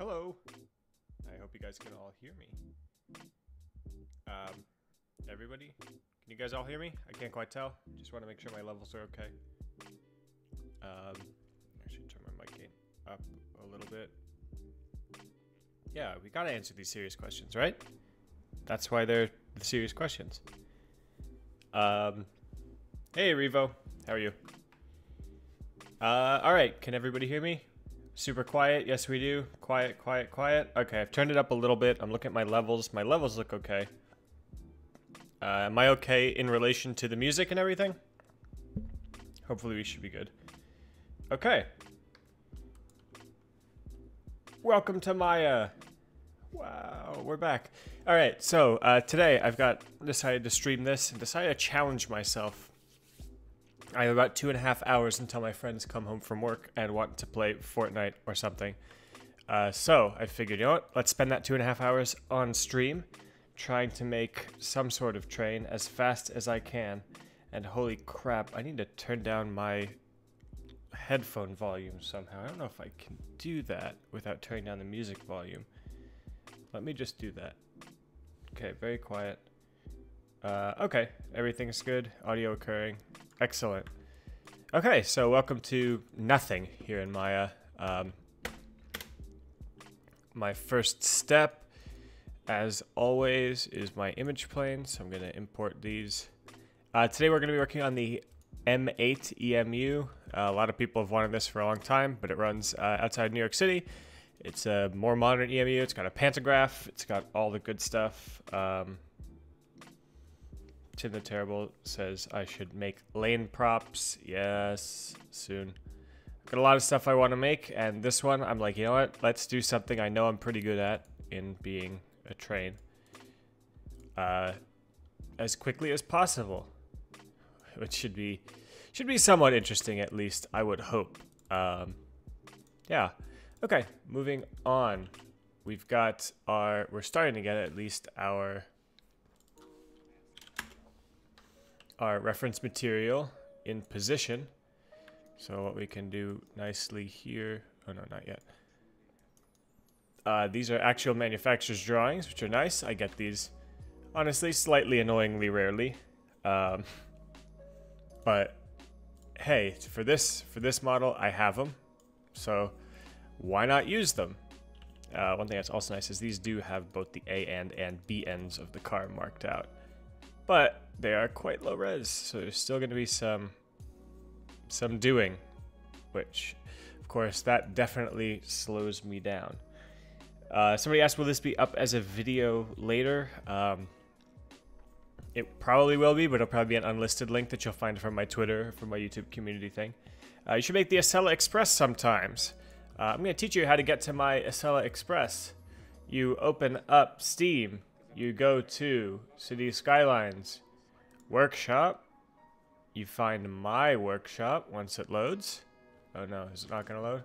Hello. I hope you guys can all hear me. Everybody, can you guys all hear me? I can't quite tell. Just want to make sure my levels are okay. I should turn my mic gain up a little bit. Yeah, we gotta answer these serious questions, right? That's why they're the serious questions. Hey Revo, how are you? All right, can everybody hear me? Super quiet, yes we do. Quiet, quiet, quiet. Okay, I've turned it up a little bit. I'm looking at my levels. My levels look okay. Am I okay in relation to the music and everything? Hopefully we should be good. Okay. Welcome to my, wow, we're back. All right, so today I've decided to stream this and decided to challenge myself. I have about 2.5 hours until my friends come home from work and want to play Fortnite or something. So I figured, you know what? Let's spend that 2.5 hours on stream trying to make some sort of train as fast as I can. And holy crap, I need to turn down my headphone volume somehow. I don't know if I can do that without turning down the music volume. Let me just do that. Okay, very quiet. Okay, everything's good. Audio occurring. Excellent. Okay, so welcome to nothing here in Maya. My first step, as always, is my image plane, so I'm going to import these. Today we're going to be working on the M8 EMU. A lot of people have wanted this for a long time, but it runs outside New York City. It's a more modern EMU. It's got a pantograph. It's got all the good stuff. Tim the Terrible says I should make lane props. Yes, soon. I've got a lot of stuff I want to make, and this one, I'm like, you know what? Let's do something I know I'm pretty good at in being a train. As quickly as possible. Which should be somewhat interesting, at least, I would hope. Yeah. Okay, moving on. We've got we're starting to get at least our reference material in position. So what we can do nicely here, oh no, not yet. These are actual manufacturer's drawings, which are nice. I get these, honestly, slightly annoyingly rarely. But hey, for this model, I have them. So why not use them? One thing that's also nice is these do have both the A and B ends of the car marked out. But they are quite low res, so there's still going to be some doing, which, of course, that definitely slows me down. Somebody asked, will this be up as a video later? It probably will be, but it'll probably be an unlisted link that you'll find from my Twitter, from my YouTube community thing. You should make the Acela Express sometimes. I'm going to teach you how to get to my Acela Express. You open up Steam. You go to City Skylines Workshop. You find my workshop once it loads. Oh no, is it not going to load?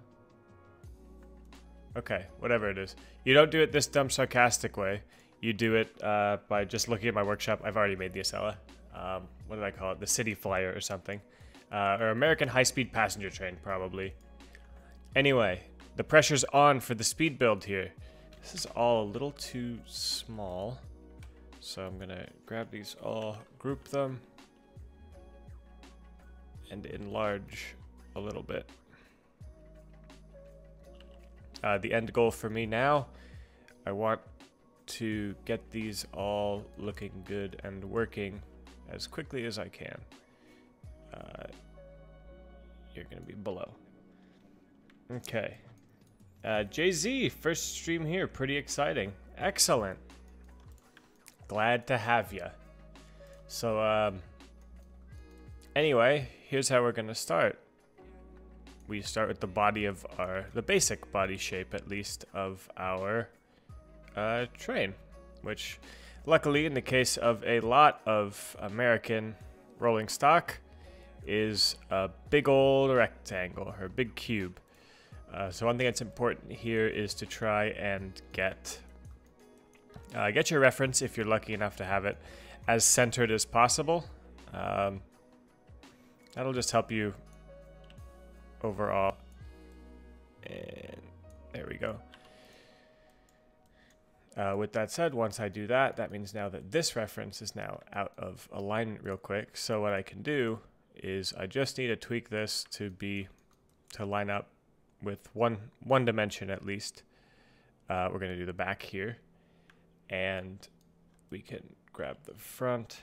Okay, whatever it is. You don't do it this dumb sarcastic way. You do it by just looking at my workshop. I've already made the Acela. What did I call it? The City Flyer or something. Or American High-Speed Passenger Train, probably. Anyway, the pressure's on for the speed build here. This is all a little too small. So I'm going to grab these all, group them, and enlarge a little bit. The end goal for me now, I want to get these all looking good and working as quickly as I can. You're going to be below. Okay. Jay-Z, first stream here. Pretty exciting. Excellent. Glad to have ya. So, anyway, here's how we're going to start. We start with the body of the basic body shape, at least, of our train, which luckily in the case of a lot of American rolling stock is a big old rectangle or big cube. So one thing that's important here is to try and get your reference, if you're lucky enough to have it, as centered as possible. That'll just help you overall. And there we go. With that said, once I do that, that means now that this reference is now out of alignment real quick. So what I can do is I just need to tweak this to line up with one dimension at least. We're going to do the back here, and we can grab the front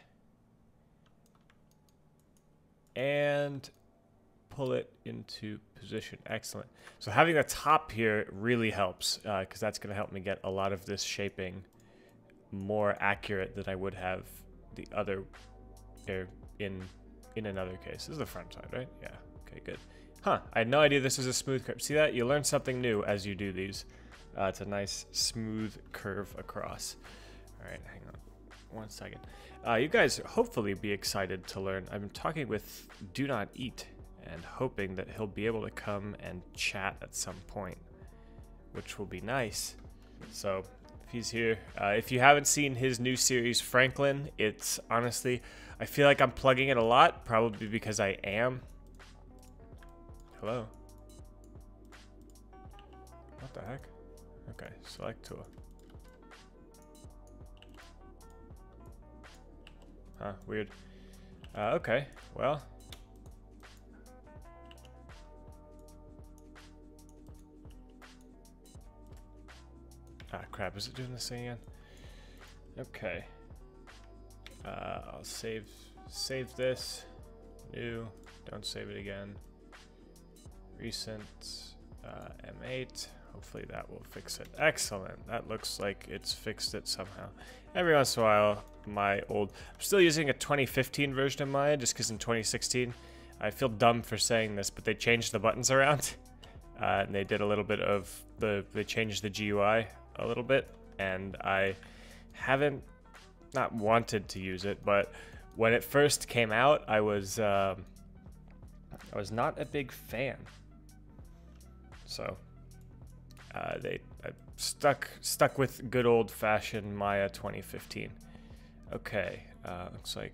and pull it into position. Excellent. So having the top here really helps, because that's going to help me get a lot of this shaping more accurate than I would have the other in another case. This is the front side, right? Yeah. Okay, good. Huh. I had no idea this was a smooth curve. See that? You learn something new as you do these. It's a nice smooth curve across. All right, hang on 1 second. You guys hopefully be excited to learn. I've been talking with Do Not Eat and hoping that he'll be able to come and chat at some point, which will be nice. So if he's here, if you haven't seen his new series, Franklin, it's honestly, I feel like I'm plugging it a lot, probably because I am. Hello? What the heck? Okay, select tool. Huh, weird. Okay, well. Ah, crap, is it doing this thing again? Okay. I'll save this. New, don't save it again. Recent, M8. Hopefully that will fix it. Excellent. That looks like it's fixed it somehow. Every once in a while, I'm still using a 2015 version of Maya, just because in 2016, I feel dumb for saying this, but they changed the buttons around. And they did a little bit of they changed the GUI a little bit, and I haven't not wanted to use it, but when it first came out, I was not a big fan. So I stuck with good old-fashioned Maya 2015. Okay, looks like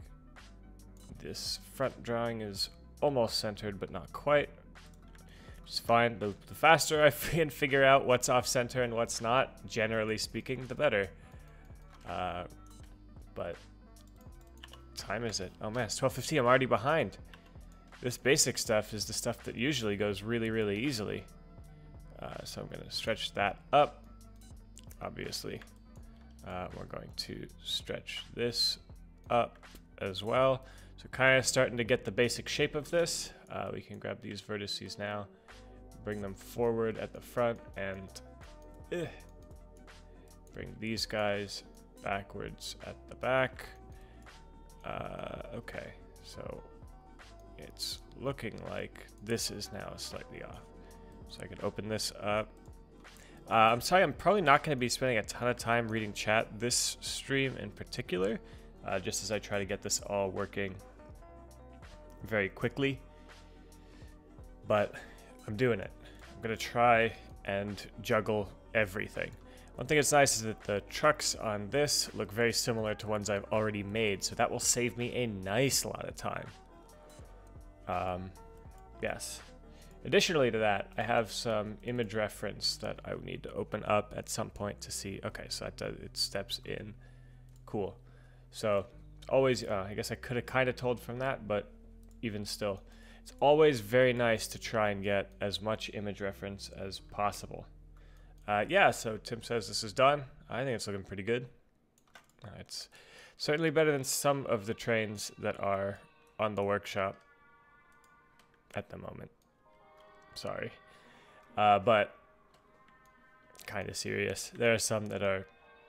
this front drawing is almost centered, but not quite. Which is fine. The faster I can figure out what's off-center and what's not, generally speaking, the better. But time is it? Oh man, it's 12:15. I'm already behind. This basic stuff is the stuff that usually goes really, really easily. So I'm going to stretch that up. Obviously, we're going to stretch this up as well. So kind of starting to get the basic shape of this. We can grab these vertices now, bring them forward at the front, and bring these guys backwards at the back. Okay, so it's looking like this is now slightly off. So I can open this up. I'm sorry, I'm probably not going to be spending a ton of time reading chat this stream in particular, just as I try to get this all working very quickly. But I'm doing it. I'm going to try and juggle everything. One thing that's nice is that the trucks on this look very similar to ones I've already made, so that will save me a nice lot of time. Yes. Additionally to that, I have some image reference that I would need to open up at some point to see. Okay, so that does, it steps in. Cool. So always, I guess I could have kind of told from that, but even still, it's always very nice to try and get as much image reference as possible. Yeah, so Tim says this is done. I think it's looking pretty good. It's certainly better than some of the trains that are on the workshop at the moment. Sorry. But kind of serious. There are some that are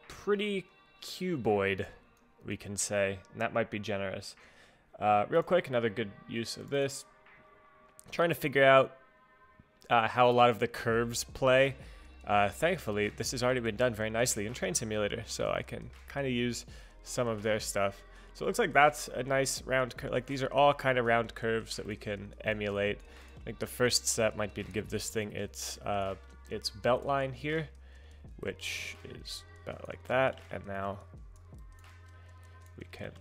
pretty cuboid, we can say. And that might be generous. Real quick, another good use of this. Trying to figure out how a lot of the curves play. Thankfully, this has already been done very nicely in Train Simulator, so I can kind of use some of their stuff. So it looks like that's a nice round curve. Like, these are all kind of round curves that we can emulate. I think the first step might be to give this thing its belt line here, which is about like that. And now we can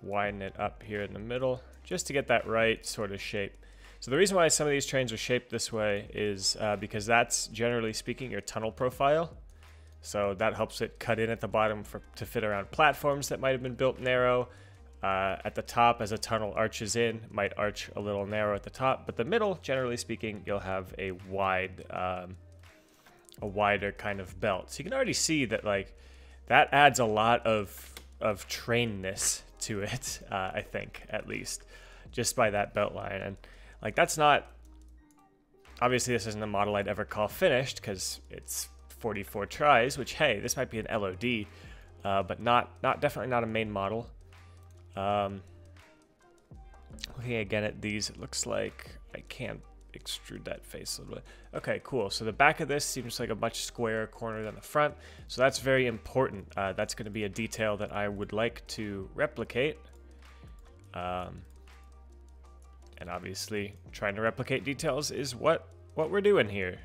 widen it up here in the middle just to get that right sort of shape. So the reason why some of these trains are shaped this way is because that's, generally speaking, your tunnel profile. So that helps it cut in at the bottom to fit around platforms that might have been built narrow. At the top, as a tunnel arches in, might arch a little narrow at the top, but the middle, generally speaking, you'll have a wider kind of belt. So you can already see that, like, that adds a lot of trainness to it, I think, at least, just by that belt line. And, like, that's not, obviously this isn't a model I'd ever call finished, because it's 44 tries, which, hey, this might be an LOD, but definitely not a main model. Looking again at these, it looks like I can't extrude that face a little bit. Okay, cool. So the back of this seems like a much squarer corner than the front. So that's very important. That's going to be a detail that I would like to replicate. And obviously, trying to replicate details is what we're doing here.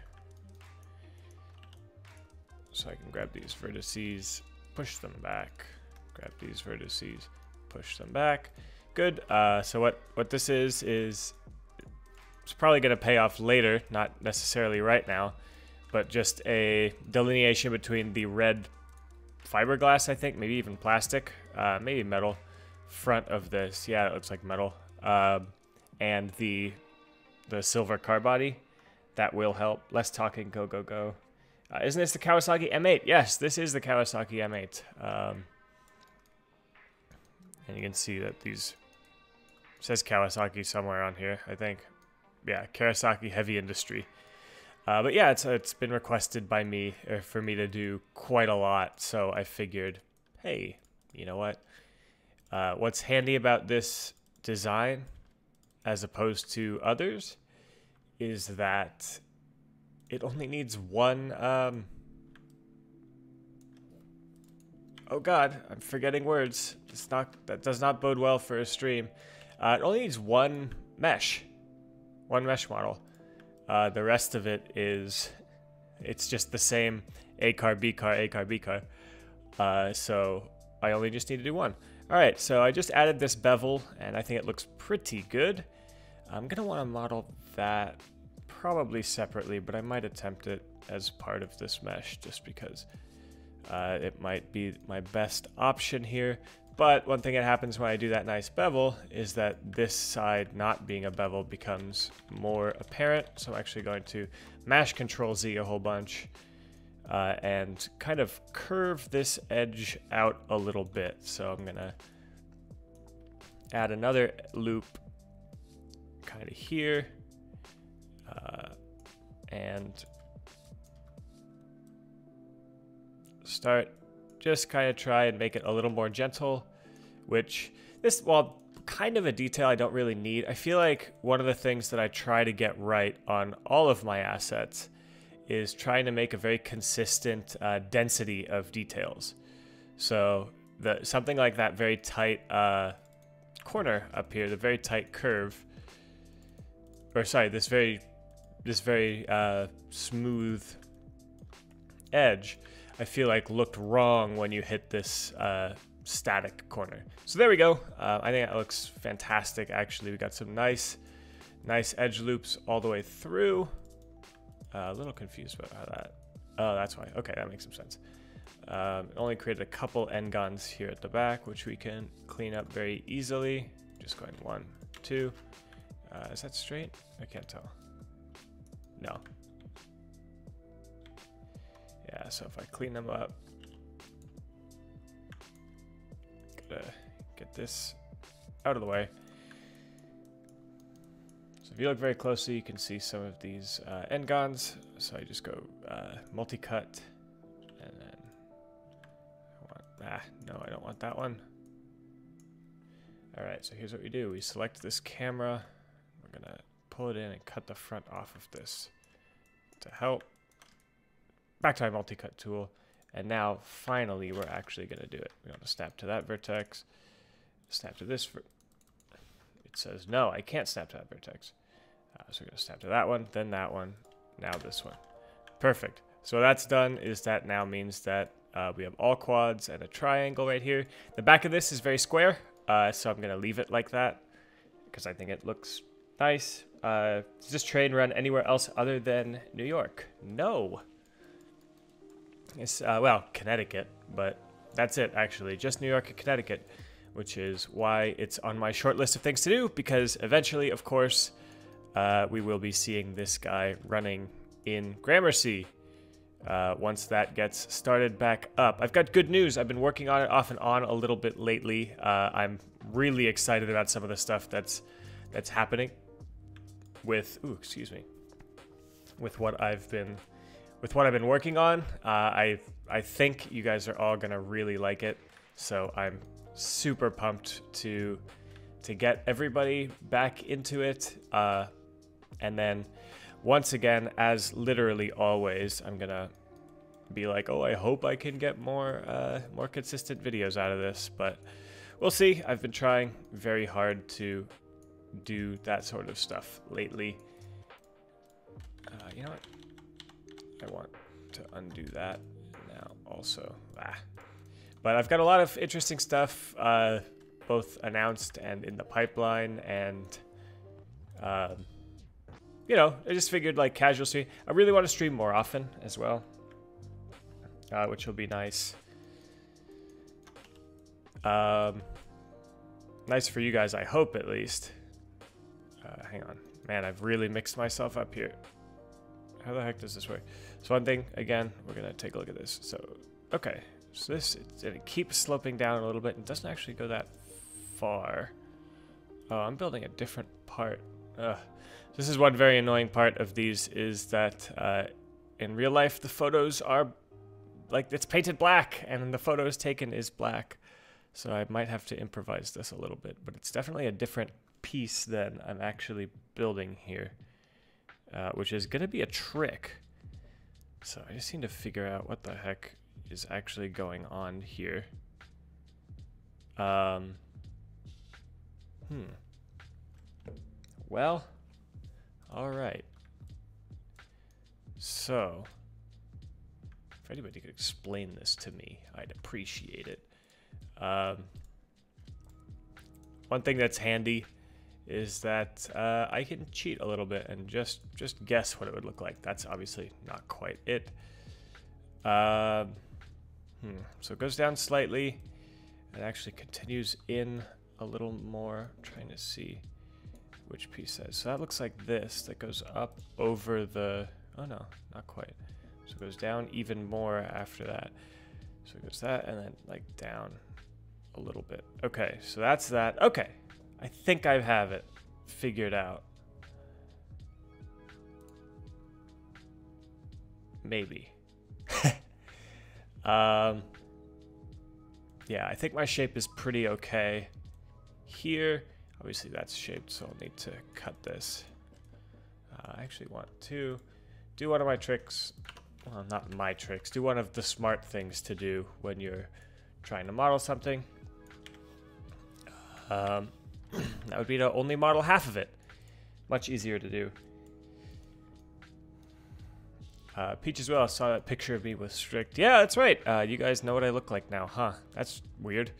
So I can grab these vertices, push them back. Grab these vertices, push them back. Good. So what this is it's probably going to pay off later, not necessarily right now, but just a delineation between the red fiberglass, I think, maybe even plastic, maybe metal, front of this. Yeah, it looks like metal. And the silver car body. That will help. Less talking, go, go, go. Isn't this the Kawasaki M8? Yes, this is the Kawasaki M8. And you can see that these says Kawasaki somewhere on here, I think. Yeah, Kawasaki Heavy Industry. But yeah, it's been requested by me for me to do quite a lot, so I figured, hey, you know what? What's handy about this design, as opposed to others, is that it only needs one. Oh God, I'm forgetting words. That does not bode well for a stream. It only needs one mesh model. The rest of it it's just the same A car, B car, A car, B car. So I only just need to do one. All right, so I just added this bevel, and I think it looks pretty good. I'm gonna want to model that probably separately, but I might attempt it as part of this mesh just because it might be my best option here. But one thing that happens when I do that nice bevel is that this side not being a bevel becomes more apparent. So I'm actually going to mash Control Z a whole bunch and kind of curve this edge out a little bit. So I'm gonna add another loop kind of here and start just kind of try and make it a little more gentle, which this, while kind of a detail I don't really need, I feel like one of the things that I try to get right on all of my assets is trying to make a very consistent density of details. So something like that very tight corner up here, the very tight curve, or sorry, this very smooth edge, I feel like looked wrong when you hit this static corner. So there we go. I think that looks fantastic. Actually, we got some nice edge loops all the way through. A little confused about how that. Oh, that's why. Okay, that makes some sense. Only created a couple end guns here at the back, which we can clean up very easily. Just going 1, 2. Is that straight? I can't tell. No. Yeah, so if I clean them up, gotta get this out of the way. So if you look very closely, you can see some of these end guns. So I just go multi-cut, and then no, I don't want that one. All right, so here's what we do. We select this camera. We're gonna pull it in and cut the front off of this to help. Back to my multi-cut tool, and now finally we're actually going to do it. We're going to snap to that vertex, snap to this. It says no, I can't snap to that vertex. So we're going to snap to that one, then that one, now this one. Perfect. So what that's done is that now means that we have all quads and a triangle right here. The back of this is very square, so I'm going to leave it like that because I think it looks nice. Does this train run anywhere else other than New York? No. It's, well, Connecticut, but that's it, actually. Just New York and Connecticut, which is why it's on my short list of things to do, because eventually, of course, we will be seeing this guy running in Gramercy once that gets started back up. I've got good news. I've been working on it off and on a little bit lately. I'm really excited about some of the stuff that's happening with, ooh, excuse me, with what I've been working on. I think you guys are all gonna really like it, so I'm super pumped to get everybody back into it. And then once again, as literally always, I'm gonna be like, oh, I hope I can get more consistent videos out of this, but we'll see. I've been trying very hard to do that sort of stuff lately. You know what? I want to undo that now also. But I've got a lot of interesting stuff, both announced and in the pipeline, and you know, I just figured like casual stream. I really want to stream more often as well, which will be nice. Nice for you guys, I hope, at least. Hang on. Man, I've really mixed myself up here. How the heck does this work? So one thing, again, we're going to take a look at this. So, okay. So it keeps sloping down a little bit and doesn't actually go that far. Oh, I'm building a different part. This is one very annoying part of these, is that in real life the photos are like, it's painted black and the photos taken is black. So I might have to improvise this a little bit, but it's definitely a different piece than I'm actually building here, which is going to be a trick. So I just need to figure out what the heck is actually going on here. Well, all right. So, if anybody could explain this to me, I'd appreciate it. One thing that's handy is that I can cheat a little bit and just guess what it would look like. That's obviously not quite it. So it goes down slightly and actually continues in a little more. I'm trying to see which piece that is. So that looks like this. That goes up over the... Oh no, not quite. So it goes down even more after that. So it goes that and then like down a little bit. Okay, so that's that. Okay, I think I have it figured out. Maybe. Yeah, I think my shape is pretty okay here. Obviously that's shaped, so I'll need to cut this. I actually want to do one of my tricks. Well, not my tricks. Do one of the smart things to do when you're trying to model something. That would be to only model half of it. Much easier to do. Peach as well saw that picture of me with strict. Yeah, that's right. You guys know what I look like now, huh? That's weird.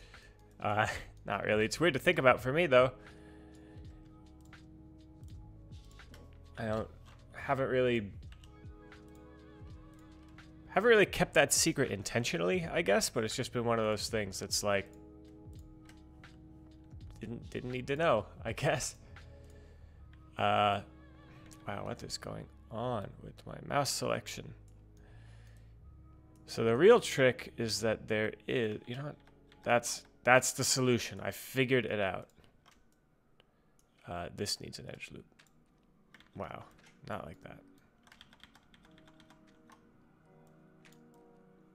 Not really. It's weird to think about for me, though. Haven't really kept that secret intentionally, I guess, but it's just been one of those things that's like didn't need to know, I guess. Wow, what is going on with my mouse selection? So the real trick is that there is, you know what? That's the solution. I figured it out. This needs an edge loop. Wow, not like that.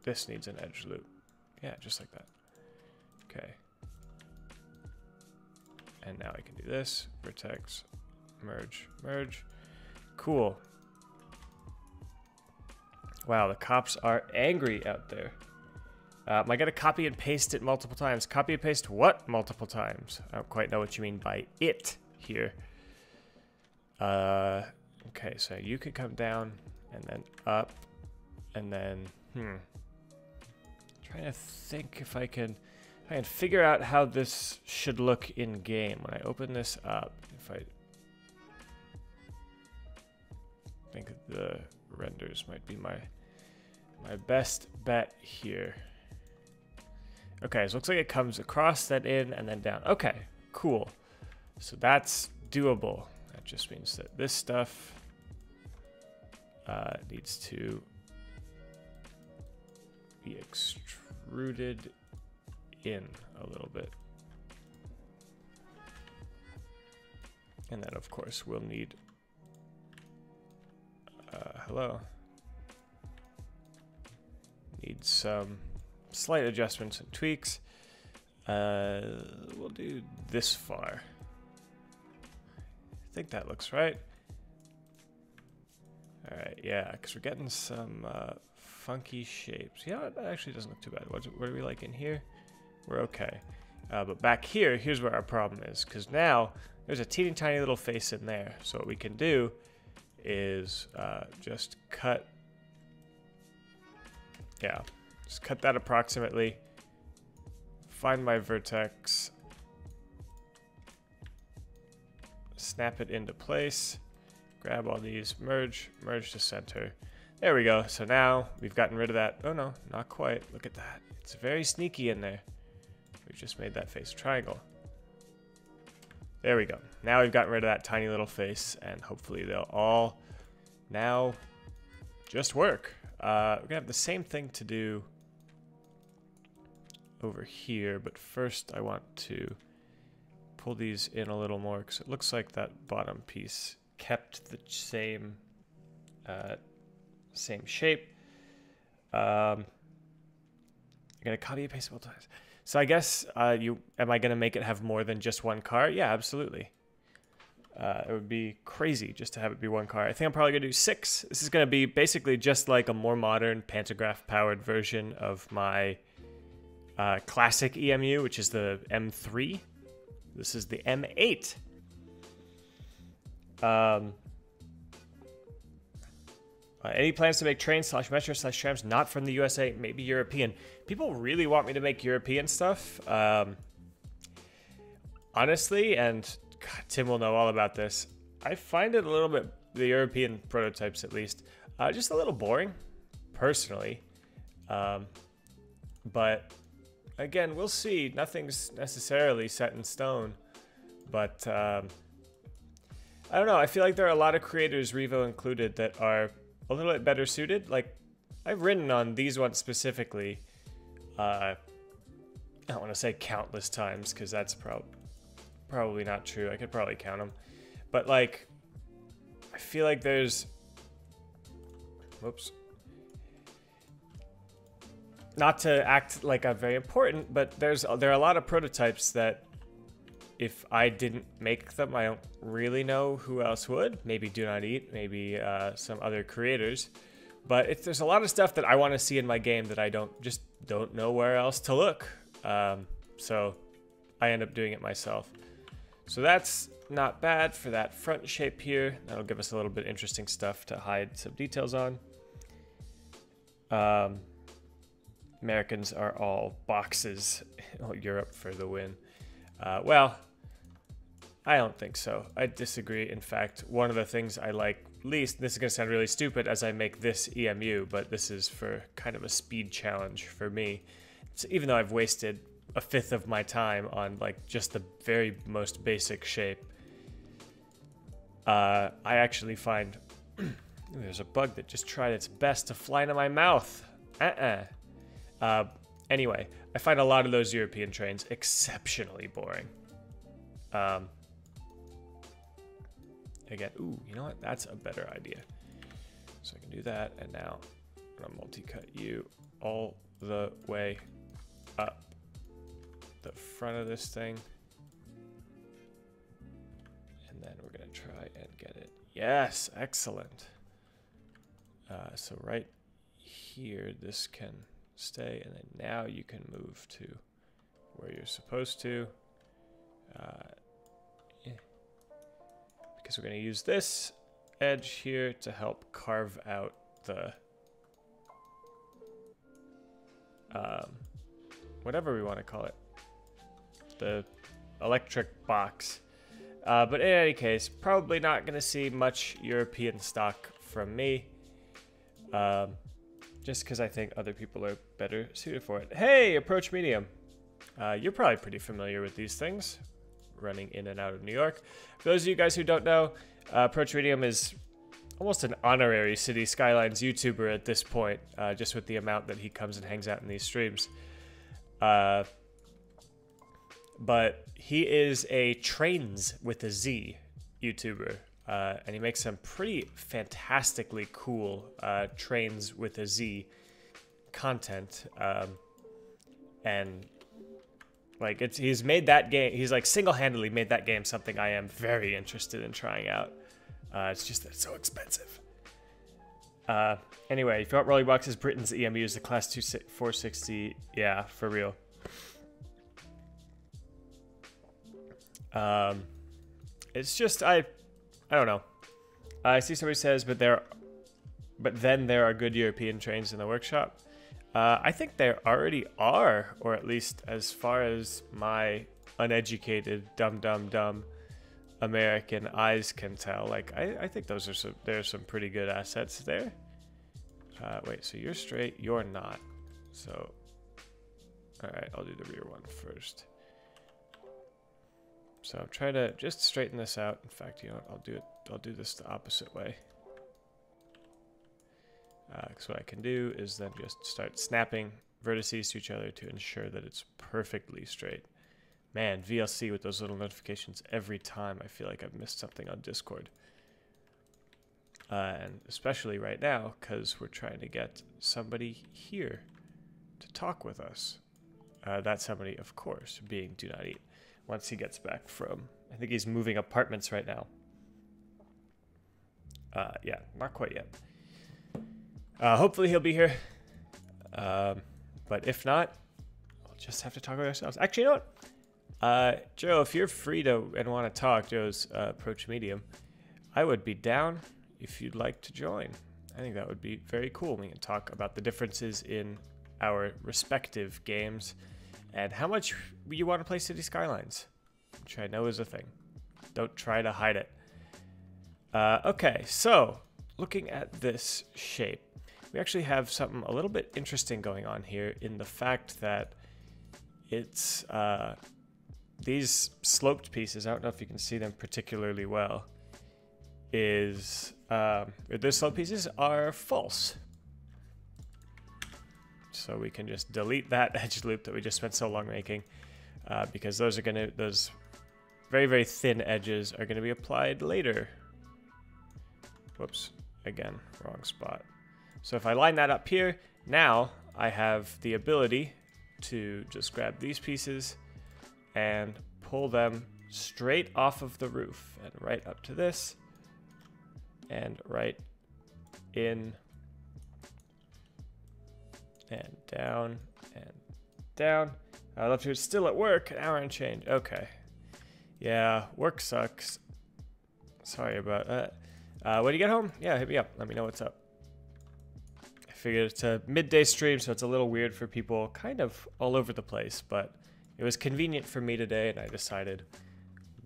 This needs an edge loop. Yeah, just like that. Okay. And now I can do this. Vertex, merge, merge. Cool. Wow, the cops are angry out there. I gotta copy and paste it multiple times. Copy and paste what multiple times? I don't quite know what you mean by it here. Okay, so you could come down and then up and then, trying to think if I can figure out how this should look in game. When I open this up, if I think the renders might be my my best bet here. Okay, so it looks like it comes across, then in, and then down. Okay, cool. So that's doable. That just means that this stuff needs to be extruded in a little bit. And then, of course, we'll need... hello. Need some slight adjustments and tweaks. We'll do this far. I think that looks right. All right, yeah, because we're getting some funky shapes. Yeah, that actually doesn't look too bad. What are we like in here? We're okay. But back here, here's where our problem is, because now there's a teeny tiny little face in there. So what we can do is just cut, yeah, just cut that approximately, find my vertex, snap it into place, grab all these, merge to center. There we go. So now we've gotten rid of that. Oh no, not quite. Look at that. It's very sneaky in there. We've just made that face a triangle. There we go. Now we've gotten rid of that tiny little face, and hopefully they'll all now just work. We're gonna have the same thing to do over here, but first I want to pull these in a little more because it looks like that bottom piece kept the same shape. I'm gonna copy and paste multiple times. So I guess am I gonna make it have more than just one car? Yeah, absolutely. It would be crazy just to have it be one car. I think I'm probably gonna do 6. This is gonna be basically just like a more modern pantograph powered version of my classic EMU, which is the M3. This is the M8. Any plans to make trains / metro / trams not from the USA, maybe European? People really want me to make European stuff. Honestly, and God, Tim will know all about this, I find it a little bit, the European prototypes at least, just a little boring, personally. But again, we'll see. Nothing's necessarily set in stone. But I don't know. I feel like there are a lot of creators, Revo included, that are a little bit better suited. Like, I've ridden on these ones specifically. I don't want to say countless times because that's probably not true. I could probably count them. But, like, I feel like there's... Whoops. Not to act like I'm very important, but there are a lot of prototypes that if I didn't make them, I don't really know who else would. Maybe Do Not Eat, maybe some other creators. But there's a lot of stuff that I want to see in my game that I don't know where else to look. So I end up doing it myself. So that's not bad for that front shape here. That'll give us a little bit interesting stuff to hide some details on. Americans are all boxes. Oh, Europe for the win. Well, I don't think so. I disagree. In fact, one of the things I like least, this is going to sound really stupid as I make this EMU, but this is for kind of a speed challenge for me. So even though I've wasted 1/5 of my time on like just the very most basic shape, I actually find there's a bug that just tried its best to fly into my mouth. Anyway, I find a lot of those European trains exceptionally boring. Again, ooh, you know what? That's a better idea. So I can do that, and now I'm gonna multi-cut you all the way up the front of this thing. And then we're gonna try and get it. Yes, excellent. So right here, this can stay, and then now you can move to where you're supposed to. Because we're going to use this edge here to help carve out the whatever we want to call it, the electric box. But in any case, probably not going to see much European stock from me. just because I think other people are better suited for it. Hey, approach medium. You're probably pretty familiar with these things, running in and out of New York. For those of you guys who don't know, approach medium is almost an honorary City Skylines YouTuber at this point, just with the amount that he comes and hangs out in these streams. But he is a Trains with a Z YouTuber, and he makes some pretty fantastically cool Trains with a Z content, and like he's made that game. He's like single-handedly made that game something I am very interested in trying out. It's just that it's so expensive. Anyway, if you want rolling boxes, Britain's EMU is the Class 2 460. Yeah, for real. It's just I don't know. I see somebody says, but then there are good European trains in the workshop. I think there already are, or at least as far as my uneducated, dumb American eyes can tell. Like I think those are there's some pretty good assets there. Wait, so you're straight, you're not. So, all right, I'll do the rear one first. So I'm trying to just straighten this out. In fact, you know what, I'll do this the opposite way. Because what I can do is then just start snapping vertices to each other to ensure that it's perfectly straight. Man, VLC with those little notifications every time I feel like I've missed something on Discord. And especially right now, because we're trying to get somebody here to talk with us. That somebody, of course, being Do Not Eat. Once he gets back from, I think he's moving apartments right now. Yeah, not quite yet. Hopefully he'll be here. But if not, we'll just have to talk with ourselves. Actually, you know what? Joe, if you're free to and want to talk, Joe's approach medium, I would be down if you'd like to join. I think that would be very cool. We can talk about the differences in our respective games and how much you want to play City Skylines, which I know is a thing. Don't try to hide it. Okay, so looking at this shape, we actually have something a little bit interesting going on here in the fact that it's these sloped pieces, I don't know if you can see them particularly well, is those slope pieces are false. So we can just delete that edge loop that we just spent so long making, because those very, very thin edges are gonna be applied later. Whoops, again, wrong spot. So if I line that up here, now I have the ability to just grab these pieces and pull them straight off of the roof and right up to this and right in and down and down. I love to still at work, an hour and change. Okay. Yeah, work sucks. Sorry about that. When you get home, yeah, hit me up. Let me know what's up. I figured it's a midday stream, so it's a little weird for people kind of all over the place, but it was convenient for me today, and I decided,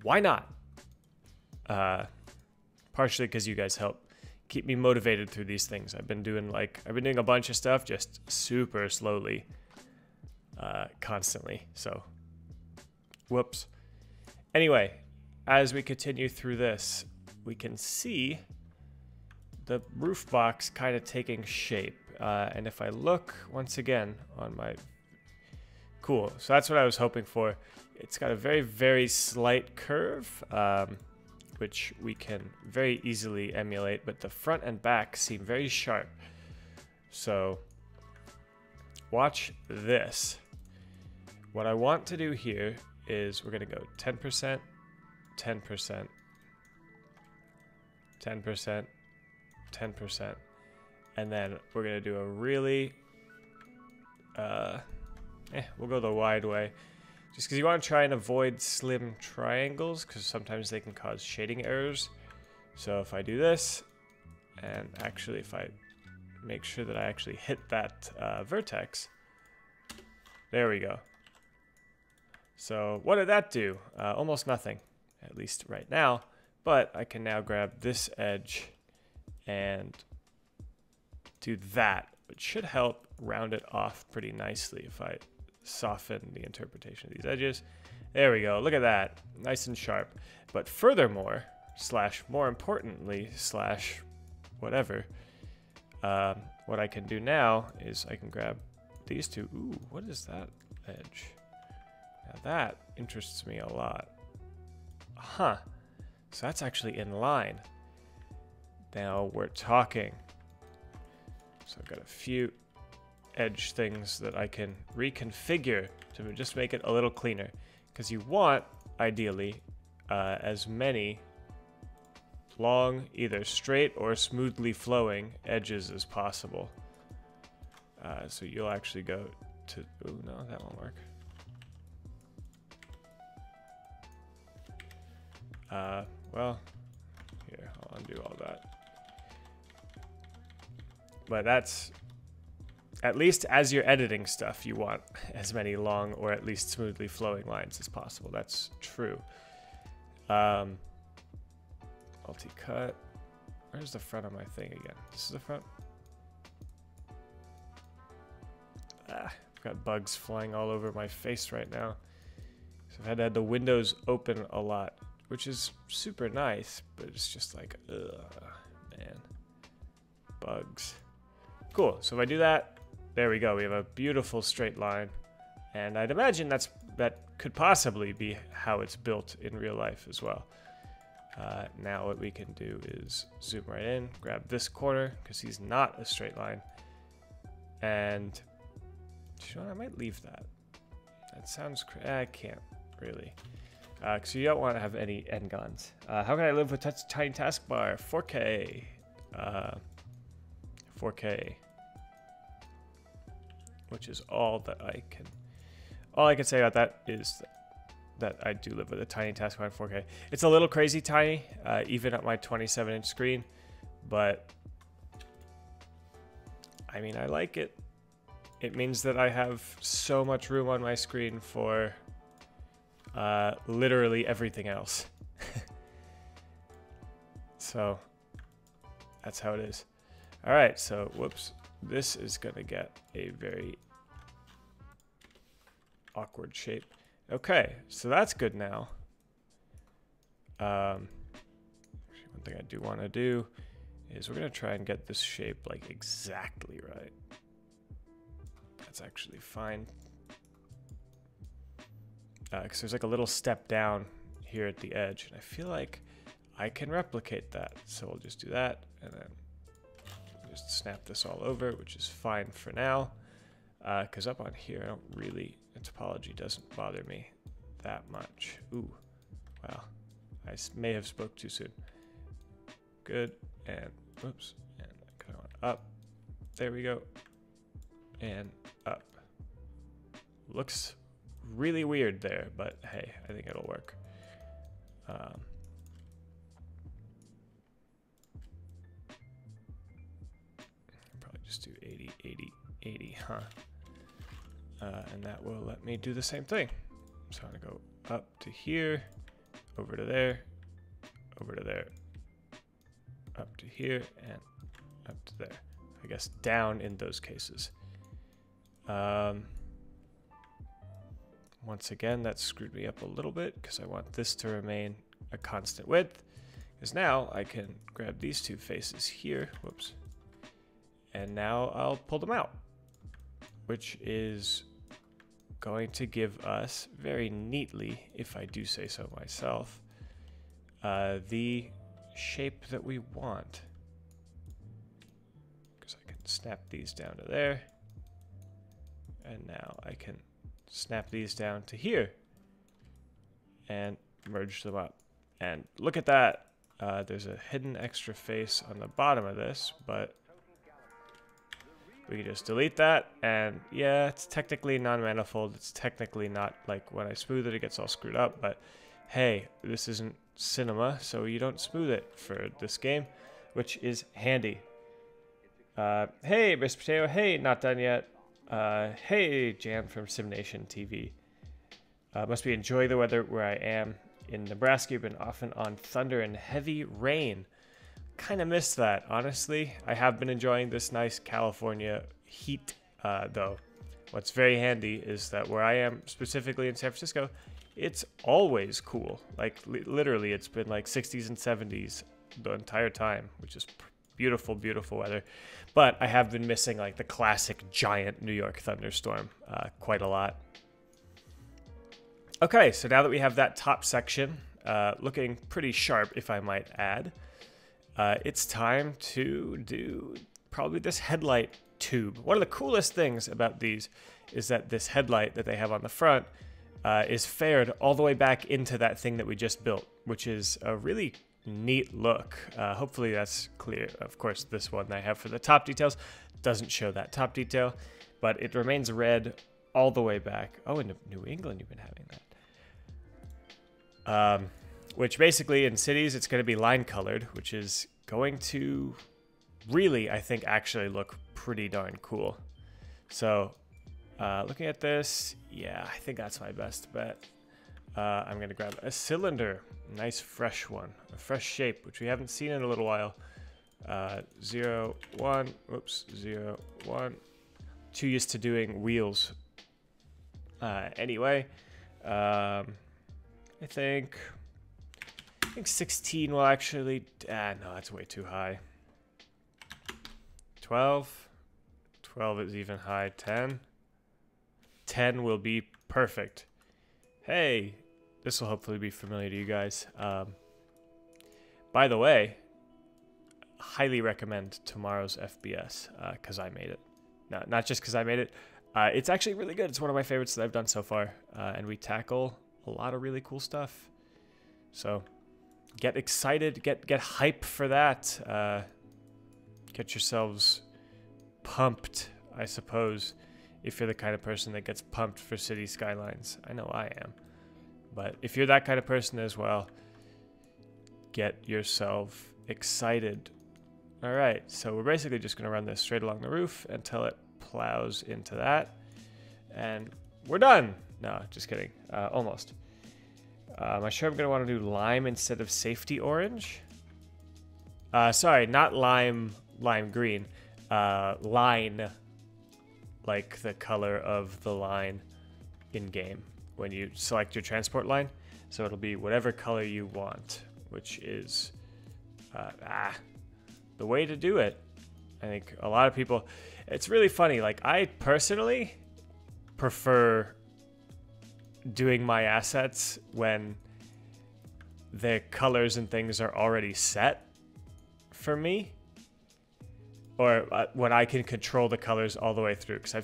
why not? Partially because you guys help keep me motivated through these things. I've been doing a bunch of stuff just super slowly, constantly. So, whoops. Anyway, as we continue through this, we can see the roof box kind of taking shape. And if I look once again on my... Cool, so that's what I was hoping for. It's got a very, very slight curve, which we can very easily emulate, but the front and back seem very sharp. So watch this. What I want to do here is we're gonna go 10%, 10%, 10%, 10%, and then we're gonna do a really, we'll go the wide way. Just because you want to try and avoid slim triangles, because sometimes they can cause shading errors. So if I do this, and actually if I make sure that I actually hit that vertex, there we go. So what did that do? Almost nothing, at least right now. But I can now grab this edge and do that. It should help round it off pretty nicely if I soften the interpretation of these edges. There we go. Look at that. Nice and sharp. But furthermore, slash more importantly, slash whatever, what I can do now is I can grab these two. Ooh, what is that edge? Now that interests me a lot. Huh. So that's actually in line. Now we're talking. So I've got a few edge things that I can reconfigure to just make it a little cleaner. Because you want, ideally, as many long, either straight or smoothly flowing edges as possible. So you'll actually go to, ooh, no, that won't work. Well, here, I'll undo all that. But that's, at least as you're editing stuff, you want as many long or at least smoothly flowing lines as possible. That's true. Multi-cut. Where's the front of my thing again? This is the front. I've got bugs flying all over my face right now. So I've had to have the windows open a lot, which is super nice, but it's just like, ugh, man. Bugs. Cool, so if I do that, there we go. We have a beautiful straight line. And I'd imagine that could possibly be how it's built in real life as well. Now what we can do is zoom right in, grab this corner, because he's not a straight line. And, you know what, I might leave that. That sounds I can't really. Because you don't want to have any n-gons. How can I live with tiny taskbar? 4K. 4K. Which is all that I can... All I can say about that is that I do live with a tiny taskbar in 4K. It's a little crazy tiny, even at my 27-inch screen. But, I mean, I like it. It means that I have so much room on my screen for... literally everything else. So that's how it is. All right, so whoops, this is gonna get a very awkward shape. Okay, so that's good now. Actually, one thing I do want to do is we're gonna try and get this shape like exactly right. That's actually fine. Because there's like a little step down here at the edge, and I feel like I can replicate that. So we'll just do that, and then just snap this all over, which is fine for now. Because up on here, I don't really, the topology doesn't bother me that much. Ooh, wow, I may have spoke too soon. Good, and whoops, and I kind of want up. There we go, and up. Looks really weird there, but hey, I think it'll work. Probably just do 80, 80, 80, huh? And that will let me do the same thing. So I'm gonna go up to here, over to there, over to there, up to here, and up to there. I guess down in those cases. Once again, that screwed me up a little bit because I want this to remain a constant width. Because now I can grab these two faces here, whoops, and now I'll pull them out, which is going to give us very neatly, if I do say so myself, the shape that we want. Because I can snap these down to there, and now I can snap these down to here and merge them up. And look at that. There's a hidden extra face on the bottom of this, but we can just delete that. And yeah, it's technically non-manifold. It's technically not like when I smooth it, it gets all screwed up. But hey, this isn't cinema, so you don't smooth it for this game, which is handy. Hey, Mr. Potato. Hey, not done yet. Hey, Jan from SimNation TV. Must be enjoying the weather where I am. In Nebraska, you've been often on thunder and heavy rain. Kind of missed that, honestly. I have been enjoying this nice California heat, though. What's very handy is that where I am, specifically in San Francisco, it's always cool. Like, literally, it's been like 60s and 70s the entire time, which is beautiful, beautiful weather. But I have been missing, like, the classic giant New York thunderstorm quite a lot. Okay, so now that we have that top section looking pretty sharp, if I might add, it's time to do probably this headlight tube. One of the coolest things about these is that this headlight that they have on the front is faired all the way back into that thing that we just built, which is a really neat look. Hopefully that's clear. Of course, this one I have for the top details doesn't show that top detail, but it remains red all the way back. Oh, in New England you've been having that. Which basically in cities it's going to be line colored, which is going to really, I think, actually look pretty darn cool. So looking at this, yeah, I think that's my best bet. I'm going to grab a cylinder, nice fresh one, a fresh shape, which we haven't seen in a little while. 0, 1, oops, 0, 1. Too used to doing wheels. Anyway, I think 16 will actually, no, that's way too high. 12 is even high. 10 will be perfect. Hey, this will hopefully be familiar to you guys. By the way, highly recommend tomorrow's FBS because I made it. No, not just because I made it. It's actually really good. It's one of my favorites that I've done so far, and we tackle a lot of really cool stuff. So get excited, get hype for that. Get yourselves pumped, I suppose, if you're the kind of person that gets pumped for City Skylines. I know I am. But if you're that kind of person as well, get yourself excited. All right, so we're basically just going to run this straight along the roof until it plows into that. And we're done. No, just kidding. Almost. I'm sure I'm going to want to do lime instead of safety orange. Sorry, not lime green. Line, like the color of the line in game when you select your transport line. So it'll be whatever color you want, which is the way to do it. I think a lot of people, it's really funny. Like, I personally prefer doing my assets when the colors and things are already set for me, or when I can control the colors all the way through, because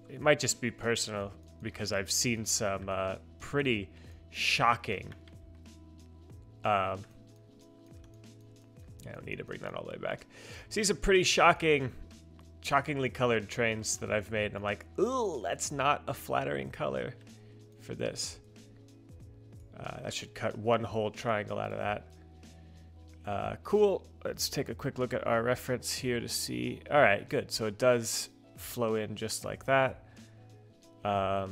it might just be personal, because I've seen some pretty shocking I don't need to bring that all the way back. See some pretty shockingly colored trains that I've made, and I'm like, ooh, that's not a flattering color for this. That should cut one whole triangle out of that. Cool. Let's take a quick look at our reference here to see. All right, good. So it does flow in just like that. It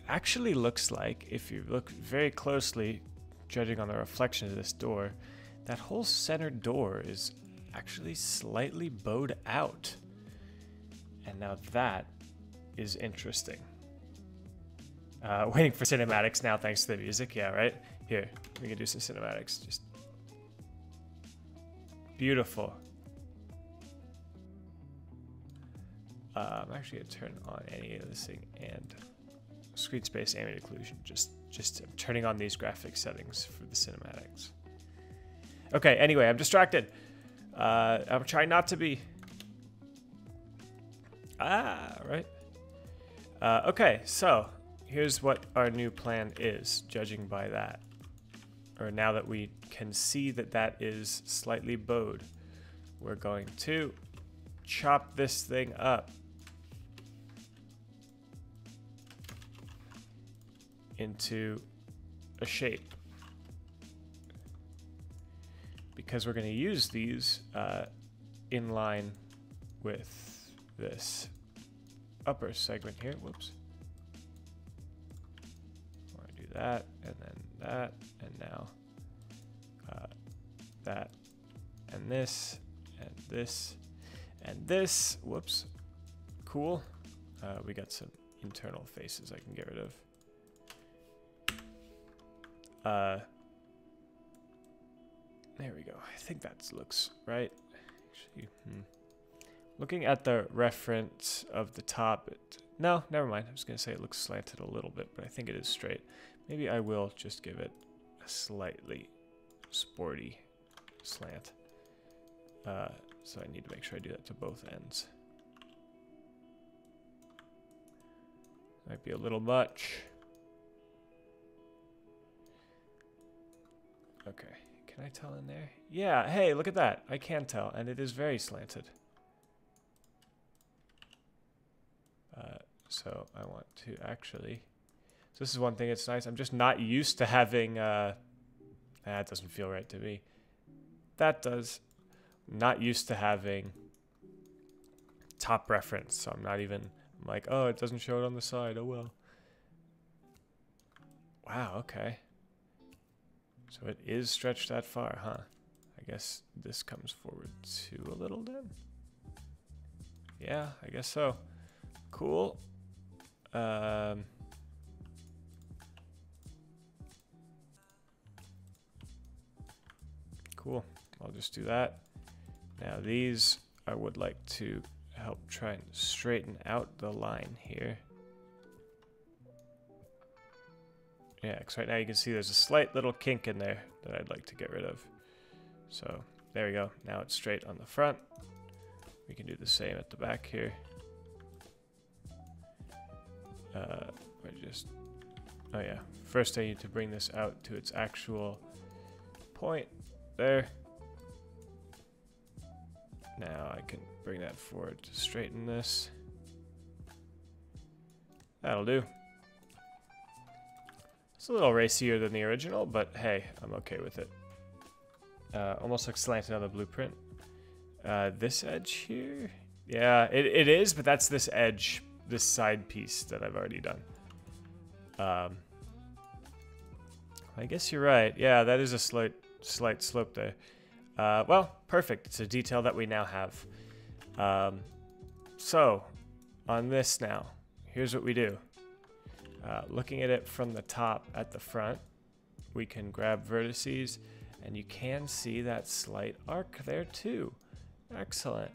actually looks like, if you look very closely, judging on the reflection of this door, that whole center door is actually slightly bowed out. And now that is interesting. Waiting for cinematics now, thanks to the music. Yeah, right? Here, we can do some cinematics. Just beautiful. I'm actually going to turn on any of this thing and screen space ambient occlusion. Just I'm turning on these graphic settings for the cinematics. Okay, anyway, I'm distracted. I'm trying not to be. Right. Okay, so here's what our new plan is, judging by that. Or now that we can see that that is slightly bowed, we're going to chop this thing up into a shape. Because we're going to use these in line with this upper segment here. Whoops. I want to do that, and then that, and now that, and this, and this, and this. Whoops. cool. We got some internal faces I can get rid of. There we go. I think that looks right. Actually, looking at the reference of the top, no, never mind. I was going to say it looks slanted a little bit, but I think it is straight. Maybe I will just give it a slightly sporty slant. So I need to make sure I do that to both ends. Might be a little much. Okay, can I tell in there? Yeah, hey, look at that. I can tell, and it is very slanted. So I want to actually... So this is one thing that's nice. I'm just not used to having... that doesn't feel right to me. That does. Not used to having top reference, so I'm not even... I'm like, oh, it doesn't show it on the side. Oh, well. Wow, okay. So it is stretched that far, huh? I guess this comes forward too a little then. Yeah, I guess so. Cool. Cool. I'll just do that. Now these, I would like to help try and straighten out the line here. Yeah, because right now you can see there's a slight little kink in there that I'd like to get rid of. So there we go. Now it's straight on the front. We can do the same at the back here. Oh yeah, first I need to bring this out to its actual point there. Now I can bring that forward to straighten this. That'll do. It's a little racier than the original, but hey, I'm okay with it. Almost looks slanted on the blueprint. This edge here? Yeah, it is, but that's this edge, this side piece that I've already done. I guess you're right. Yeah, that is a slight slope there. Well, perfect. It's a detail that we now have. So, on this now, here's what we do. Looking at it from the top at the front, we can grab vertices, and you can see that slight arc there too. Excellent.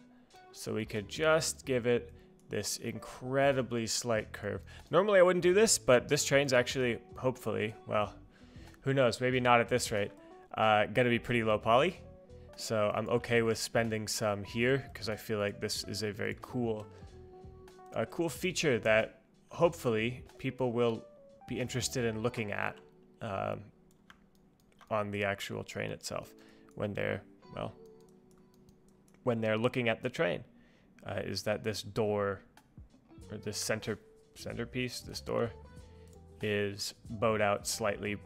So we could just give it this incredibly slight curve. Normally I wouldn't do this, but this train's actually, hopefully, well, who knows, maybe not at this rate, gonna be pretty low poly. So I'm okay with spending some here because I feel like this is a very cool feature that hopefully people will be interested in looking at on the actual train itself when they're looking at the train. Is that this door or this centerpiece, this door is bowed out slightly,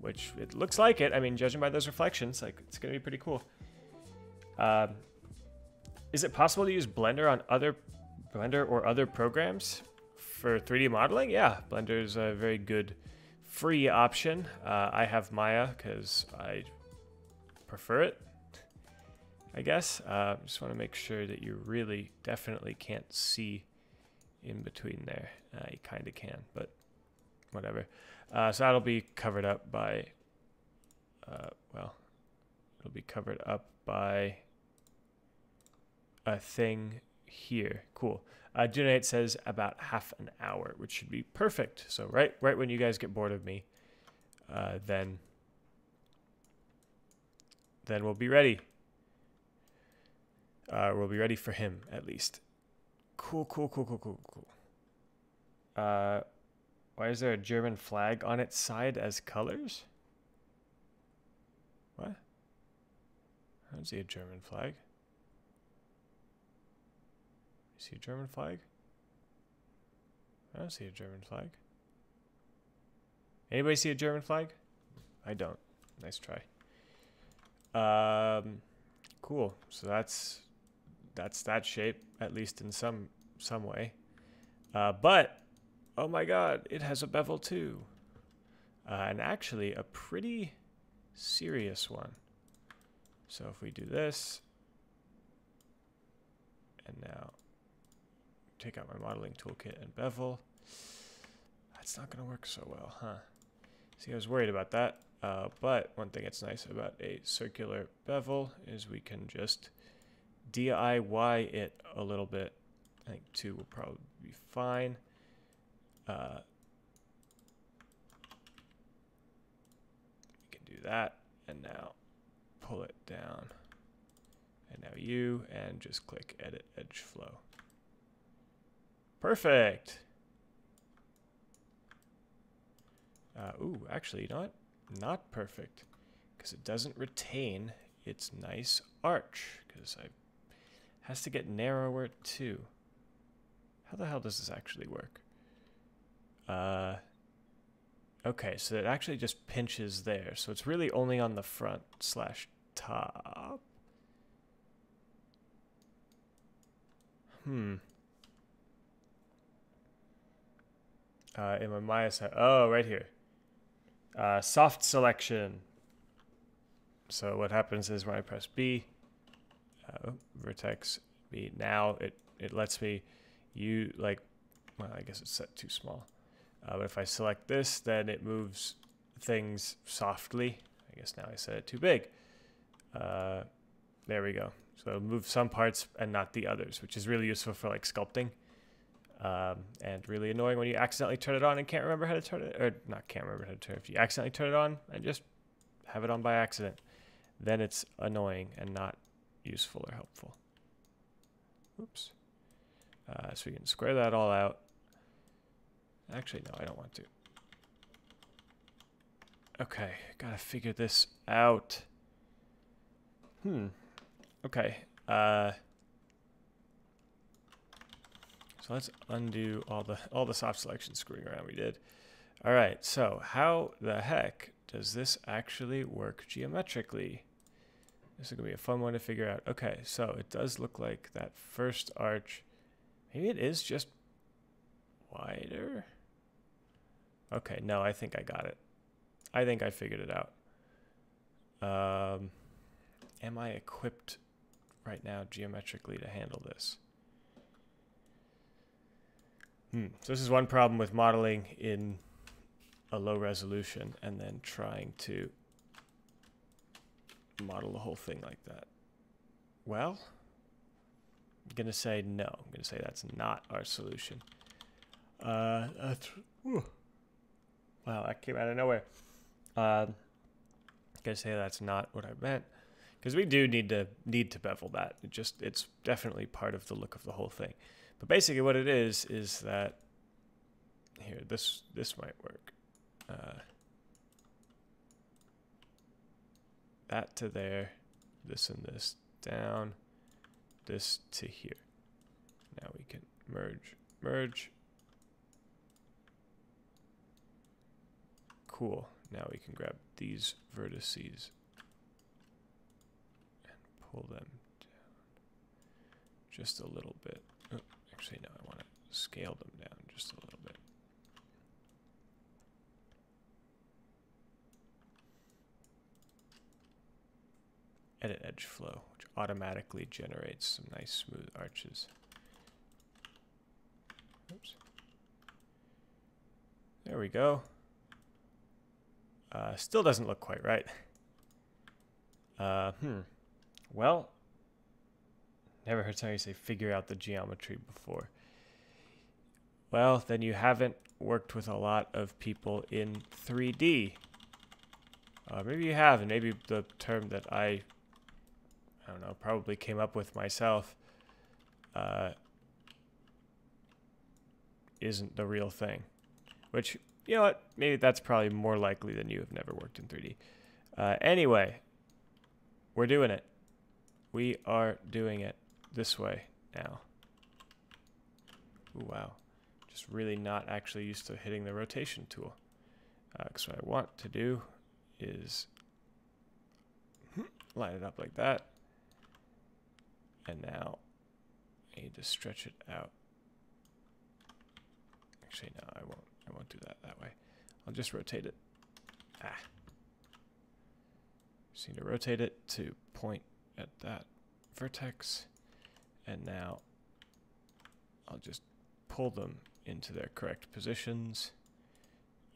which it looks like it. I mean, judging by those reflections, like it's gonna be pretty cool. Is it possible to use Blender or other programs for 3D modeling? Yeah, Blender is a very good free option. I have Maya because I prefer it, I guess. Just want to make sure that you really definitely can't see in between there. You kind of can, but whatever. So that'll be covered up by, well, it'll be covered up by a thing here. Cool. Junate says about half an hour, which should be perfect. So right when you guys get bored of me, then we'll be ready. We'll be ready for him, at least. Cool. Why is there a German flag on its side as colors? What? I don't see a German flag. You see a German flag? I don't see a German flag. Anybody see a German flag? I don't. Nice try. Cool. So that's that shape, at least in some way. But oh my god, it has a bevel too. And actually a pretty serious one. So if we do this, and now take out my modeling toolkit and bevel. That's not going to work so well, huh? See, I was worried about that. But one thing that's nice about a circular bevel is we can just DIY it a little bit. I think 2 will probably be fine. We can do that, and now pull it down. And now you, and just click Edit Edge Flow. Perfect! Ooh, actually, you know what? Not perfect, because it doesn't retain its nice arch, because it has to get narrower too. How the hell does this actually work? Okay, so it actually just pinches there, so it's really only on the front / top. In my Maya side, oh, right here. Soft selection. So what happens is when I press B, vertex B, now it lets me well, I guess it's set too small. But if I select this, then it moves things softly. I guess now I set it too big. There we go. So it'll move some parts and not the others, which is really useful for like sculpting. And really annoying when you accidentally turn it on and can't remember how to turn it, or not can't remember how to turn it. If you accidentally turn it on and just have it on by accident, then it's annoying and not useful or helpful. Oops. So we can square that all out. Actually, no, I don't want to. Okay, gotta figure this out. Okay. So let's undo all the soft selection screwing around we did. All right, so how the heck does this actually work geometrically? This is gonna be a fun one to figure out. Okay, so it does look like that first arch. Maybe it is just wider. Okay, no, I think I got it. I think I figured it out. Am I equipped right now geometrically to handle this? So this is one problem with modeling in a low resolution and then trying to model the whole thing like that. Well, I'm going to say no. I'm going to say that's not our solution. Wow, that came out of nowhere. I'm going to say that's not what I meant. Because we do need to bevel that. It's definitely part of the look of the whole thing. But basically what it is that here, this might work. That to there, this and this down, this to here. Now we can merge. Cool. Now we can grab these vertices and pull them down just a little bit. Oh, actually, no, I want to scale them down just a little bit. Edit edge flow, which automatically generates some nice smooth arches. Oops. There we go. Still doesn't look quite right. Well, never heard somebody say figure out the geometry before. Well, then you haven't worked with a lot of people in 3D. Maybe you have, and maybe the term that I don't know, probably came up with myself isn't the real thing. Which, you know what, maybe that's probably more likely than you have never worked in 3D. Anyway, we're doing it. We are doing it this way now. Ooh, wow. Just really not actually used to hitting the rotation tool. Because what I want to do is line it up like that. And now I need to stretch it out. Actually, no, I won't do that way. I'll just rotate it. Just need to rotate it to point at that vertex. And now I'll just pull them into their correct positions.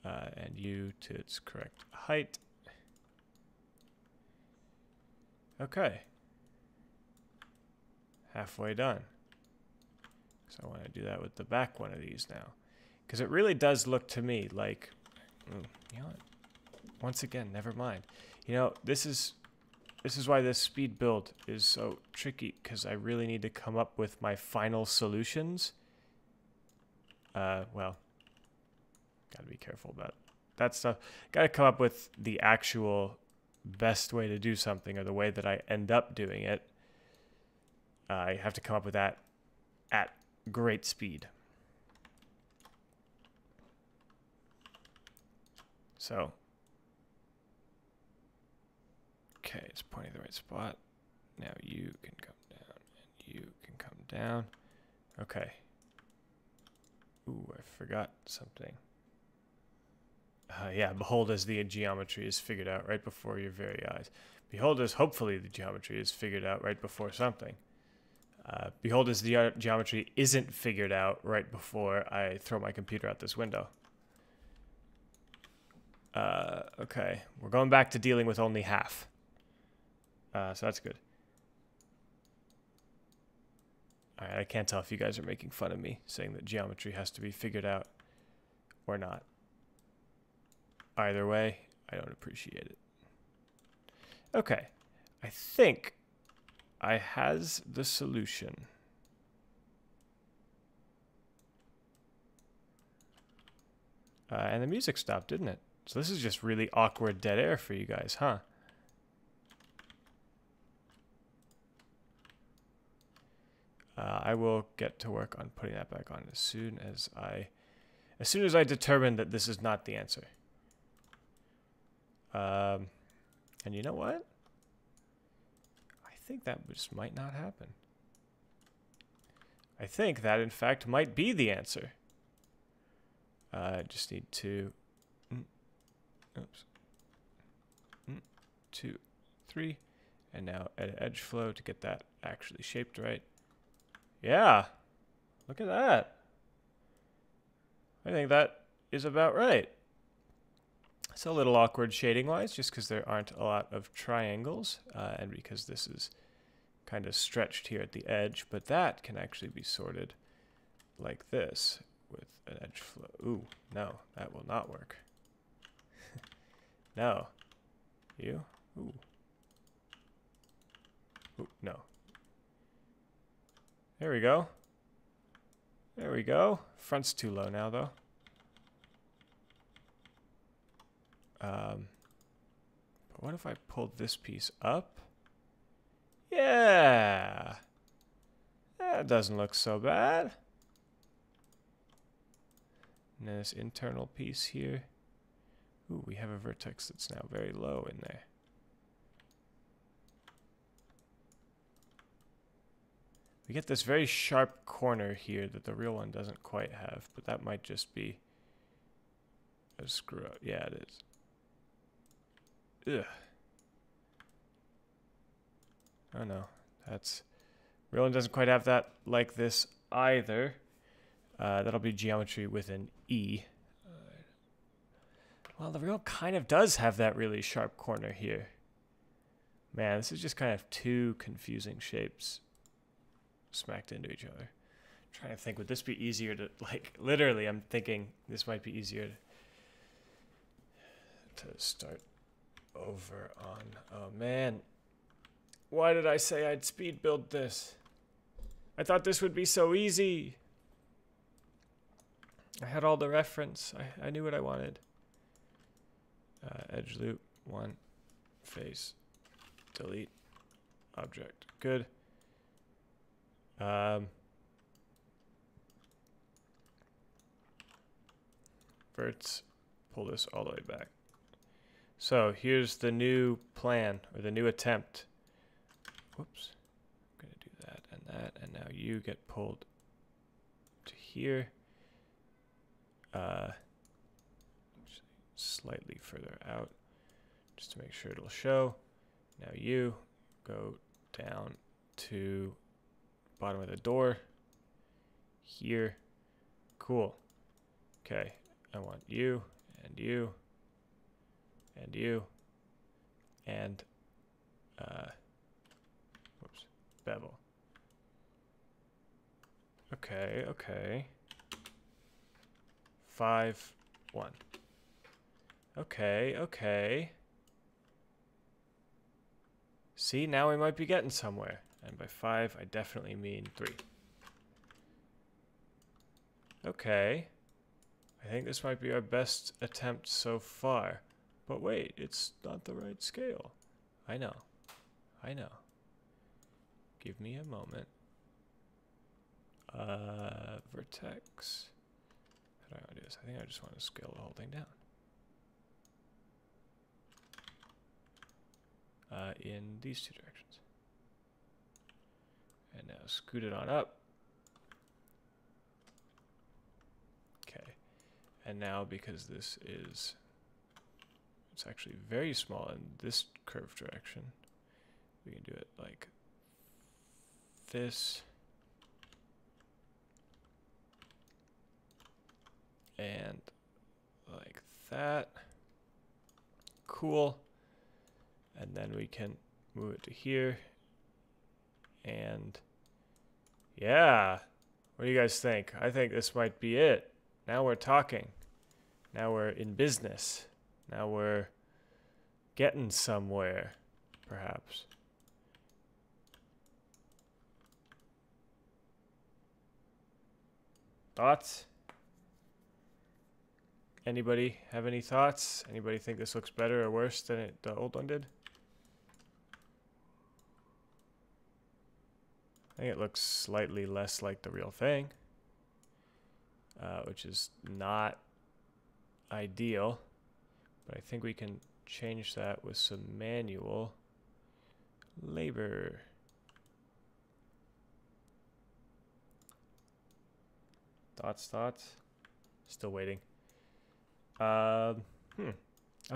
And U to its correct height. Okay. Halfway done. So I want to do that with the back one of these now. Because it really does look to me like... you know what? Once again, never mind. You know, this is why this speed build is so tricky. Because I really need to come up with my final solutions. Well... Gotta be careful about that stuff. Gotta come up with the actual best way to do something, or the way that I end up doing it. I have to come up with that at great speed. So, okay, it's pointing the right spot. Now you can come down, and you can come down. Okay. Ooh, I forgot something. Yeah, behold as the geometry is figured out right before your very eyes. Behold as hopefully the geometry is figured out right before something. Behold as the geometry isn't figured out right before I throw my computer out this window. Okay, we're going back to dealing with only half. So that's good. Alright, I can't tell if you guys are making fun of me, saying that geometry has to be figured out or not. Either way, I don't appreciate it. Okay, I think I has the solution. And the music stopped, didn't it? So this is just really awkward dead air for you guys, huh? I will get to work on putting that back on as soon as I determine that this is not the answer. And you know what? I think that just might not happen. I think that, in fact, might be the answer. I just need to... oops. 2, 3. And now edit edge flow to get that actually shaped right. Yeah! Look at that! I think that is about right. It's a little awkward shading-wise, just because there aren't a lot of triangles, and because this is kind of stretched here at the edge, but that can actually be sorted like this with an edge flow. Ooh, no, that will not work. No. You? Ooh. Ooh, no. There we go. There we go. Front's too low now, though. But what if I pulled this piece up? Yeah! That doesn't look so bad. And then this internal piece here. Ooh, we have a vertex that's now very low in there. We get this very sharp corner here that the real one doesn't quite have, but that might just be a screw up. Yeah, it is. Ugh. Oh no, that's... real one doesn't quite have that like this either. That'll be geometry with an E. Well, the real kind of does have that really sharp corner here. Man, this is just kind of two confusing shapes smacked into each other. I'm trying to think, would this be easier to, like, literally, I'm thinking this might be easier to start over on. Oh, man. Why did I say I'd speed build this? I thought this would be so easy. I had all the reference. I knew what I wanted. Edge loop, 1, face, delete, object. Good. Verts, pull this all the way back. So here's the new plan, or the new attempt. Whoops. I'm going to do that and that, and now you get pulled to here. Slightly further out, just to make sure it'll show. Now you go down to bottom of the door here, Cool. Okay, I want you, and you, and you, and, whoops, bevel. Okay, okay. 5, 1. Okay, okay. See, now we might be getting somewhere. And by 5, I definitely mean 3. Okay. I think this might be our best attempt so far. But wait, it's not the right scale. I know. I know. Give me a moment. Vertex. How do I want to do this? I think I just want to scale the whole thing down. In these two directions. And now scoot it on up. Okay. And now because this is, it's actually very small in this curved direction, we can do it like this. And like that. Cool. And then we can move it to here. And yeah, what do you guys think? I think this might be it. Now we're talking. Now we're in business. Now we're getting somewhere, perhaps. Thoughts? Anybody have any thoughts? Anybody think this looks better or worse than the old one did? I think it looks slightly less like the real thing, which is not ideal, but I think we can change that with some manual labor. Thoughts? Still waiting. Oh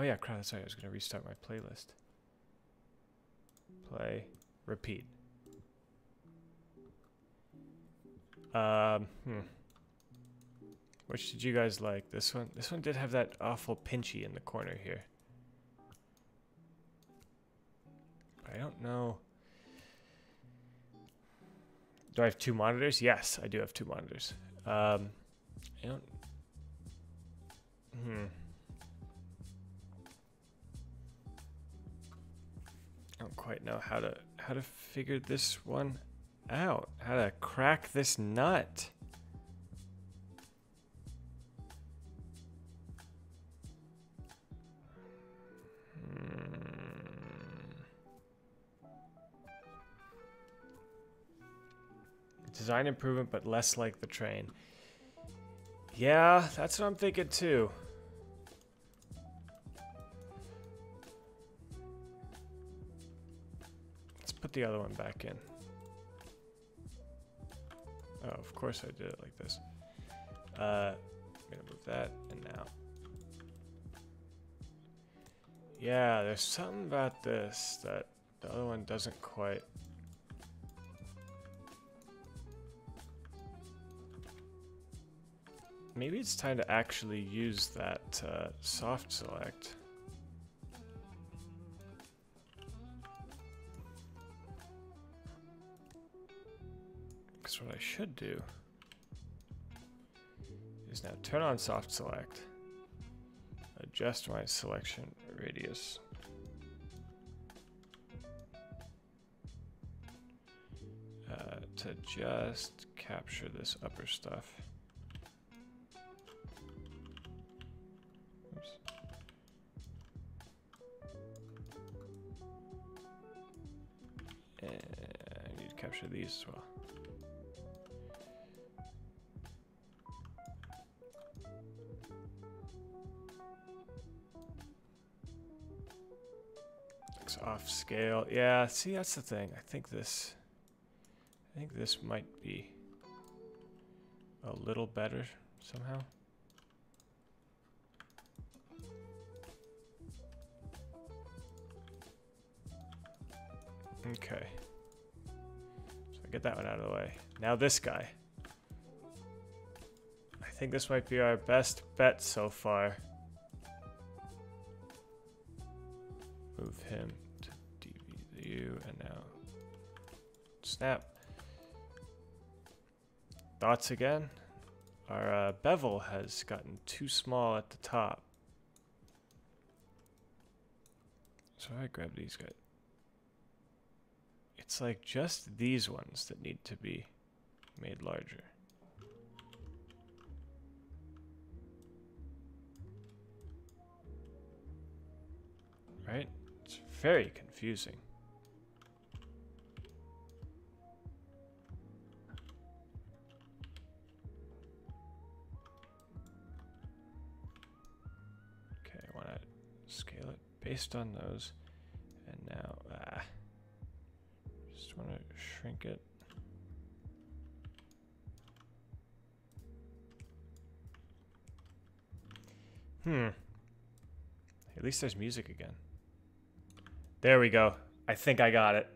yeah, crap, that's right. I was going to restart my playlist. Play, repeat. Which did you guys like? This one? This one did have that awful pinchy in the corner here. I don't know. Do I have 2 monitors? Yes, I do have 2 monitors. I don't quite know how to figure this one out. How to crack this nut. Design improvement, but less like the train. Yeah, that's what I'm thinking too. Let's put the other one back in. Oh, of course I did it like this. I'm gonna move that, and now. Yeah, there's something about this that the other one doesn't quite. Maybe it's time to actually use that soft select. Because what I should do is now turn on soft select, adjust my selection radius, to just capture this upper stuff. Oops. And I need to capture these as well. Looks off scale. Yeah, see, that's the thing. I think this might be a little better somehow. Okay. So I get that one out of the way. Now this guy. I think this might be our best bet so far. Move him to DVU and now snap. Thoughts again? Our bevel has gotten too small at the top. So I grab these guys. It's like just these ones that need to be made larger. Right? It's very confusing. Okay, I want to scale it based on those. And now, just want to shrink it. At least there's music again. There we go. I think I got it.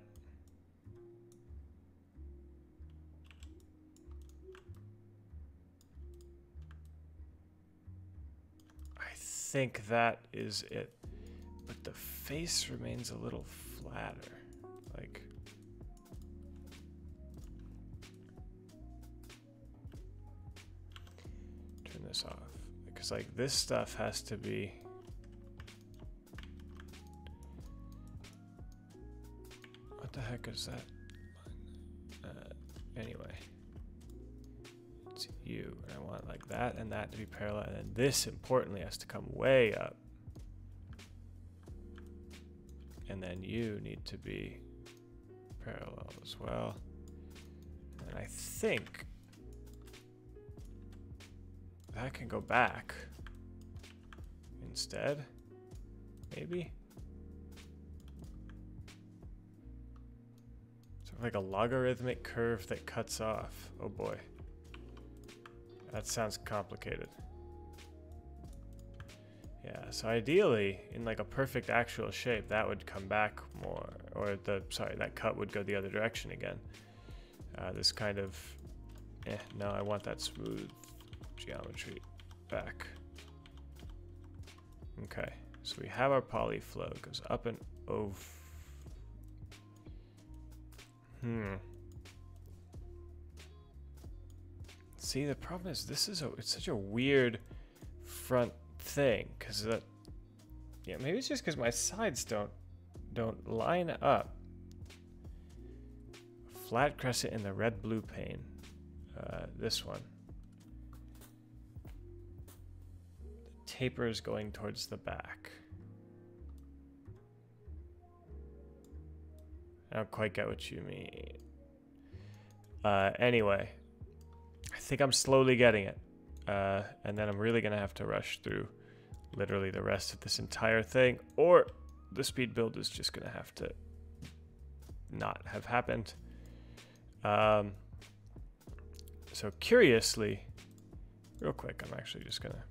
I think that is it. But the face remains a little flatter. Like, turn this off. Because like this stuff has to be what the heck is that? Anyway, it's you, and I want like that and that to be parallel, and then this importantly has to come way up, and then you need to be parallel as well. And I think that can go back instead, maybe. Like a logarithmic curve that cuts off. Oh boy. That sounds complicated. Yeah, so ideally, in like a perfect actual shape, that would come back more. Or that cut would go the other direction again. This kind of, no, I want that smooth geometry back. Okay, so we have our poly flow. It goes up and over. See, the problem is it's such a weird front thing, because that, yeah, maybe it's just because my sides don't line up. Flat crescent in the red blue pane. This one. The taper is going towards the back. I don't quite get what you mean. Anyway, I think I'm slowly getting it. And then I'm really going to have to rush through literally the rest of this entire thing, or the speed build is just going to have to not have happened. So curiously, real quick, I'm actually just going to...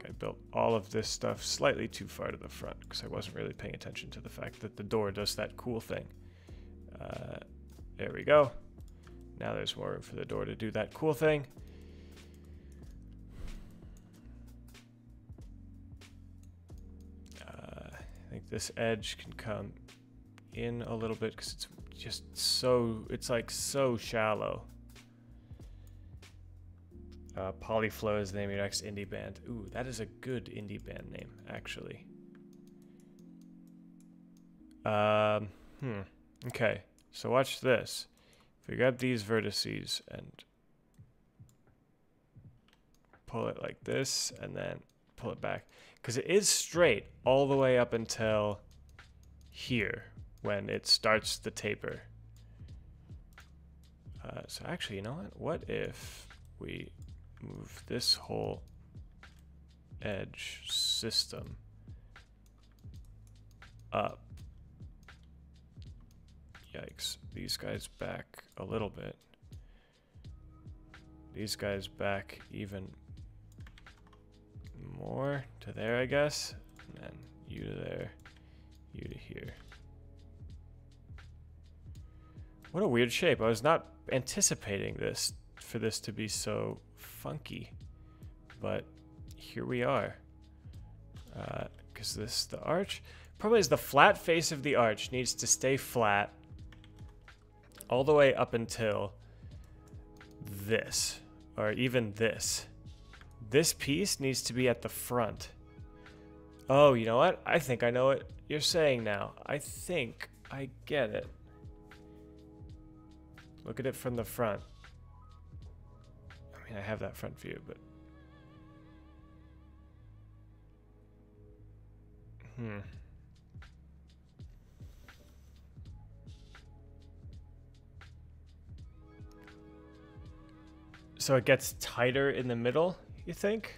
I built all of this stuff slightly too far to the front because I wasn't really paying attention to the fact that the door does that cool thing. There we go. Now there's more room for the door to do that cool thing. I think this edge can come in a little bit because it's just so, it's like so shallow. Polyflow is the name of your next indie band. Ooh, that is a good indie band name, actually. Okay, so watch this. If we grab these vertices and pull it like this, and then pull it back, because it is straight all the way up until here when it starts the taper. So actually, you know what? What if we move this whole edge system up? Yikes. These guys back a little bit. These guys back even more to there, I guess. And then you to there, you to here. What a weird shape. I was not anticipating this, for this to be so funky. But here we are. Because the arch... Problem is the flat face of the arch needs to stay flat all the way up until this. Or even this. This piece needs to be at the front. Oh, you know what? I think I know what you're saying now. I think I get it. Look at it from the front. I mean, I have that front view, but... So it gets tighter in the middle, you think?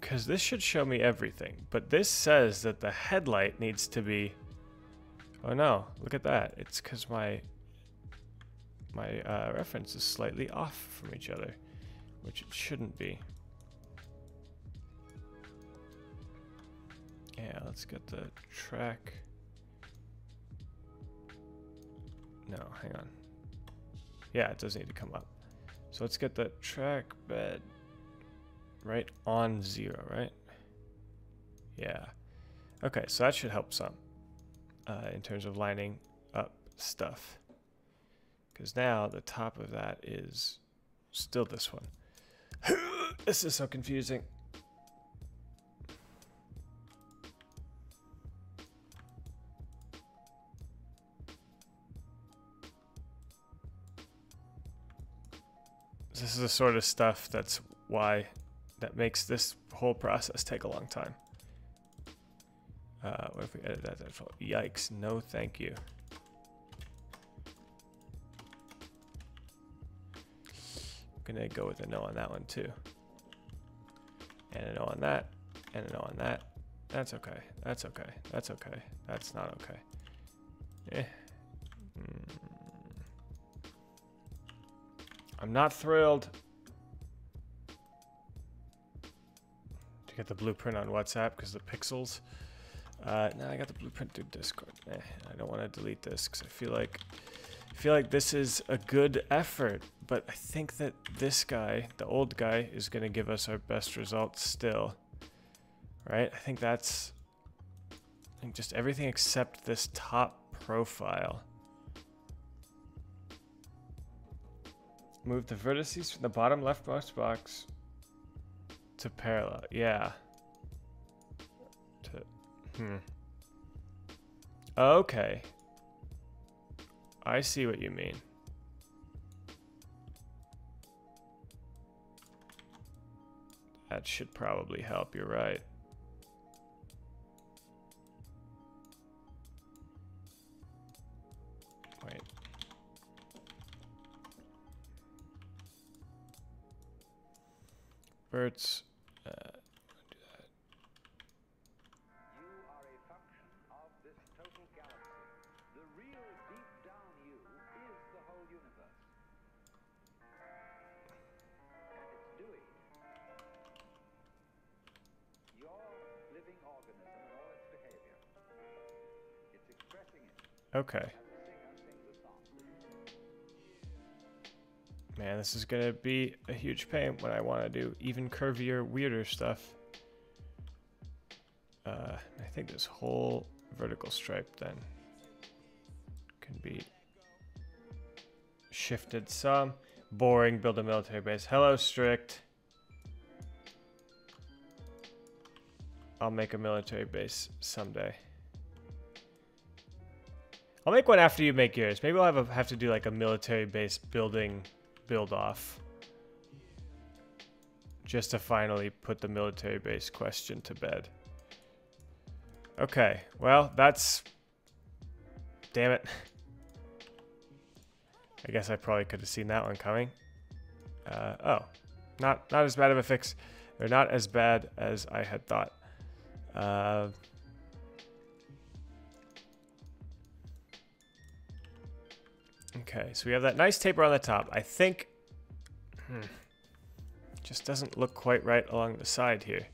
Because this should show me everything, but this says that the headlight needs to be... Oh no, look at that. It's because my reference is slightly off from each other, which it shouldn't be. Yeah, let's get the track. No, hang on. Yeah, it does need to come up. So let's get the track bed right on 0, right? Yeah. Okay, so that should help some in terms of lining up stuff. Because now the top of that is still this one. This is so confusing. This is the sort of stuff that makes this whole process take a long time. What if we edit that? Yikes, no thank you. I'm gonna go with a no on that one too. And a no on that, and a no on that. That's okay, that's okay, that's okay, that's not okay. I'm not thrilled to get the blueprint on WhatsApp because the pixels. No, I got the blueprint through Discord. I don't want to delete this because I feel like this is a good effort, but I think that this guy, the old guy, is going to give us our best results still. Right? I think just everything except this top profile. Move the vertices from the bottom leftmost box to parallel. Yeah. Okay. I see what you mean. That should probably help. You're right. Wait. Verts. Do that. You are a function of this total galaxy. The real deep down you is the whole universe. And it's doing your living organism and all its behavior. It's expressing it. Okay. Man, this is gonna be a huge pain when I want to do even curvier, weirder stuff. I think this whole vertical stripe then can be shifted some. Boring, build a military base. Hello, Strict. I'll make a military base someday. I'll make one after you make yours. Maybe I'll have to do like a military base build off. Just to finally put the military base question to bed. Okay, well, that's... Damn it. I guess I probably could have seen that one coming. Oh, not as bad of a fix. Or not as bad as I had thought. Okay, so we have that nice taper on the top. I think... just doesn't look quite right along the side here.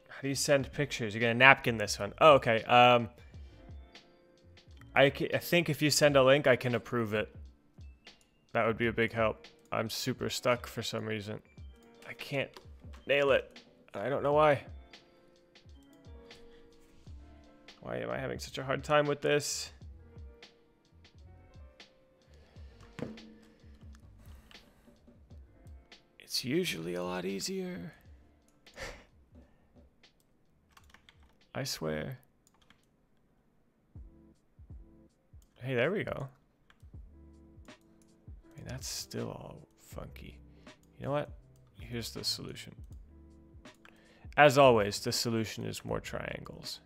How Please send pictures. You're gonna napkin this one. Oh, okay. I think if you send a link, I can approve it. That would be a big help. I'm super stuck for some reason. I can't nail it. I don't know why. Why am I having such a hard time with this? It's usually a lot easier. I swear. Hey, there we go. I mean, that's still all funky. You know what? Here's the solution. As always, the solution is more triangles.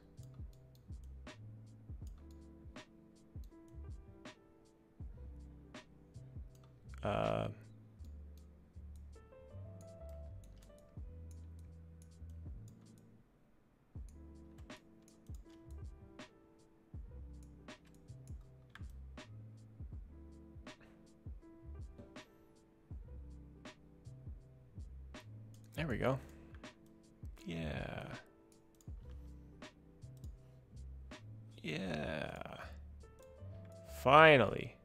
There we go. Yeah. Yeah. Finally.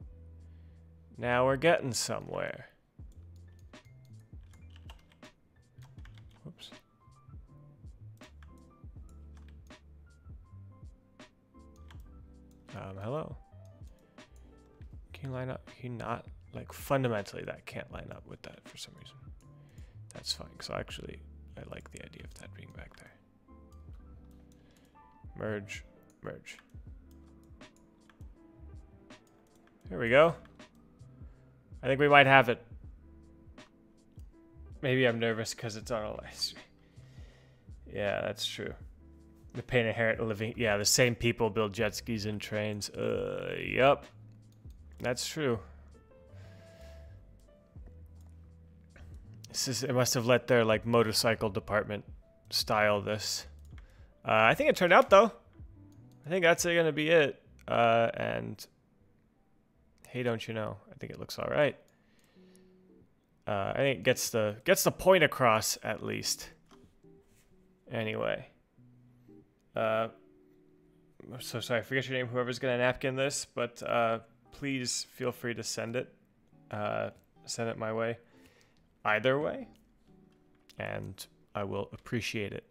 Now we're getting somewhere. Whoops. Hello. Can you line up? Can you not? Like, fundamentally, that can't line up with that for some reason. That's fine, because actually, I like the idea of that being back there. Merge, merge. Here we go. I think we might have it. Maybe I'm nervous because it's on a live stream. Yeah, that's true. The pain inherent in living. Yeah, the same people build jet skis and trains. Yep. That's true. It must have let their like motorcycle department style this. I think it turned out though. I think that's gonna be it. And hey, don't you know? I think it looks all right. I think it gets the point across at least. Anyway. So sorry, I forget your name. Whoever's gonna napkin this, but please feel free to send it. Send it my way. Either way, and I will appreciate it.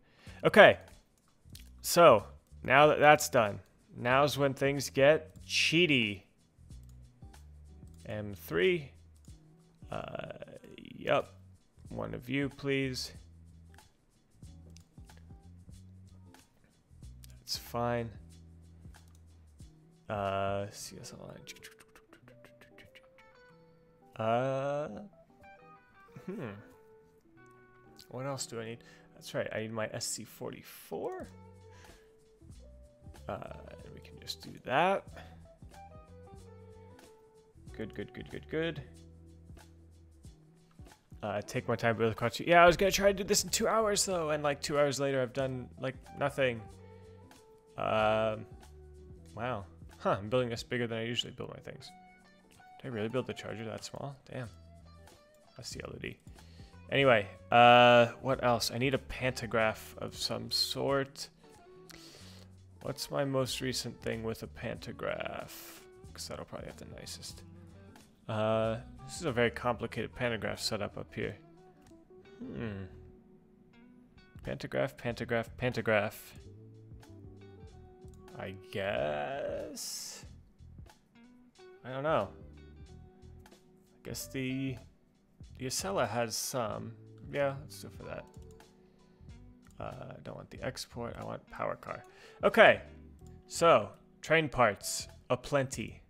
Okay, so now that that's done, now's when things get cheaty. M3, yep, one of you, please. That's fine. CS Online. What else do I need? That's right, I need my SC44. And we can just do that. Good, good, good, good, good. Take my time with the crutch. Yeah, I was gonna try to do this in 2 hours though, and like 2 hours later I've done like nothing. Wow. Huh, I'm building this bigger than I usually build my things. Did I really build the charger that small? Damn. That's the LED. Anyway, what else? I need a pantograph of some sort. What's my most recent thing with a pantograph? Because that'll probably have the nicest. This is a very complicated pantograph setup up here. Pantograph, pantograph, pantograph. I guess. I don't know. I guess the Acela has some. Yeah, let's do it for that. I don't want the export. I want power car. Okay, so train parts aplenty.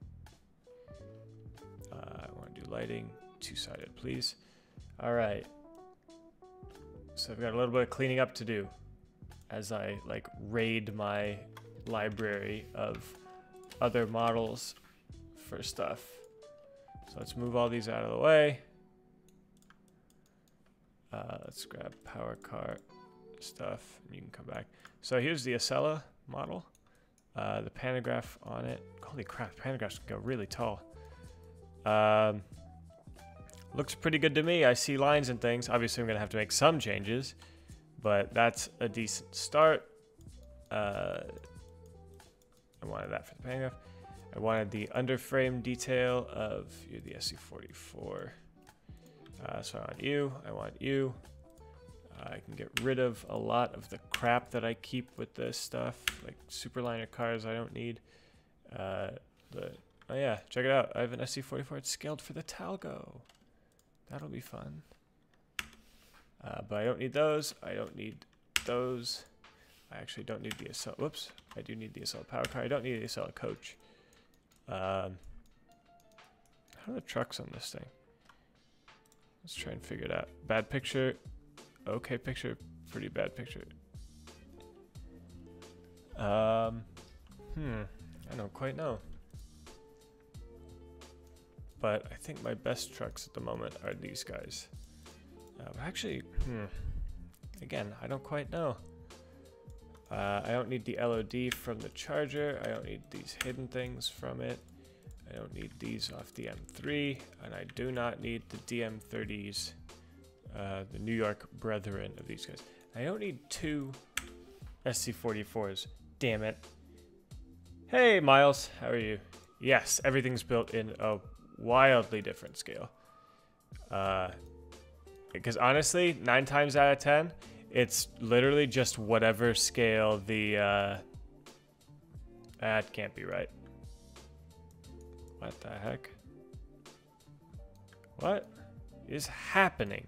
I want to do lighting, two-sided, please. All right. So I've got a little bit of cleaning up to do as I like raid my library of other models for stuff. So let's move all these out of the way. Let's grab power car stuff, and you can come back. So here's the Acela model. The pantograph on it. Holy crap, pantographs can go really tall. Looks pretty good to me. I see lines and things. Obviously, I'm going to have to make some changes, but that's a decent start. I wanted that for the pantograph. I wanted the underframe detail of the SC44. So I want you. I want you. I can get rid of a lot of the crap that I keep with this stuff, like superliner cars I don't need. Oh yeah, check it out. I have an SC44. It's scaled for the Talgo. That'll be fun. But I don't need those. I don't need those. I actually don't need the SL. Whoops. I do need the SL power car. I don't need the SL coach. How are the trucks on this thing? Let's try and figure it out. Bad picture. Okay picture. Pretty bad picture. I don't quite know. But I think my best trucks at the moment are these guys. But actually, again, I don't quite know. I don't need the LOD from the Charger. I don't need these hidden things from it. I don't need these off the M3. And I do not need the DM30s, the New York brethren of these guys. I don't need two SC44s. Damn it. Hey, Miles. How are you? Yes, everything's built in a wildly different scale. Because honestly, 9 times out of 10, it's literally just whatever scale the, that can't be right. What the heck? What is happening?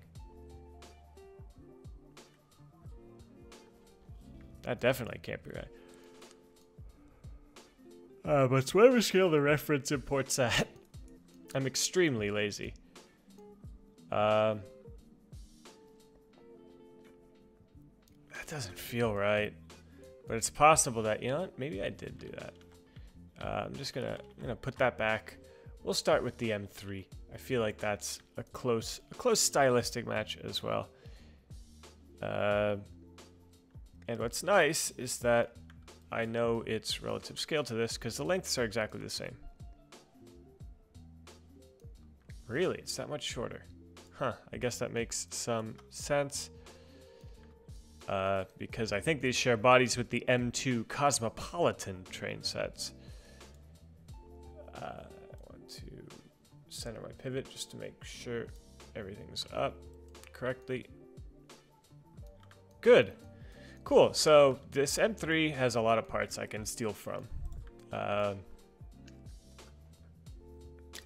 That definitely can't be right. But it's whatever scale the reference import's at. I'm extremely lazy. That doesn't feel right, but it's possible that, you know what, maybe I did do that. I'm gonna put that back. We'll start with the M3. I feel like that's a close stylistic match as well. And what's nice is that I know its relative scale to this because the lengths are exactly the same. Really, it's that much shorter. Huh, I guess that makes some sense. Because I think these share bodies with the M2 Cosmopolitan train sets. I want to center my pivot just to make sure everything's up correctly. Good. Cool. So this M3 has a lot of parts I can steal from. I'm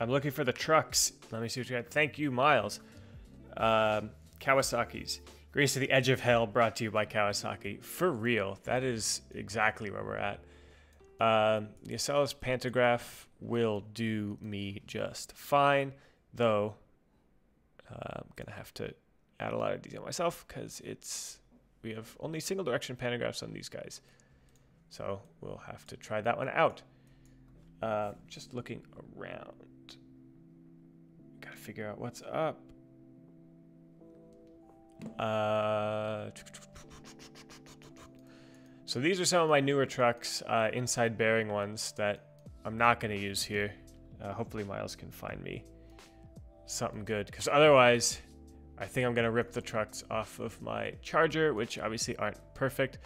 looking for the trucks. Let me see what you got. Thank you, Miles. Kawasaki's. Grease to the Edge of Hell, brought to you by Kawasaki. For real, that is exactly where we're at. The Acellus pantograph will do me just fine, though I'm going to have to add a lot of detail myself because we have only single direction pantographs on these guys. So we'll have to try that one out. Just looking around. Got to figure out what's up. So these are some of my newer trucks, inside bearing ones that I'm not going to use here. Hopefully Miles can find me something good, because otherwise I think I'm going to rip the trucks off of my Charger, which obviously aren't perfect,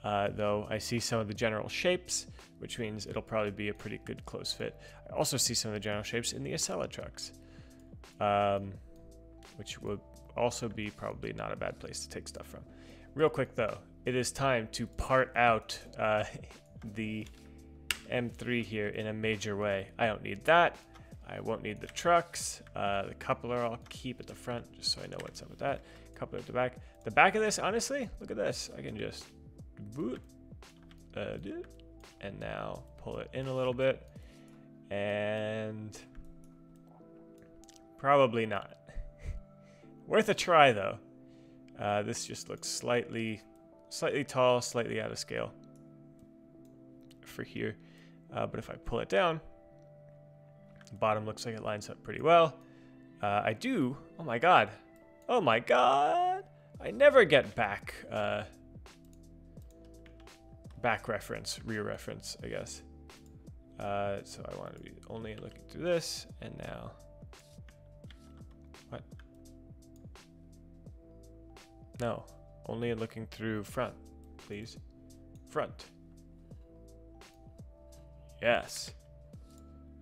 though I see some of the general shapes, which means it'll probably be a pretty good close fit. I also see some of the general shapes in the Acela trucks, which would also be probably not a bad place to take stuff from. Real quick though, it is time to part out the M3 here in a major way. I don't need that. I won't need the trucks. The coupler I'll keep at the front just so I know what's up with that. Coupler at the back. The back of this, honestly, look at this. I can just boot, and now pull it in a little bit, and probably not. Worth a try though. This just looks slightly tall, slightly out of scale for here. But if I pull it down, the bottom looks like it lines up pretty well. I do. Oh my god. Oh my god. I never get back reference, rear reference, I guess. So I want to be only looking through this, and now. What? No. Only looking through front, please. Front. Yes.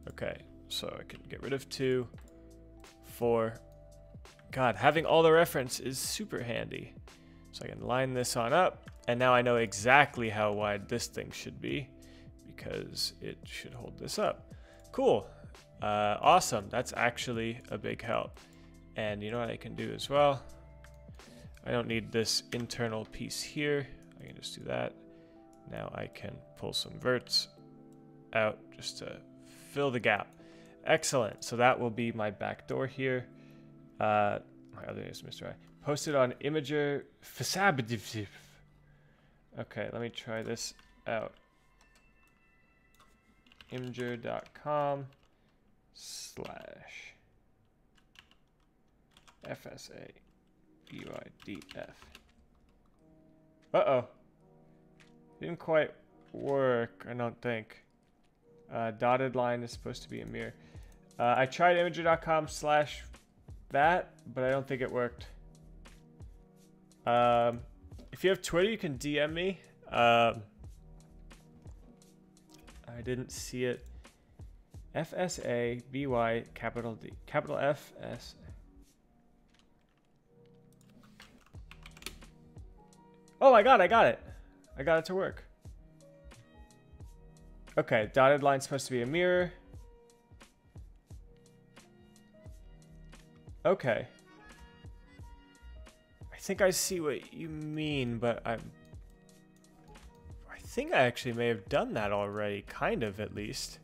Okay, so I can get rid of 2, 4. God, having all the reference is super handy. So I can line this on up, and now I know exactly how wide this thing should be because it should hold this up. Cool. Awesome. That's actually a big help. And you know what I can do as well? I don't need this internal piece here. I can just do that. Now I can pull some verts out just to fill the gap. Excellent. So that will be my back door here. My other name is Mr. I. Posted on Imager Facade. Okay, let me try this out. Imager.com/FSA BYDF. Uh-oh. Didn't quite work, I don't think. Dotted line is supposed to be a mirror. I tried imager.com/that, but I don't think it worked. If you have Twitter, you can DM me. I didn't see it. FSA capital D capital FS. Oh my god, I got it. I got it to work. Okay, dotted line's supposed to be a mirror. Okay. I think I see what you mean, but I think I actually may have done that already, kind of at least.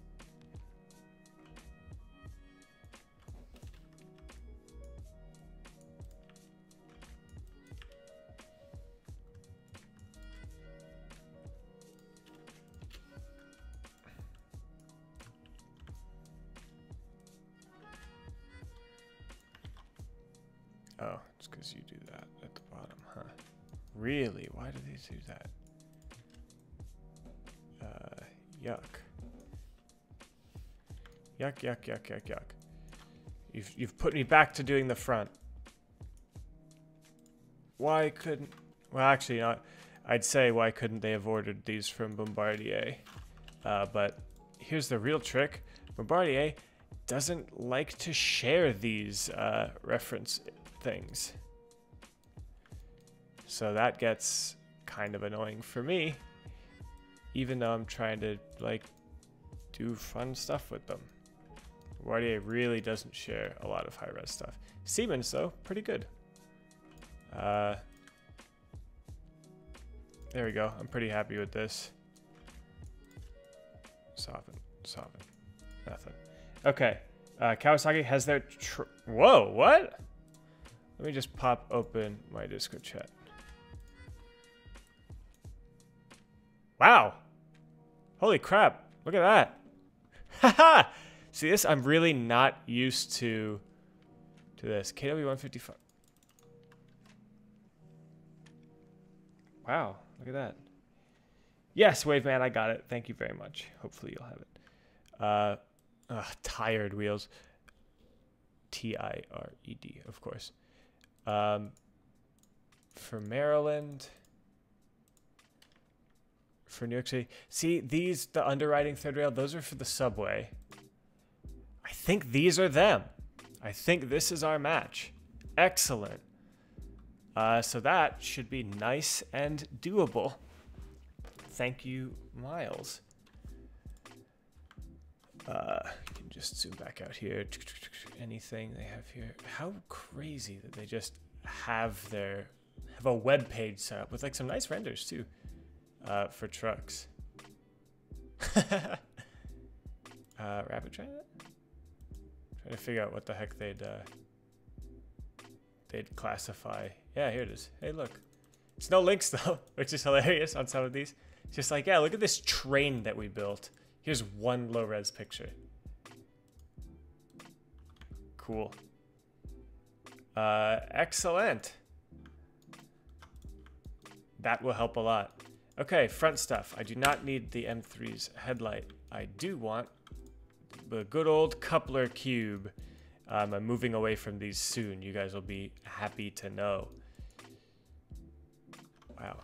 Oh, it's because you do that at the bottom, huh? Really? Why do they do that? Yuck. Yuck, yuck, yuck, yuck, yuck. You've put me back to doing the front. Why couldn't... Well, actually, not. I'd say why couldn't they have ordered these from Bombardier? But here's the real trick. Bombardier doesn't like to share these reference things. So that gets kind of annoying for me, even though I'm trying to like do fun stuff with them. Bombardier really doesn't share a lot of high-res stuff. Siemens though, pretty good. There we go. I'm pretty happy with this. Soften, soften, nothing. Okay, Kawasaki has their whoa, what? Let me just pop open my Discord chat. Wow. Holy crap. Look at that. Haha. See this? I'm really not used to this. KW155. Wow. Look at that. Yes, Waveman, I got it. Thank you very much. Hopefully you'll have it. Tired wheels. TIRED, of course. For Maryland. For New York City. See, these, the underwriting third rail, those are for the subway. I think these are them. I think this is our match. Excellent. So that should be nice and doable. Thank you, Miles. You can just zoom back out here. Anything they have here. How crazy that they just have a web page set up with like some nice renders too. For trucks. Rapid Transit? Trying to figure out what the heck they'd classify. Yeah, here it is. Hey, look. It's no links though, which is hilarious on some of these. It's just like, yeah, look at this train that we built. Here's one low-res picture. Cool. Excellent. That will help a lot. Okay, front stuff. I do not need the M3's headlight. I do want the good old coupler cube. I'm moving away from these soon. You guys will be happy to know. Wow.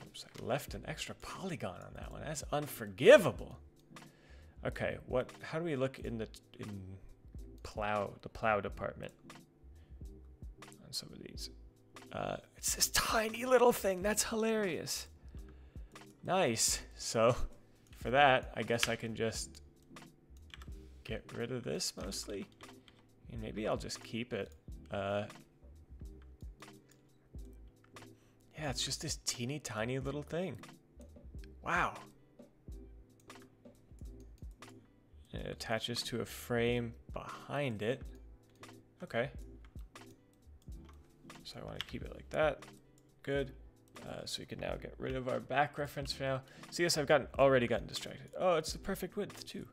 Oops, I left an extra polygon on that one. That's unforgivable. Okay, how do we look in the plow department on some of these? It's this tiny little thing. That's hilarious. Nice. So for that, I guess I can just get rid of this mostly. And maybe I'll just keep it. Yeah, it's just this teeny tiny little thing. Wow. And it attaches to a frame behind it. Okay. So I want to keep it like that. Good. So we can now get rid of our back reference for now. So yes, I've already gotten distracted. Oh, it's the perfect width too.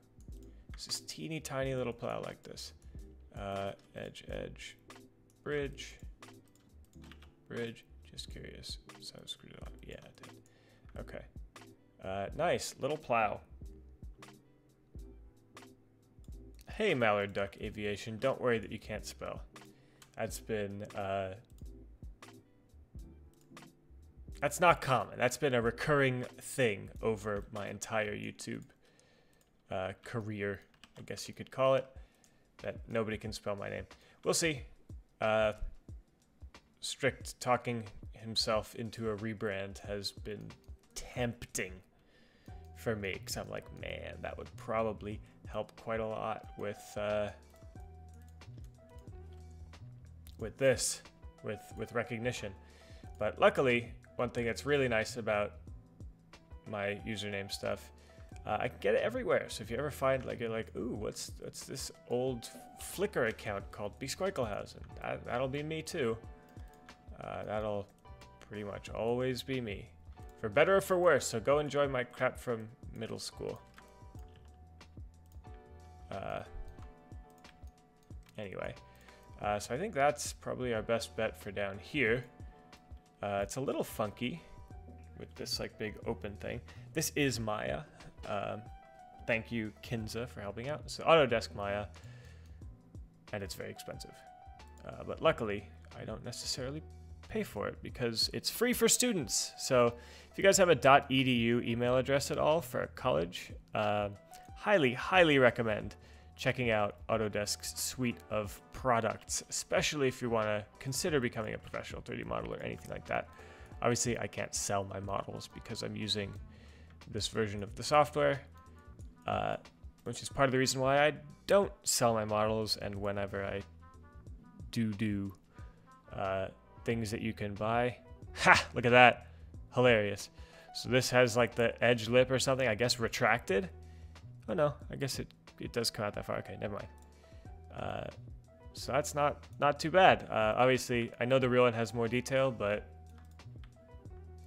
It's this teeny tiny little plow like this. Edge, edge, bridge, bridge. Just curious. So I screwed it on. Yeah, I did. Okay. Nice little plow. Hey, Mallard Duck Aviation. Don't worry that you can't spell. That's been that's not common. That's been a recurring thing over my entire YouTube career, I guess you could call it, that nobody can spell my name. We'll see. Strict talking himself into a rebrand has been tempting for me, because I'm like, man, that would probably help quite a lot with this, with recognition. But luckily, one thing that's really nice about my username stuff, I can get it everywhere. So if you ever find, like, you're like, ooh, what's this old Flickr account called Besquikehlhausen? That'll be me too. That'll pretty much always be me, for better or for worse. So go enjoy my crap from middle school. Anyway, so I think that's probably our best bet for down here. It's a little funky with this like big open thing. This is Maya. Thank you, Kinza, for helping out. So Autodesk Maya, and it's very expensive. But luckily, I don't necessarily pay for it because it's free for students. So if you guys have a .edu email address at all for college, highly recommend checking out Autodesk's suite of products, especially if you want to consider becoming a professional 3D modeler or anything like that. Obviously, I can't sell my models because I'm using this version of the software, which is part of the reason why I don't sell my models, and whenever I do things that you can buy. Ha! Look at that. Hilarious. So this has like the edge lip or something, I guess retracted. Oh no, I guess it does come out that far. Okay, never mind. So that's not too bad. Obviously, I know the real one has more detail, but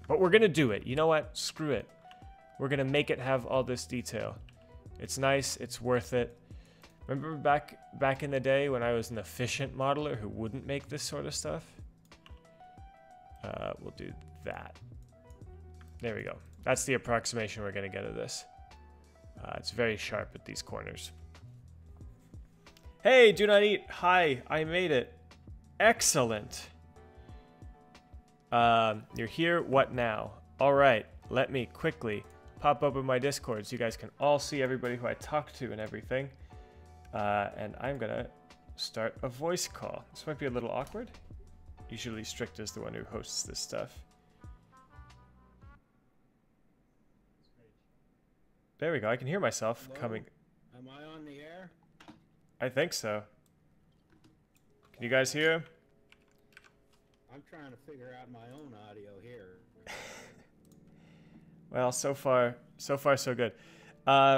we're gonna do it. You know what? Screw it. We're gonna make it have all this detail. It's nice. It's worth it. Remember back in the day when I was an efficient modeler who wouldn't make this sort of stuff? We'll do that. There we go. That's the approximation we're gonna get of this. It's very sharp at these corners. Hey, do not eat. Hi, I made it. Excellent. You're here. What now? All right. Let me quickly pop open my Discord so you guys can all see everybody who I talk to and everything. And I'm gonna start a voice call. This might be a little awkward. Usually Strict is the one who hosts this stuff. There we go. I can hear myself coming. Am I on the air? I think so. Can you guys hear? I'm trying to figure out my own audio here. Well, so far so good.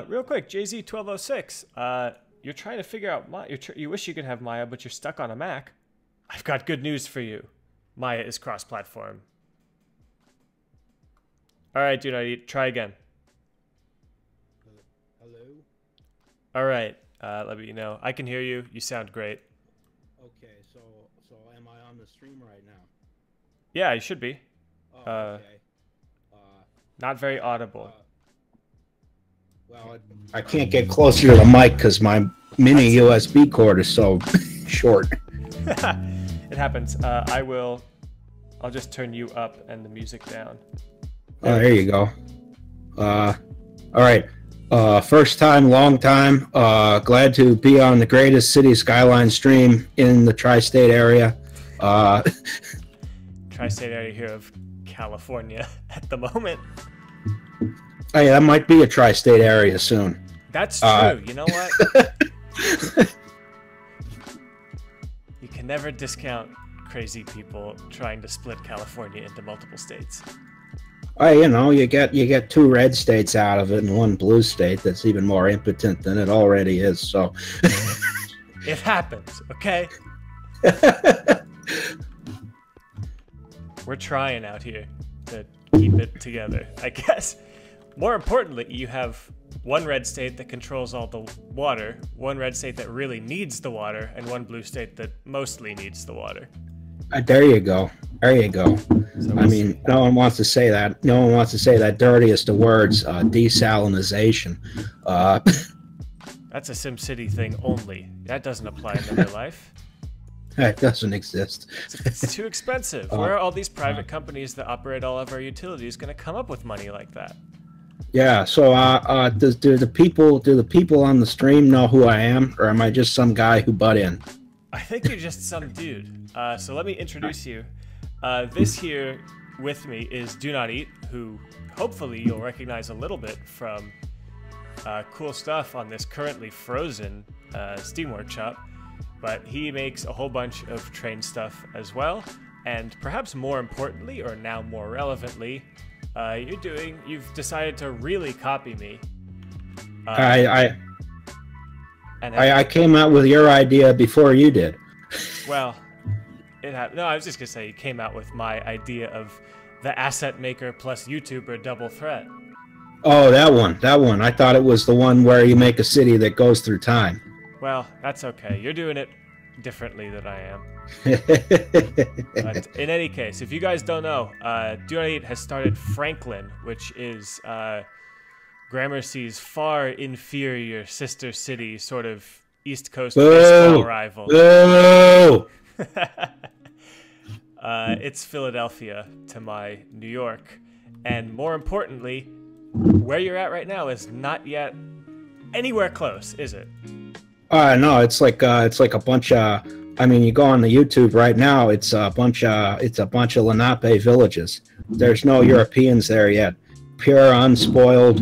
Real quick, JZ1206. You're trying to figure out Maya. You wish you could have Maya, but you're stuck on a Mac. I've got good news for you. Maya is cross-platform. All right, do not eat. Try again. Hello? All right. Let me know. I can hear you. You sound great. Okay, so am I on the stream right now? Yeah, you should be. Oh, okay. Not very audible. Well, I can't get closer to the mic because my mini USB cord is so short. It happens. I will I'll just turn you up and the music down. Oh, there you go. All right. First time, long time. Glad to be on the greatest city skyline stream in the tri-state area. Tri-state area here of California at the moment. Hey, that might be a tri-state area soon. That's true. You know what? You can never discount crazy people trying to split California into multiple states. You know, you get 2 red states out of it and 1 blue state that's even more impotent than it already is. So it happens, okay? We're trying out here to keep it together, I guess. More importantly, you have 1 red state that controls all the water, 1 red state that really needs the water, and 1 blue state that mostly needs the water. There you go. There you go. So I mean, no one wants to say that. No one wants to say that dirtiest of words, desalinization. That's a SimCity thing only. That doesn't apply in real life. That doesn't exist. It's too expensive. Where are all these private companies that operate all of our utilities going to come up with money like that? Yeah. So, do the people on the stream know who I am, or am I just some guy who butt in? I think you're just some dude. So let me introduce you. This here with me is Do Not Eat, who hopefully you'll recognize a little bit from cool stuff on this currently frozen Steam Workshop. But he makes a whole bunch of train stuff as well. And perhaps more importantly, or now more relevantly, you've decided to really copy me. I came out with your idea before you did. Well, no, I was just gonna say you came out with my idea of the asset maker plus YouTuber double threat. Oh, that one. I thought it was the one where you make a city that goes through time. Well, that's okay. You're doing it differently than I am. But in any case, if you guys don't know, Do Not Eat has started Franklin, which is Gramercy's far inferior sister city, sort of East Coast baseball rival. Boo! It's Philadelphia to my New York. And more importantly, where you're at right now is not yet anywhere close, is it? No, it's like a bunch of. I mean, you go on the YouTube right now. It's a bunch of Lenape villages. There's no Europeans there yet. Pure, unspoiled.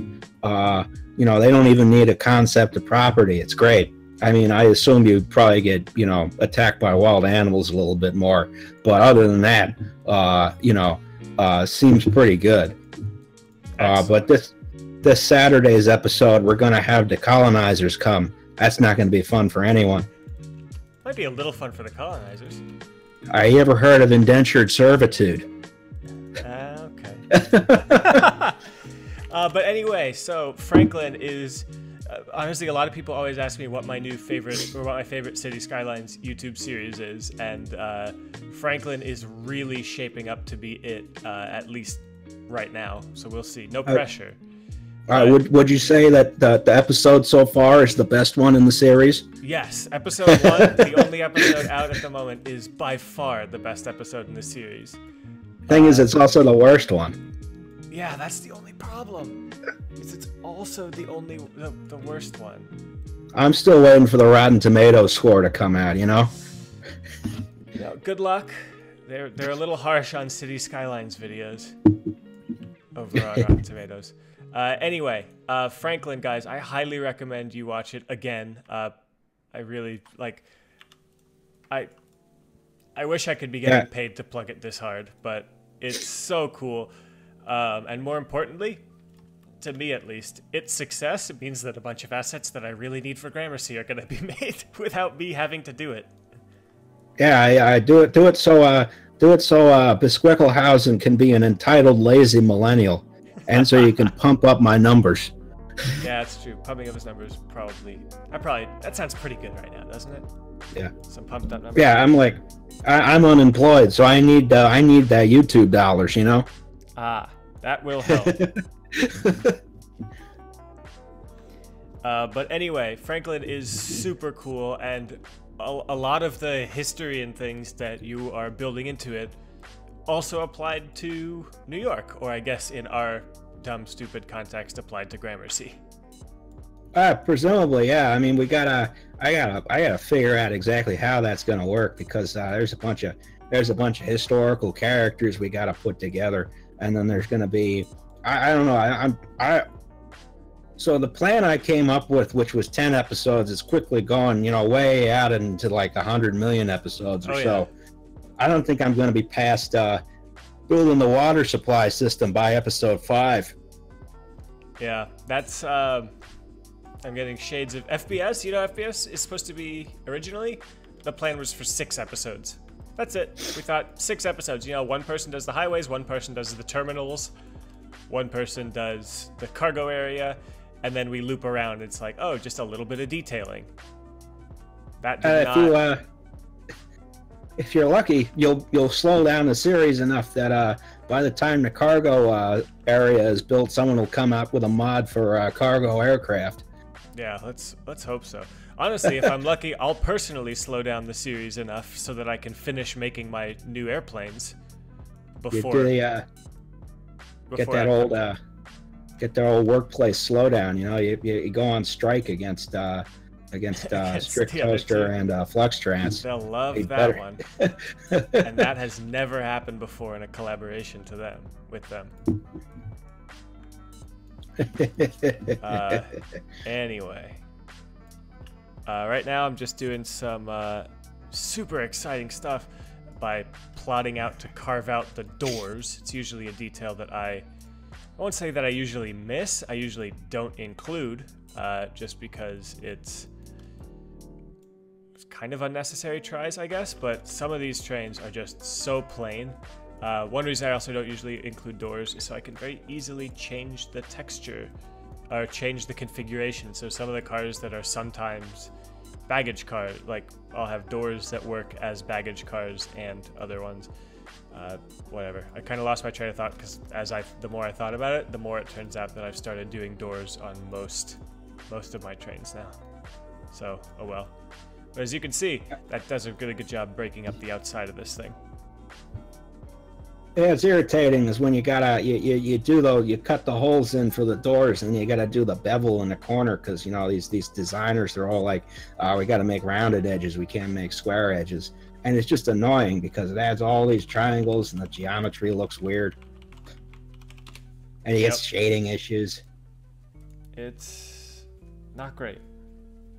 You know, they don't even need a concept of property. It's great. I mean, I assume you'd probably get, you know, attacked by wild animals a little bit more, but other than that, you know, seems pretty good. But this Saturday's episode, we're gonna have the colonizers come. That's not gonna be fun for anyone. Might be a little fun for the colonizers. You ever heard of indentured servitude? Okay. But anyway, so Franklin is honestly, a lot of people always ask me what my favorite City Skylines YouTube series is, and Franklin is really shaping up to be it, at least right now. So we'll see. No pressure. Would you say that the episode so far is the best one in the series? Yes, episode 1, the only episode out at the moment, is by far the best episode in the series. Thing is, it's also the worst one. Yeah, that's the only problem. It's also the worst one. I'm still waiting for the Rotten Tomatoes score to come out. You know. Good luck. They're a little harsh on City Skylines videos over on Rotten Tomatoes. Anyway, Franklin, guys, I highly recommend you watch it again. I really like. I wish I could be getting paid to plug it this hard, but it's so cool. And more importantly, to me at least, its success, it means that a bunch of assets that I really need for Gramercy are going to be made without me having to do it. Yeah, I do it so Bisquickelhausen can be an entitled lazy millennial, and so you can pump up my numbers. Yeah, that's true. Pumping up his numbers that sounds pretty good right now, doesn't it? Yeah. Some pumped up numbers. Yeah, I'm unemployed, so I need that YouTube dollars, you know. That will help. But anyway, Franklin is super cool, and a lot of the history and things that you are building into it also applied to New York, or I guess in our dumb, stupid context, applied to Gramercy. Presumably, yeah. I mean, I gotta figure out exactly how that's gonna work, because there's a bunch of historical characters we gotta put together, and then there's gonna be, I don't know. So the plan I came up with, which was 10 episodes, is quickly going, way out into like 100 million episodes or so. I don't think I'm going to be past building the water supply system by episode 5. Yeah, that's I'm getting shades of FBS. FBS is supposed to be, originally the plan was for 6 episodes. That's it. We thought 6 episodes. One person does the highways, one person does the terminals, one person does the cargo area, and then we loop around. It's like, oh, just a little bit of detailing. That did not... If you're lucky, you'll slow down the series enough that by the time the cargo area is built, someone will come out with a mod for cargo aircraft. Yeah, let's hope so. Honestly, if I'm lucky, I'll personally slow down the series enough so that I can finish making my new airplanes before. Get that old workplace slowdown. You go on strike against Strict Toaster and Flux Trans. They'll love that one. And that has never happened before in a collaboration with them. Anyway. Right now I'm just doing some super exciting stuff by plotting out to carve out the doors. It's usually a detail that I won't say that I usually miss. I usually don't include, just because it's kind of unnecessary tries, I guess, but some of these trains are just so plain. One reason I also don't usually include doors is so I can very easily change the texture or change the configuration. So some of the cars that are sometimes baggage cars, like I'll have doors that work as baggage cars and other ones. Whatever. I kind of lost my train of thought because the more I thought about it, the more it turns out that I've started doing doors on most of my trains now. So, oh well. But as you can see, that does a really good job breaking up the outside of this thing. Yeah, it's irritating is when you gotta you cut the holes in for the doors, and you gotta do the bevel in the corner, because these designers are all like, we gotta make rounded edges, we can't make square edges, and it's just annoying because it adds all these triangles and the geometry looks weird, and you get shading issues. It's not great.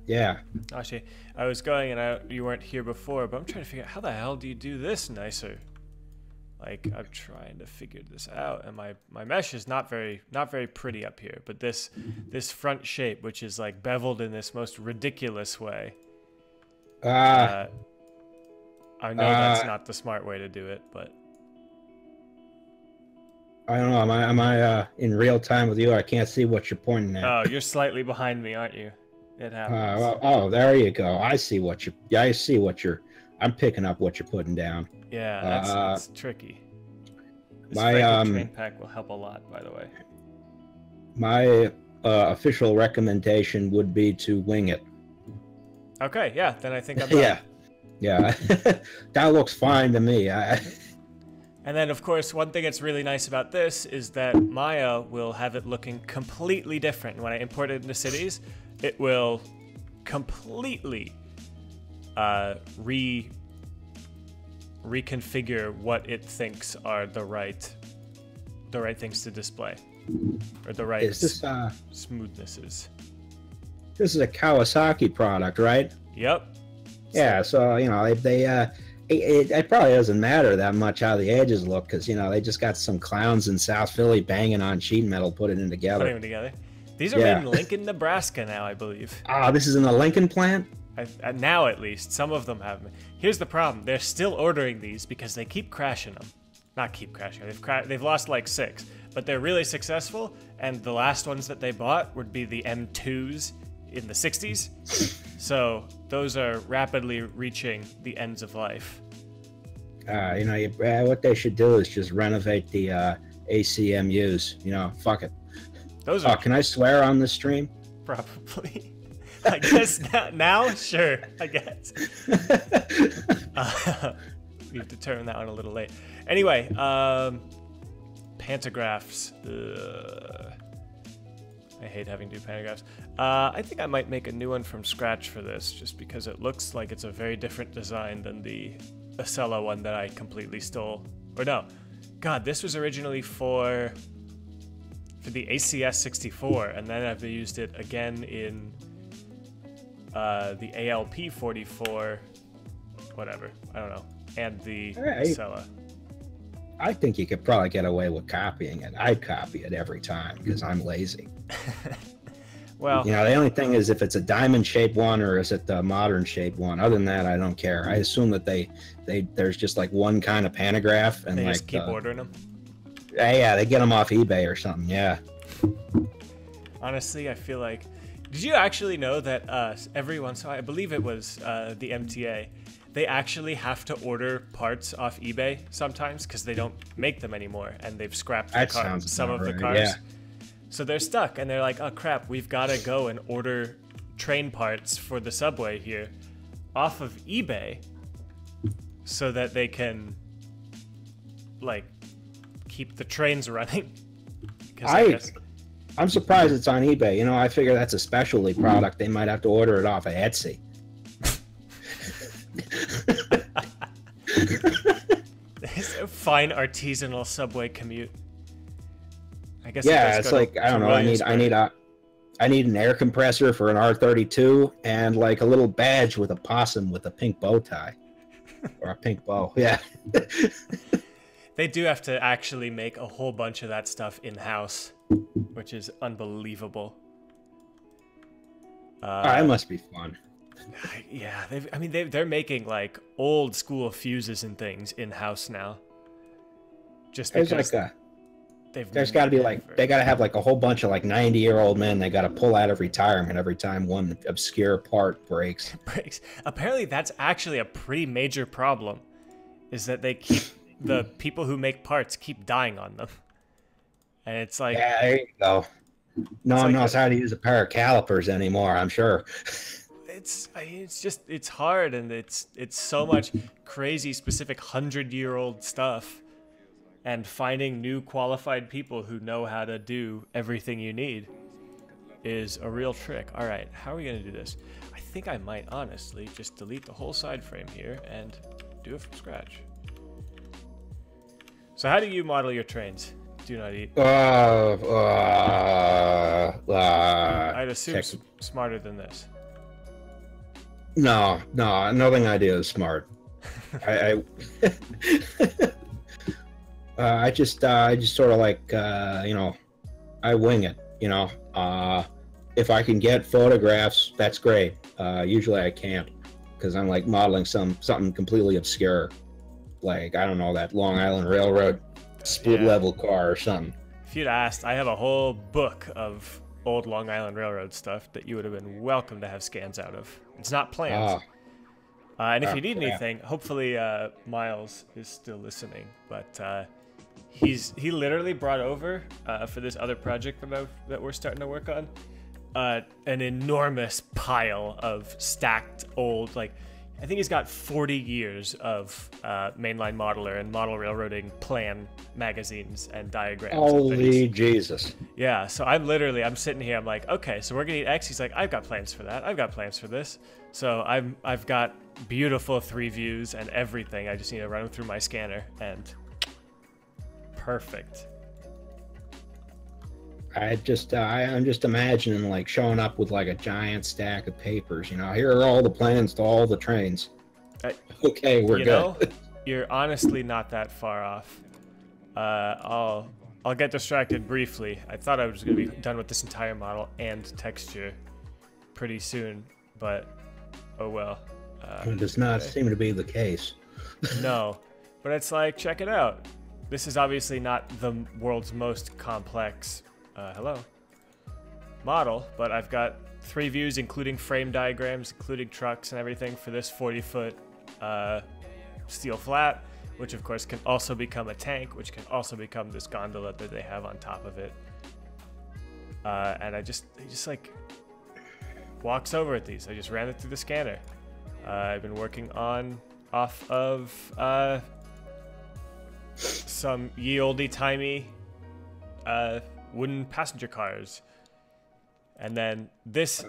Yeah. Actually, I was going and you weren't here before, but I'm trying to figure out how the hell do you do this nicer? Like, I'm trying to figure this out, and my mesh is not very pretty up here, but this front shape, which is like beveled in this most ridiculous way. I know that's not the smart way to do it, but I don't know. Am I in real time with you? I can't see what you're pointing at. Oh, you're slightly behind me, aren't you? It happens. Oh, there you go. I see what you're. I'm picking up what you're putting down. Yeah, that's tricky. This train pack will help a lot, by the way. My official recommendation would be to wing it. Okay, yeah, then I think I'm done. Yeah, that looks fine to me. And then, of course, one thing that's really nice about this is that Maya will have it looking completely different. When I import it into cities, it will completely reconfigure what it thinks are the right things to display, or the right smoothnesses. This is a Kawasaki product, right? Yep. Yeah, so it probably doesn't matter that much how the edges look, because they just got some clowns in South Philly banging on sheet metal, putting them together. These are made in Lincoln, Nebraska now, I believe. This is in the Lincoln plant? Now, at least. Some of them have. Here's the problem. They're still ordering these because they keep crashing them. Not keep crashing. They've lost like 6. But they're really successful, and the last ones that they bought would be the M2s in the 60s. So those are rapidly reaching the ends of life. What they should do is just renovate the ACMUs. Fuck it. Those are. Can I swear on this stream? Probably. I guess now, sure. I guess. we've determined that one a little late. Anyway, pantographs. I hate having to do pantographs. I think I might make a new one from scratch for this, just because it looks like it's a very different design than the Acela one that I completely stole. Or no, God, this was originally for the ACS 64, and then I've used it again in the ALP 44, whatever, I don't know, and the Acela. I think you could probably get away with copying it. I'd copy it every time because I'm lazy. Well, you know, the only thing is if it's a diamond-shaped one or is it the modern-shaped one. Other than that, I don't care. I assume that there's just like one kind of pantograph, and they like just keep ordering them. Yeah, they get them off eBay or something. Yeah. Honestly, I feel like. Did you actually know that everyone? So I believe it was the MTA. They actually have to order parts off eBay sometimes because they don't make them anymore, and they've scrapped some of the cars. Yeah. So they're stuck, and they're like, "Oh crap, we've got to go and order train parts for the subway here off of eBay, so that they can like keep the trains running." I'm surprised it's on eBay. You know, I figure that's a specialty product. They might have to order it off of Etsy. It's a fine artisanal subway commute. I guess. Yeah, it's like I don't know. I need an air compressor for an R32 and like a little badge with a possum with a pink bow tie or a pink bow. Yeah. They do have to actually make a whole bunch of that stuff in-house, which is unbelievable. It must be fun. Yeah, they're making like old school fuses and things in-house now. Just because there's got to be like they got to have like a whole bunch of like 90-year-old men they got to pull out of retirement every time one obscure part breaks. Apparently, that's actually a pretty major problem. Is that they keep the people who make parts keep dying on them, and it's like, yeah, there you go. No one knows how to use a pair of calipers anymore, I'm sure. It's hard, and it's so much crazy specific 100-year-old stuff, and finding new qualified people who know how to do everything you need is a real trick. All right, how are we gonna do this? I think I might honestly just delete the whole side frame here and do it from scratch. So how do you model your trains? Do not eat. I'd assume smarter than this. No, nothing I do is smart. I just sort of like you know, I wing it. You know, if I can get photographs, that's great. Usually I can't because I'm like modeling something completely obscure. Like, I don't know, that Long Island Railroad split level car or something. If you'd asked, I have a whole book of old Long Island Railroad stuff that you would have been welcome to have scans out of. It's not planned. And if you need anything, hopefully Miles is still listening. But he literally brought over for this other project that we're starting to work on an enormous pile of stacked old, like, I think he's got 40 years of mainline modeler and model railroading plan magazines and diagrams. Holy Jesus. Yeah, so I'm sitting here, I'm like, okay, so we're gonna eat X. He's like, I've got plans for that. I've got plans for this. So I've got beautiful 3 views and everything. I just need to run them through my scanner and perfect. I'm just imagining like showing up with like a giant stack of papers. You know, here are all the plans to all the trains. Okay, we're good. You're honestly not that far off. I'll get distracted briefly. I thought I was going to be done with this entire model and texture pretty soon, but oh well. It does not seem to be the case. No, but it's like, check it out. This is obviously not the world's most complex model, but I've got 3 views, including frame diagrams, including trucks and everything for this 40-foot steel flat, which of course can also become a tank, which can also become this gondola that they have on top of it. And he just like walks over at these. I just ran it through the scanner. I've been working on off of some ye olde timey wooden passenger cars. And then this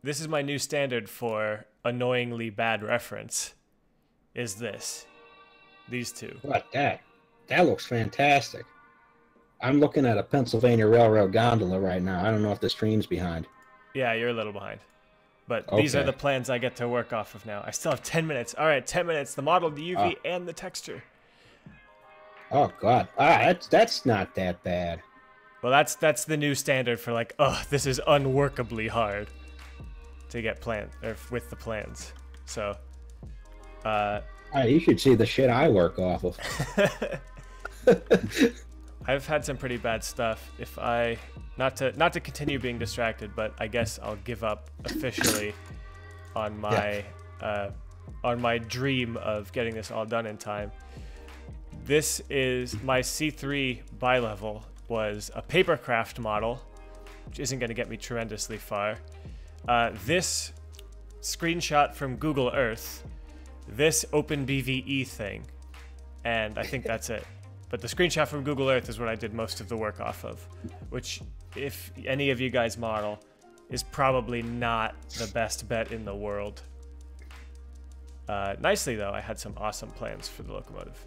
is my new standard for annoyingly bad reference. Is these two? What that? That looks fantastic. I'm looking at a Pennsylvania Railroad gondola right now. I don't know if the stream's behind. Yeah, you're a little behind. But these are the plans I get to work off of now. I still have 10 minutes. All right, 10 minutes. The model, the UV, and the texture. Oh God, that's not that bad. Well, that's the new standard for like, oh, this is unworkably hard to get with the plans. So, you should see the shit I work off of. I've had some pretty bad stuff. If I not to continue being distracted, but I guess I'll give up officially on my dream of getting this all done in time. This is my C3 bi-level was a papercraft model, which isn't going to get me tremendously far. This screenshot from Google Earth, this OpenBVE thing, and I think that's it. But the screenshot from Google Earth is what I did most of the work off of, which, if any of you guys model, is probably not the best bet in the world. Nicely, though, I had some awesome plans for the locomotive.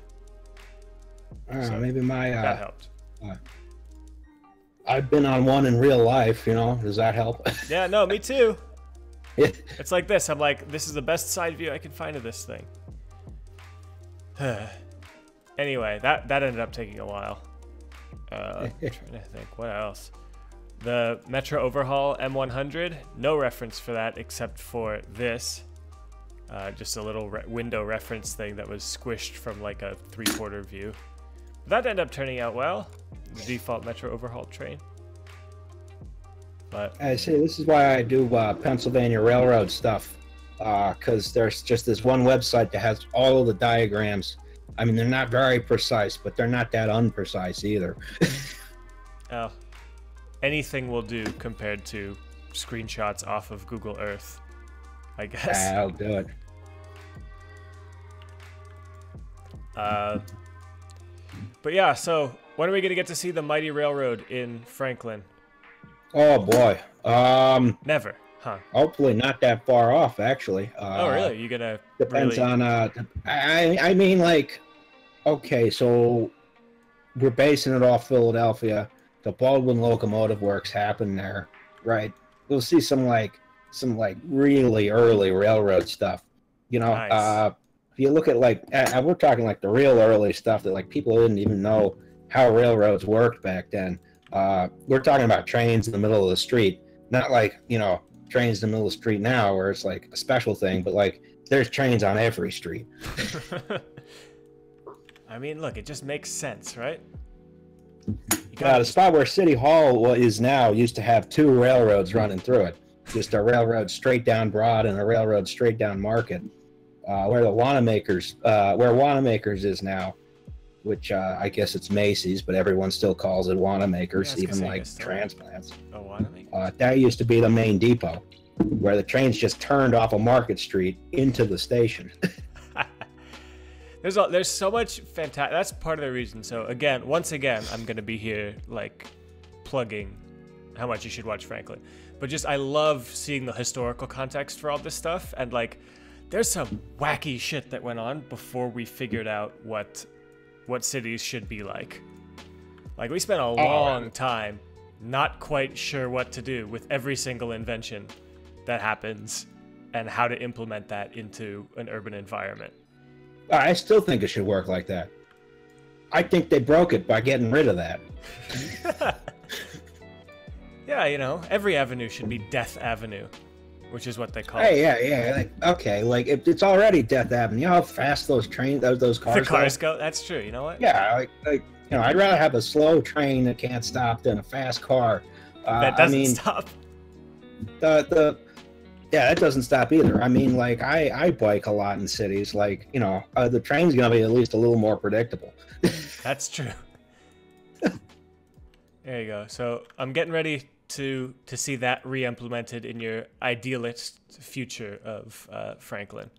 So Maybe that helped. I've been on one in real life, you know. Does that help? Yeah, no, me too. Yeah. It's like this. I'm like, this is the best side view I can find of this thing. Anyway, that ended up taking a while. I'm trying to think, what else? The Metro Overhaul M100, no reference for that except for this. Just a little window reference thing that was squished from like a 3/4 view. That ended up turning out well. The default Metro Overhaul train. But I see. This is why I do Pennsylvania Railroad stuff, because there's just this one website that has all of the diagrams. I mean, they're not very precise, but they're not that unprecise either. Oh, anything will do compared to screenshots off of Google Earth, I guess. I'll do it. But yeah, so when are we going to get to see the mighty railroad in Franklin? Oh boy. Never, huh? Hopefully not that far off, actually. Oh, really? You gonna Depends really... on. I mean, like, okay, so we're basing it off Philadelphia. The Baldwin Locomotive Works happened there, right? We'll see some really early railroad stuff. You know, Nice. if you look at we're talking like the real early stuff that like people didn't even know how railroads worked back then. We're talking about trains in the middle of the street, not like, you know, trains in the middle of the street now where it's like a special thing, but like there's trains on every street. I mean, look, it just makes sense, right? The spot where City Hall is now used to have two railroads running through it. Just a railroad straight down Broad and a railroad straight down Market. Where Wanamaker's is now, which I guess it's Macy's, but everyone still calls it Wanamaker's, even like transplants. Oh, Wanamaker's. That used to be the main depot, where the trains just turned off of Market Street into the station. There's so much fantastic. That's part of the reason. So once again, I'm gonna be here like plugging how much you should watch Franklin, but just I love seeing the historical context for all this stuff, and like there's some wacky shit that went on before we figured out what cities should be like. Like we spent a long time not quite sure what to do with every single invention that happens and how to implement that into an urban environment. I still think it should work like that. I think they broke it by getting rid of that. Yeah, you know, every avenue should be Death Avenue, which is what they call Hey, it. yeah. Like, okay, like it's already Death Avenue. You know how fast those cars The cars go. That's true. You know what? Yeah, like you know, I'd rather have a slow train that can't stop than a fast car. That doesn't stop. Yeah, that doesn't stop either. I mean, like I bike a lot in cities. Like, you know, the train's gonna be at least a little more predictable. That's true. There you go. So I'm getting ready to see that re-implemented in your idealist future of Franklin.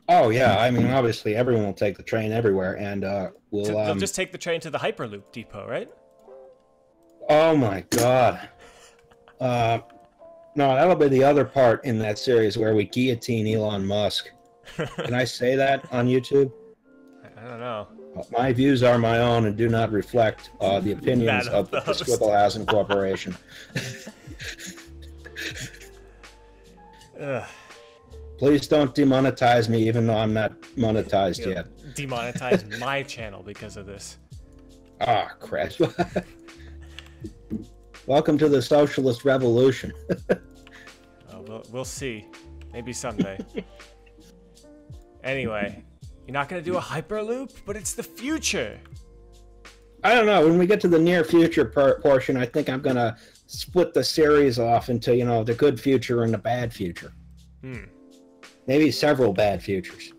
Oh yeah, I mean obviously everyone will take the train everywhere, and we'll. They'll just take the train to the Hyperloop depot, right? Oh my God. No, that'll be the other part in that series where we guillotine Elon Musk. Can I say that on YouTube? I don't know. My views are my own and do not reflect the opinions That of the host. Squigglehousing Corporation. Ugh. Please don't demonetize me, even though I'm not monetized You'll yet. demonetize my channel because of this. Ah, crap. Welcome to the socialist revolution. We'll see. Maybe someday. Anyway, you're not going to do a Hyperloop, but it's the future. I don't know. When we get to the near future portion, I think I'm going to split the series off into, the good future and the bad future. Maybe several bad futures.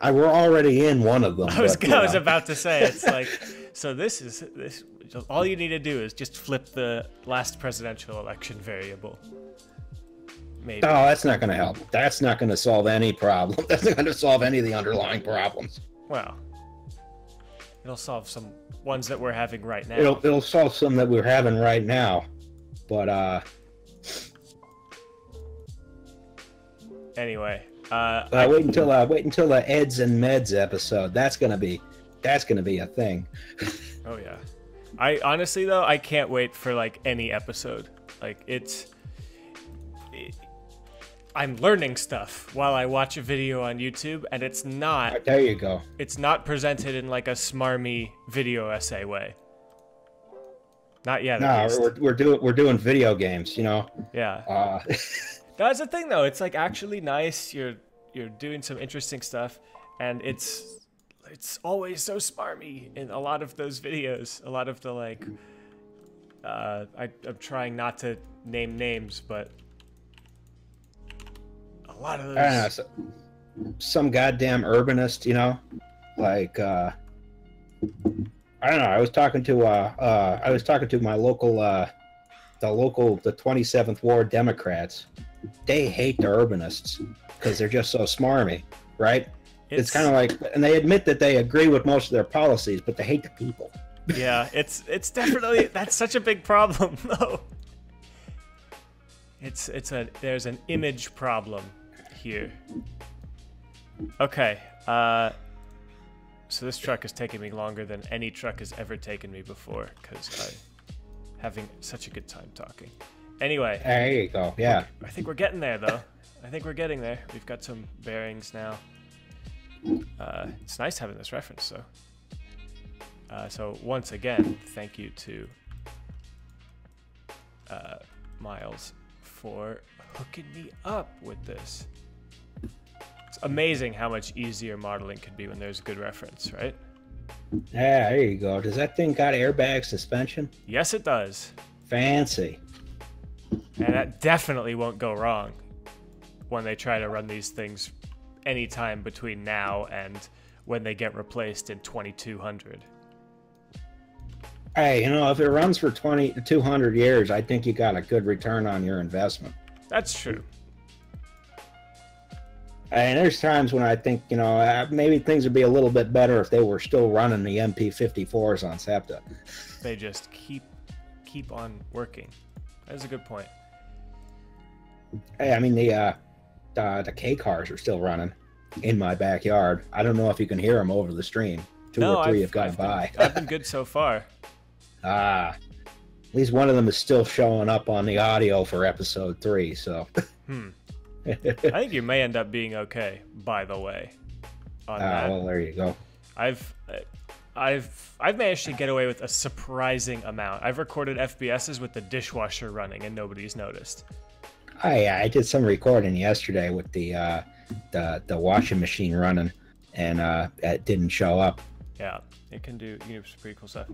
We're already in one of them. I was about to say, it's like, so this. All you need to do is just flip the last presidential election variable. Maybe. Oh, that's not going to help. That's not going to solve any problem. That's not going to solve any of the underlying problems. Well, it'll solve some ones that we're having right now. It'll solve some that we're having right now, but anyway, wait until the Eds and Meds episode. That's gonna be a thing. Oh yeah. I honestly though, I can't wait for like any episode. Like I'm learning stuff while I watch a video on YouTube, and it's not. There you go. It's not presented in like a smarmy video essay way. Not yet. No, we're doing video games. Yeah. That's the thing though. It's like actually nice. You're doing some interesting stuff, and it's always so smarmy in a lot of those videos. A lot of the like. I'm trying not to name names, but. A lot of those. I don't know, some goddamn urbanist, like I don't know. I was talking to my local the 27th Ward Democrats. They hate the urbanists because they're just so smarmy, right? It's kind of like, and they admit that they agree with most of their policies, but they hate the people. Yeah, it's definitely that's such a big problem though. There's an image problem here. Okay, so this truck is taking me longer than any truck has ever taken me before because I'm having such a good time talking. Anyway. There you go, yeah. I think we're getting there, though. I think we're getting there. We've got some bearings now. It's nice having this reference, though. So once again, thank you to Miles for hooking me up with this. It's amazing how much easier modeling can be when there's a good reference, right? Yeah, there you go. Does that thing got airbag suspension? Yes, it does. Fancy. And that definitely won't go wrong when they try to run these things anytime between now and when they get replaced in 2200. Hey, if it runs for 200 years, I think you got a good return on your investment. That's true. And there's times when I think, maybe things would be a little bit better if they were still running the MP54s on SEPTA. They just keep on working. That's a good point. Hey, I mean, the K cars are still running in my backyard. I don't know if you can hear them over the stream. Two or three have gone by. I've been good so far. At least one of them is still showing up on the audio for episode 3, so. I think you may end up being okay, by the way. On that. Well, there you go. I've managed to get away with a surprising amount. I've recorded FBSs with the dishwasher running and nobody's noticed. I did some recording yesterday with the washing machine running, and it didn't show up. Yeah, you can do some pretty cool stuff.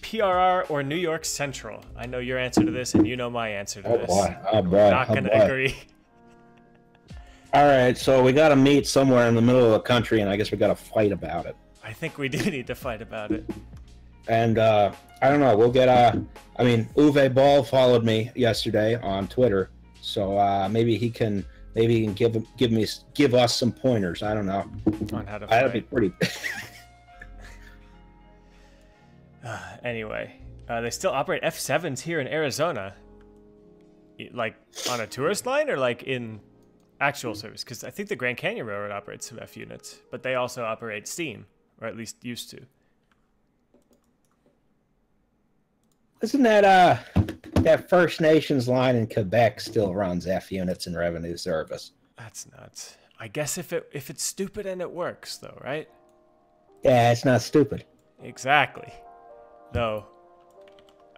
PRR or New York Central? I know your answer to this, and you know my answer to this. Oh boy! We're not going to agree. All right, so we got to meet somewhere in the middle of the country, and I guess we got to fight about it. I think we do need to fight about it. And I don't know. We'll get Uwe Ball followed me yesterday on Twitter, so maybe he can Maybe you can give us some pointers. I don't know. On how to That'd be fight. pretty. Anyway, they still operate F7s here in Arizona. Like on a tourist line or like in actual service? Because I think the Grand Canyon Railroad operates some F units, but they also operate steam, or at least used to. Isn't that First Nations line in Quebec still runs F units in revenue service? That's nuts. I guess if it's stupid and it works, though, right? Yeah, it's not stupid. Exactly. Though,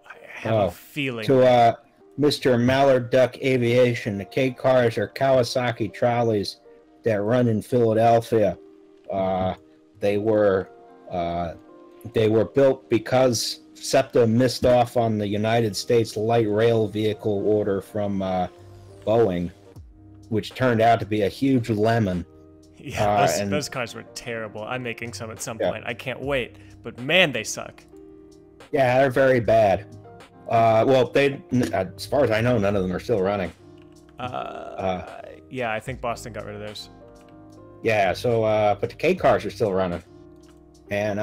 I have a feeling. To Mr. Mallard Duck Aviation, the K cars are Kawasaki trolleys that run in Philadelphia. They were built because SEPTA missed off on the United States light rail vehicle order from Boeing, which turned out to be a huge lemon. Yeah, those cars were terrible. I'm making some at some point. I can't wait. But man, they suck. Yeah, they're very bad. Well, as far as I know, none of them are still running. Yeah, I think Boston got rid of theirs. Yeah, so, but the K cars are still running. And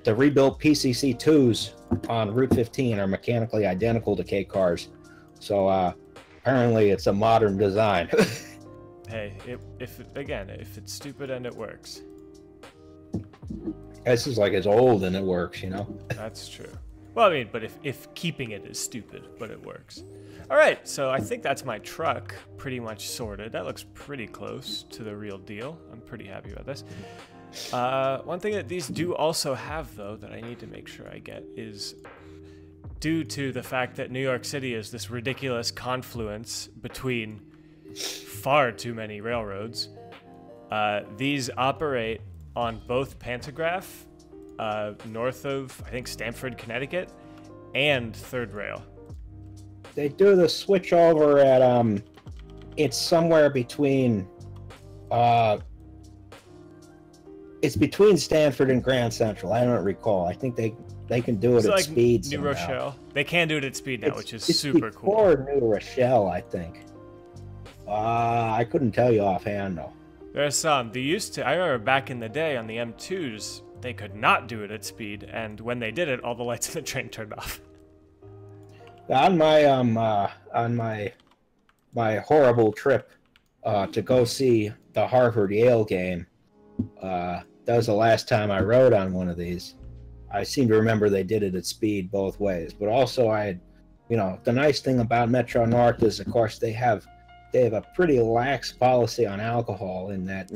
the rebuilt PCC2s on Route 15 are mechanically identical to K cars. So, apparently it's a modern design. Hey, if it's stupid and it works. This is like it's old and it works, you know? That's true. Well, I mean, but if keeping it is stupid, but it works. All right, so I think that's my truck pretty much sorted. That looks pretty close to the real deal. I'm pretty happy about this. One thing that these do also have, though, that I need to make sure I get is due to the fact that New York City is this ridiculous confluence between far too many railroads. These operate on both pantograph, north of, I think, Stamford, Connecticut, and Third Rail. They do the switch over at, it's somewhere between, it's between Stanford and Grand Central. I don't recall. I think they can do it at like speed New somehow. Rochelle. They can do it at speed now, which is it's super cool. before New Rochelle, I think. I couldn't tell you offhand, though. There's some. They used to. I remember back in the day on the M2s, they could not do it at speed, and when they did it, all the lights in the train turned off. On my horrible trip to go see the Harvard Yale game, that was the last time I rode on one of these. I seem to remember they did it at speed both ways, but also the nice thing about Metro North is, of course, they have a pretty lax policy on alcohol in that,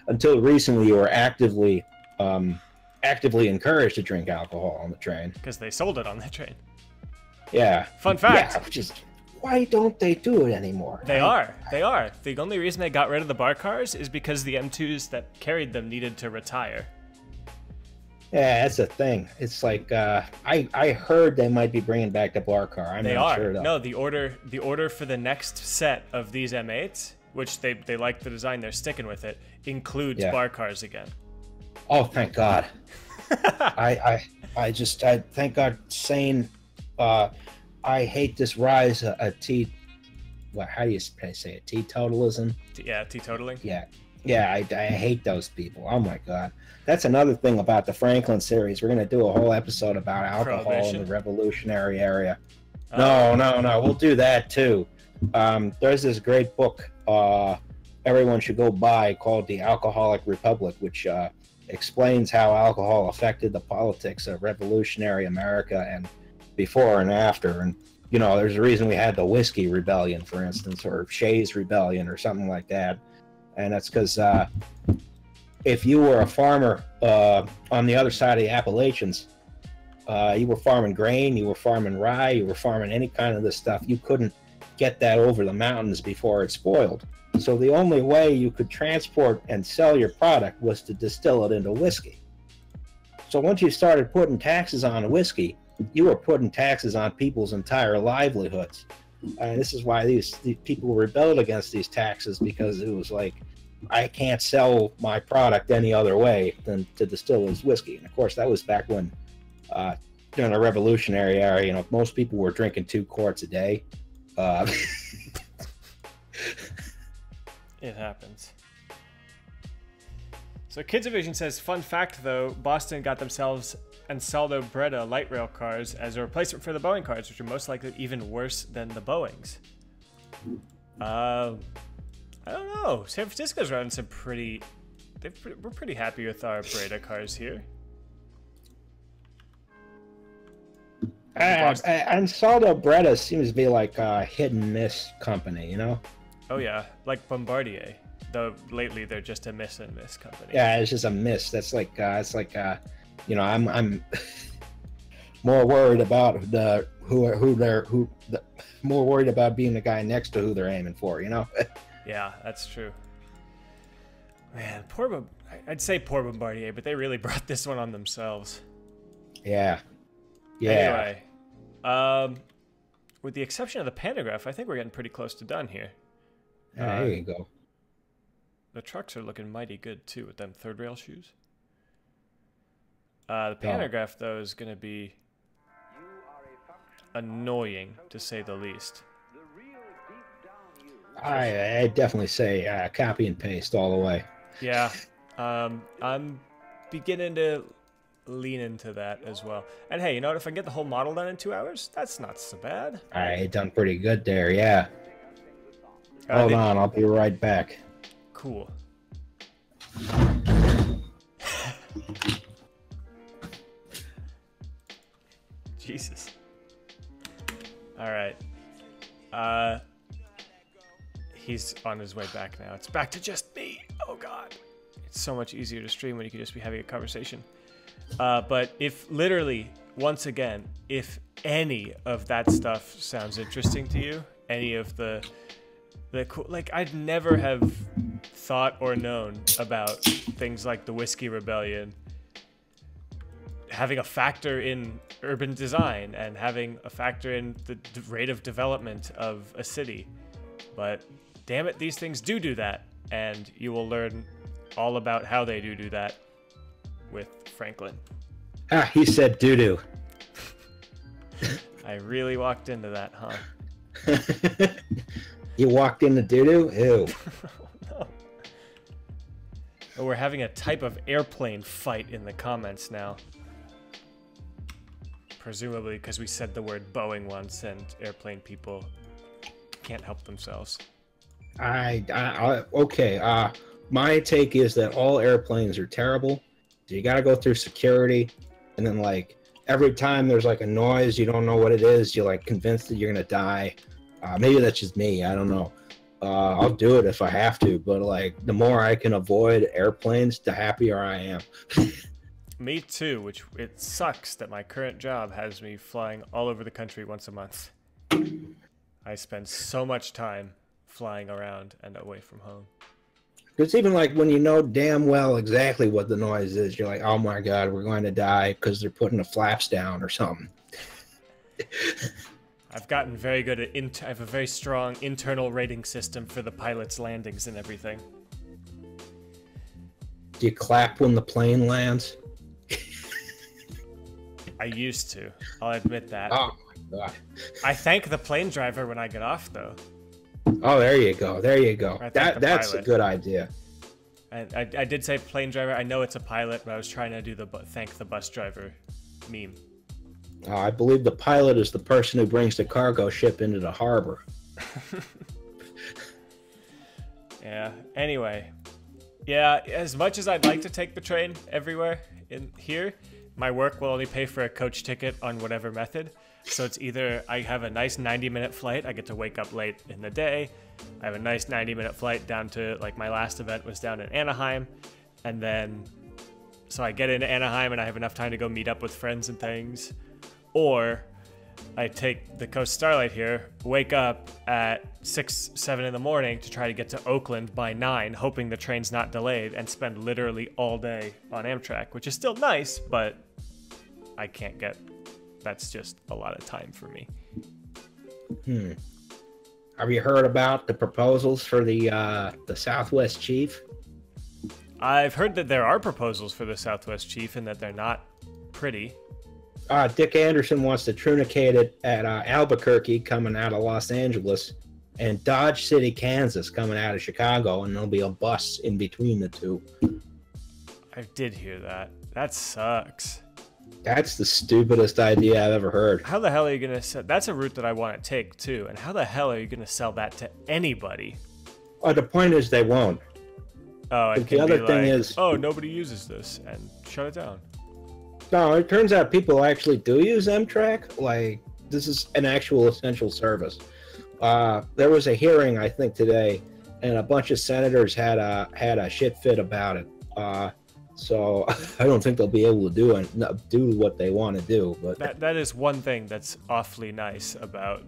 until recently you were actively encouraged to drink alcohol on the train. Because they sold it on the train. Yeah. Fun fact. Yeah, why don't they do it anymore? They are. The only reason they got rid of the bar cars is because the M2s that carried them needed to retire. Yeah, that's the thing. It's like I heard they might be bringing back the bar car. I'm not sure though. No, the order for the next set of these M8s, which they like the design, they're sticking with it, includes bar cars again. Oh, thank God. I thank God saying I hate this rise of how do you say it? Teetotalism? Yeah, teetotaling. Yeah, I hate those people. Oh my God. That's another thing about the Franklin series. We're going to do a whole episode about alcohol in the revolutionary area. No. We'll do that too. There's this great book everyone should go buy called The Alcoholic Republic, which explains how alcohol affected the politics of revolutionary America and before and after. And, there's a reason we had the Whiskey Rebellion, for instance, or Shays Rebellion or something like that. And that's because if you were a farmer on the other side of the Appalachians, you were farming grain, you were farming rye, you were farming any kind of this stuff, you couldn't get that over the mountains before it spoiled. So the only way you could transport and sell your product was to distill it into whiskey. So once you started putting taxes on whiskey, you were putting taxes on people's entire livelihoods. And this is why these people rebelled against these taxes, because it was like, I can't sell my product any other way than to distill as whiskey. And of course, that was back when, during the Revolutionary era, most people were drinking 2 quarts a day. It happens. So Kids Vision says, fun fact though, Boston got themselves Ansaldo Breda light rail cars as a replacement for the Boeing cars, which are most likely even worse than the Boeings. I don't know. San Francisco's running some pretty... We're pretty happy with our Breda cars here. Ansaldo Breda seems to be like a hit and miss company, you know? Oh yeah, like Bombardier. Though lately they're just a miss and miss company. Yeah, it's just a miss. That's like it's like you know, I'm more worried about more worried about being the guy next to who they're aiming for, you know? Yeah, that's true. Man, I'd say poor Bombardier, but they really brought this one on themselves. Yeah. Yeah. Anyway, with the exception of the pantograph, I think we're getting pretty close to done here. There you go. The trucks are looking mighty good too with them third rail shoes. The pantograph though is going to be annoying to say the least. I definitely say copy and paste all the way. Yeah, I'm beginning to lean into that as well. And hey, you know what? If I can get the whole model done in 2 hours, that's not so bad. I done pretty good there, yeah. Hold on, I'll be right back. Cool. Jesus. All right. He's on his way back now. It's back to just me. Oh God. It's so much easier to stream when you can just be having a conversation. But if literally, once again, if any of that stuff sounds interesting to you, any of the cool, like I'd never have thought or known about things like the Whiskey Rebellion having a factor in urban design and having a factor in the rate of development of a city. But damn it, these things do that, and you will learn all about how they do that with Franklin. Ah, he said doo-doo. I really walked into that, huh? You walked into doo-doo? Ew. No. Oh, we're having a type of airplane fight in the comments now. Presumably because we said the word Boeing once and airplane people can't help themselves. Okay. My take is that all airplanes are terrible. So you got to go through security, and then like every time there's like a noise, you don't know what it is. You're like convinced that you're gonna die. Maybe that's just me. I don't know. I'll do it if I have to, but like the more I can avoid airplanes, the happier I am. Me too, which it sucks that my current job has me flying all over the country once a month. I spend so much time flying around and away from home. It's even like when you know damn well exactly what the noise is, you're like, oh my God, we're going to die because they're putting the flaps down or something. I've gotten very good at, I have a very strong internal rating system for the pilot's landings and everything. Do you clap when the plane lands? I used to. I'll admit that. Oh my God. I thank the plane driver when I get off, though. Oh, there you go. There you go. That's pilot. A good idea. I did say plane driver. I know it's a pilot, but I was trying to do the thank the bus driver meme. I believe the pilot is the person who brings the cargo ship into the harbor. Yeah. Anyway. Yeah, as much as I'd like to take the train everywhere in here, my work will only pay for a coach ticket on whatever method. So it's either I have a nice 90-minute flight, I get to wake up late in the day. I have a nice 90-minute flight down to, like, my last event was down in Anaheim. And then, so I get into Anaheim and I have enough time to go meet up with friends and things. Or I take the Coast Starlight here, wake up at 6, 7 in the morning to try to get to Oakland by 9, hoping the train's not delayed, and spend literally all day on Amtrak, which is still nice, but I can't get... That's just a lot of time for me. Have you heard about the proposals for the Southwest Chief? I've heard that there are proposals for the Southwest Chief and that they're not pretty. Dick Anderson wants to trunicate it at Albuquerque coming out of Los Angeles. and Dodge City, Kansas, coming out of Chicago, and there'll be a bus in between the two. I did hear that. That sucks. That's the stupidest idea I've ever heard. How the hell are you gonna sell? That's a route that I want to take too. And how the hell are you gonna sell that to anybody? The point is they won't. Oh, and the other thing is, oh, nobody uses this, and shut it down. No, it turns out people actually do use Amtrak. Like, this is an actual essential service. There was a hearing, I think, today, and a bunch of senators had a shit fit about it. So I don't think they'll be able to do what they want to do. But that is one thing that's awfully nice about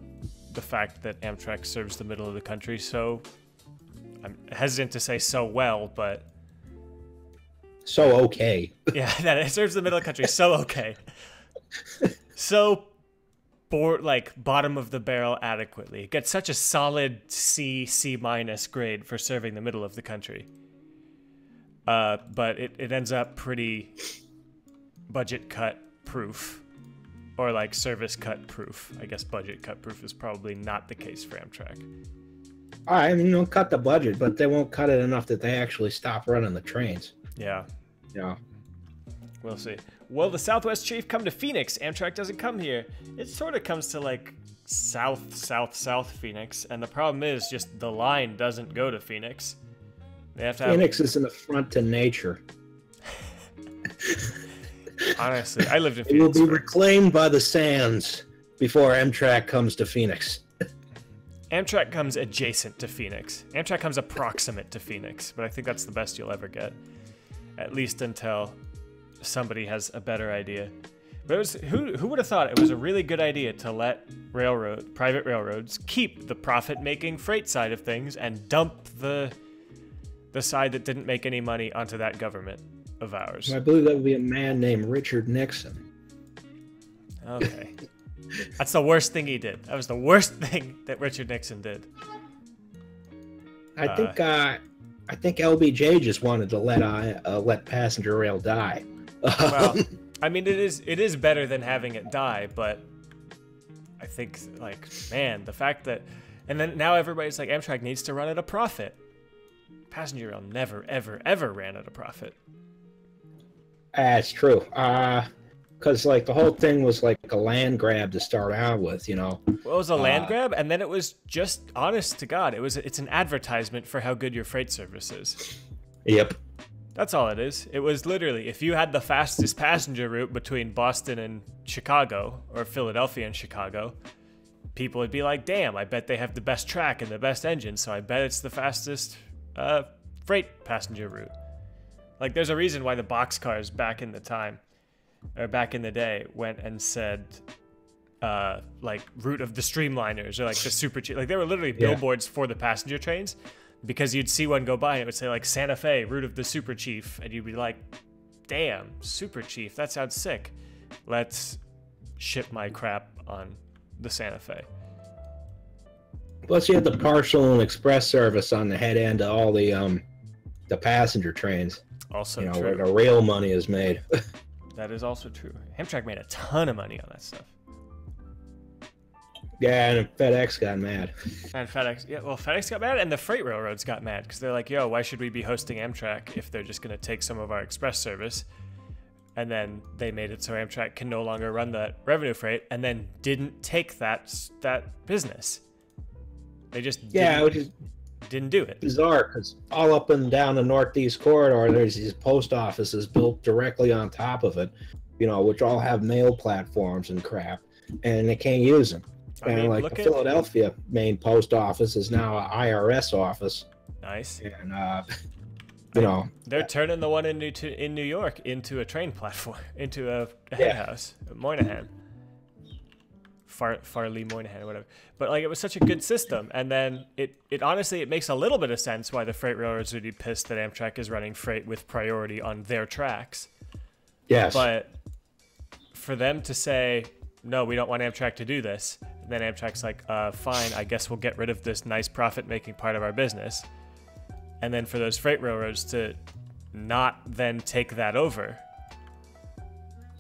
the fact that Amtrak serves the middle of the country. So I'm hesitant to say so well, but so okay. Yeah, that it serves the middle of the country so okay. So bottom of the barrel adequately. It gets such a solid C minus grade for serving the middle of the country. But it ends up pretty budget cut proof, or like service cut proof. I guess budget cut proof is probably not the case for Amtrak. I mean, they'll cut the budget, but they won't cut it enough that they actually stop running the trains. Yeah. Yeah. We'll see. Will the Southwest Chief come to Phoenix? Amtrak doesn't come here. It sort of comes to like south Phoenix, and the problem is just the line doesn't go to Phoenix. They have to have... Phoenix is an affront to nature. Honestly, I lived in It Phoenix. will be reclaimed by the sands before Amtrak comes to Phoenix. Amtrak comes adjacent to Phoenix. Amtrak comes approximate to Phoenix, but I think that's the best you'll ever get. At least until somebody has a better idea. But it was, who would have thought it was a really good idea to let private railroads keep the profit-making freight side of things and dump the side that didn't make any money onto that government of ours. I believe that would be a man named Richard Nixon. Okay. That's the worst thing he did. That was the worst thing that Richard Nixon did. I think LBJ just wanted to let passenger rail die. Well, I mean, it is better than having it die, but I think, like, man, the fact that, and then now everybody's like, Amtrak needs to run at a profit. Passenger rail never, ever, ever ran at a profit. That's true. Because like the whole thing was like a land grab to start out with, you know. Well, it was a land grab, and then it was just, honest to God, it's an advertisement for how good your freight service is. Yep. That's all it is. It was literally, if you had the fastest passenger route between Boston and Chicago, or Philadelphia and Chicago, people would be like, damn, I bet they have the best track and the best engine, so I bet it's the fastest freight passenger route. Like, there's a reason why the boxcars back in the day went and said, like, route of the streamliners, or like the super cheap. Like, they were literally billboards for the passenger trains, because you'd see one go by and it would say, like, Santa Fe, route of the super chief, and you'd be like, damn, super chief, that sounds sick. Let's ship my crap on the Santa Fe. Plus, you had the partial and express service on the head end of all the passenger trains. Also true. true. Where the rail money is made. That is also true. Amtrak made a ton of money on that stuff. Yeah, and FedEx got mad. And FedEx got mad, and the freight railroads got mad, because they're like, yo, why should we be hosting Amtrak if they're just going to take some of our express service? And then they made it so Amtrak can no longer run that revenue freight, and then didn't take that business. They just didn't do it. Bizarre, because all up and down the Northeast corridor, there's these post offices built directly on top of it, you know, which all have mail platforms and crap, and they can't use them. And like the Philadelphia main post office is now an IRS office. Nice. And you know, they're turning the one in New York into a train platform, into a head house, Moynihan. Farley Moynihan or whatever. But like, it was such a good system, and then it honestly, it makes a little bit of sense why the freight railroads would be pissed that Amtrak is running freight with priority on their tracks. Yes. But for them to say, no, we don't want Amtrak to do this, and then Amtrak's like, fine, I guess we'll get rid of this nice profit-making part of our business. And then for those freight railroads to not then take that over.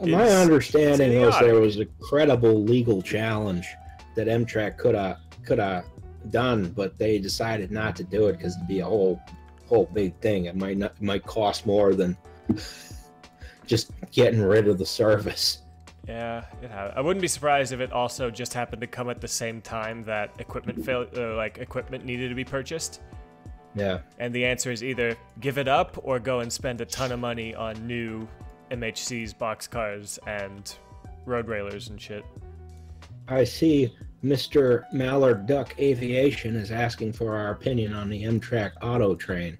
My understanding was there was a credible legal challenge that Amtrak could have done, but they decided not to do it because it'd be a whole big thing. It might cost more than just getting rid of the service. Yeah, I wouldn't be surprised if it also just happened to come at the same time that equipment needed to be purchased. Yeah. And the answer is either give it up or go and spend a ton of money on new MHCs, boxcars, and road railers and shit. I see Mr. Mallard Duck Aviation is asking for our opinion on the Amtrak auto train.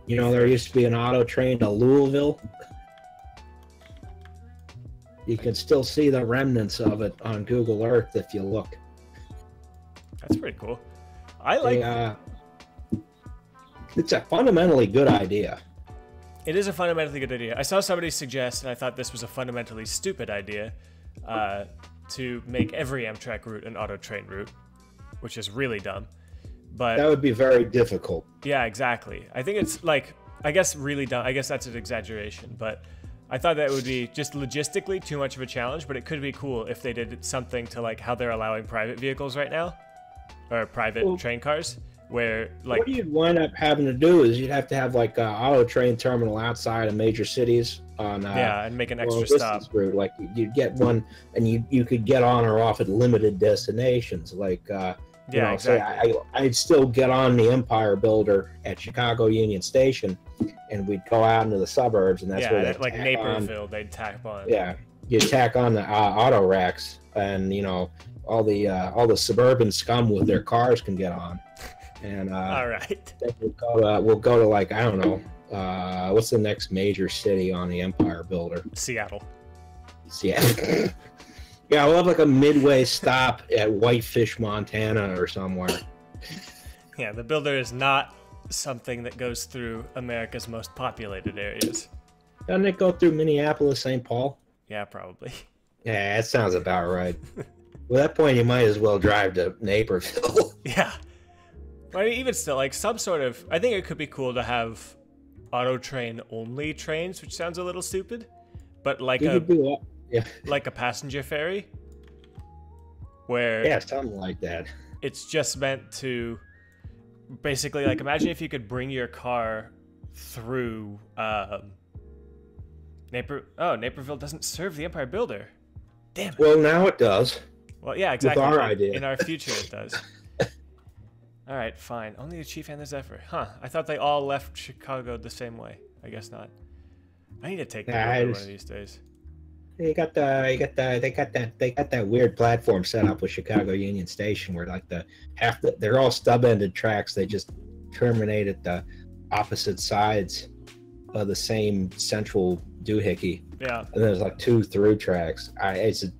There used to be an auto train to Louisville. You can still see the remnants of it on Google Earth if you look. That's pretty cool. It's a fundamentally good idea. It is a fundamentally good idea. I saw somebody suggest, and I thought this was a fundamentally stupid idea, to make every Amtrak route an auto train route, which is really dumb. But that would be very difficult. Yeah, exactly. I think it's I guess really dumb. I guess that's an exaggeration, but I thought that would be just logistically too much of a challenge, but it could be cool if they did something to how they're allowing private vehicles right now, or private train cars, where what you'd wind up having to do is you'd have to have an auto train terminal outside of major cities on and make an extra stop route. You'd get one, and you could get on or off at limited destinations. Exactly. I'd still get on the Empire Builder at Chicago Union Station, and we'd go out into the suburbs, and that's where they'd Naperville, they'd tack on. Yeah, you tack on the auto racks, and all the suburban scum with their cars can get on. And all right, then we'll go to I don't know, what's the next major city on the Empire Builder? Seattle. Yeah, we'll have a midway stop at Whitefish, Montana, or somewhere. Yeah, the Builder is not something that goes through America's most populated areas. Doesn't it go through Minneapolis, St. Paul? Yeah, probably. Yeah, that sounds about right. Well, at that point, you might as well drive to Naperville. Yeah. But even still, some sort of... I think it could be cool to have auto train only trains, which sounds a little stupid. But like a passenger ferry, where something like that. It's just meant to basically imagine if you could bring your car through Naperville doesn't serve the Empire Builder. Damn it. Well, now it does. Well, yeah, exactly. With our idea. In our future, it does. All right, fine. Only the chief and the Zephyr. Huh? I thought they all left Chicago the same way. I guess not. I need to take the Builder one of these days. They got that weird platform set up with Chicago Union Station where they're all stub-ended tracks. They just terminate at the opposite sides of the same central doohickey. Yeah. And there's 2 through tracks. It's a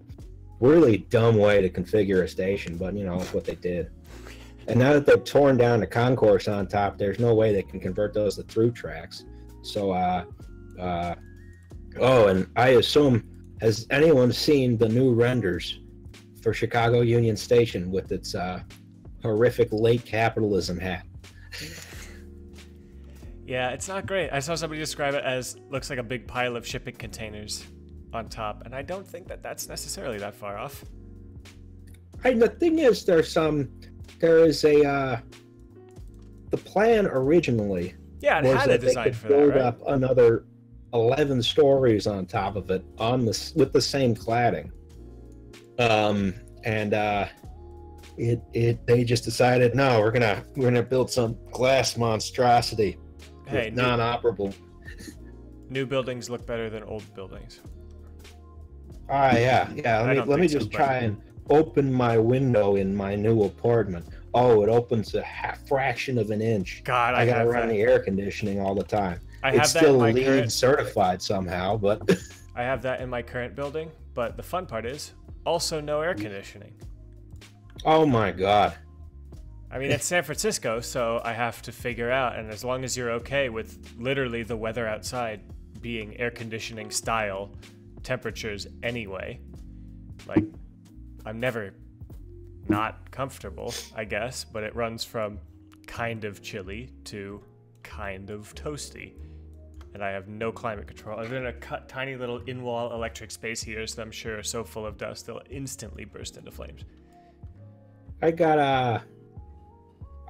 really dumb way to configure a station, but it's what they did. And now that they've torn down the concourse on top, there's no way they can convert those to through tracks. So and I assume, has anyone seen the new renders for Chicago Union Station with its horrific late capitalism hat? Yeah, it's not great. I saw somebody describe it as looks like a big pile of shipping containers on top, and I don't think that that's necessarily that far off. The thing is, the plan originally. Yeah, it had a design for that, build right? up another 11 stories on top of it with the same cladding. They just decided, no, we're gonna build some glass monstrosity. Hey, non-operable. New buildings look better than old buildings. Yeah. Let me just try and open my window in my new apartment. Oh, it opens a fraction of an inch. God, I gotta run the air conditioning all the time. It's still LEED certified somehow, but I have that in my current building. But the fun part is also no air conditioning. Oh my God. I mean, it's San Francisco, so I have to figure out. And as long as you're okay with literally the weather outside being air conditioning style temperatures anyway, I'm never not comfortable, I guess, but it runs from kind of chilly to kind of toasty. And I have no climate control. I'm gonna cut tiny little in-wall electric space heaters that I'm sure are so full of dust they'll instantly burst into flames. I got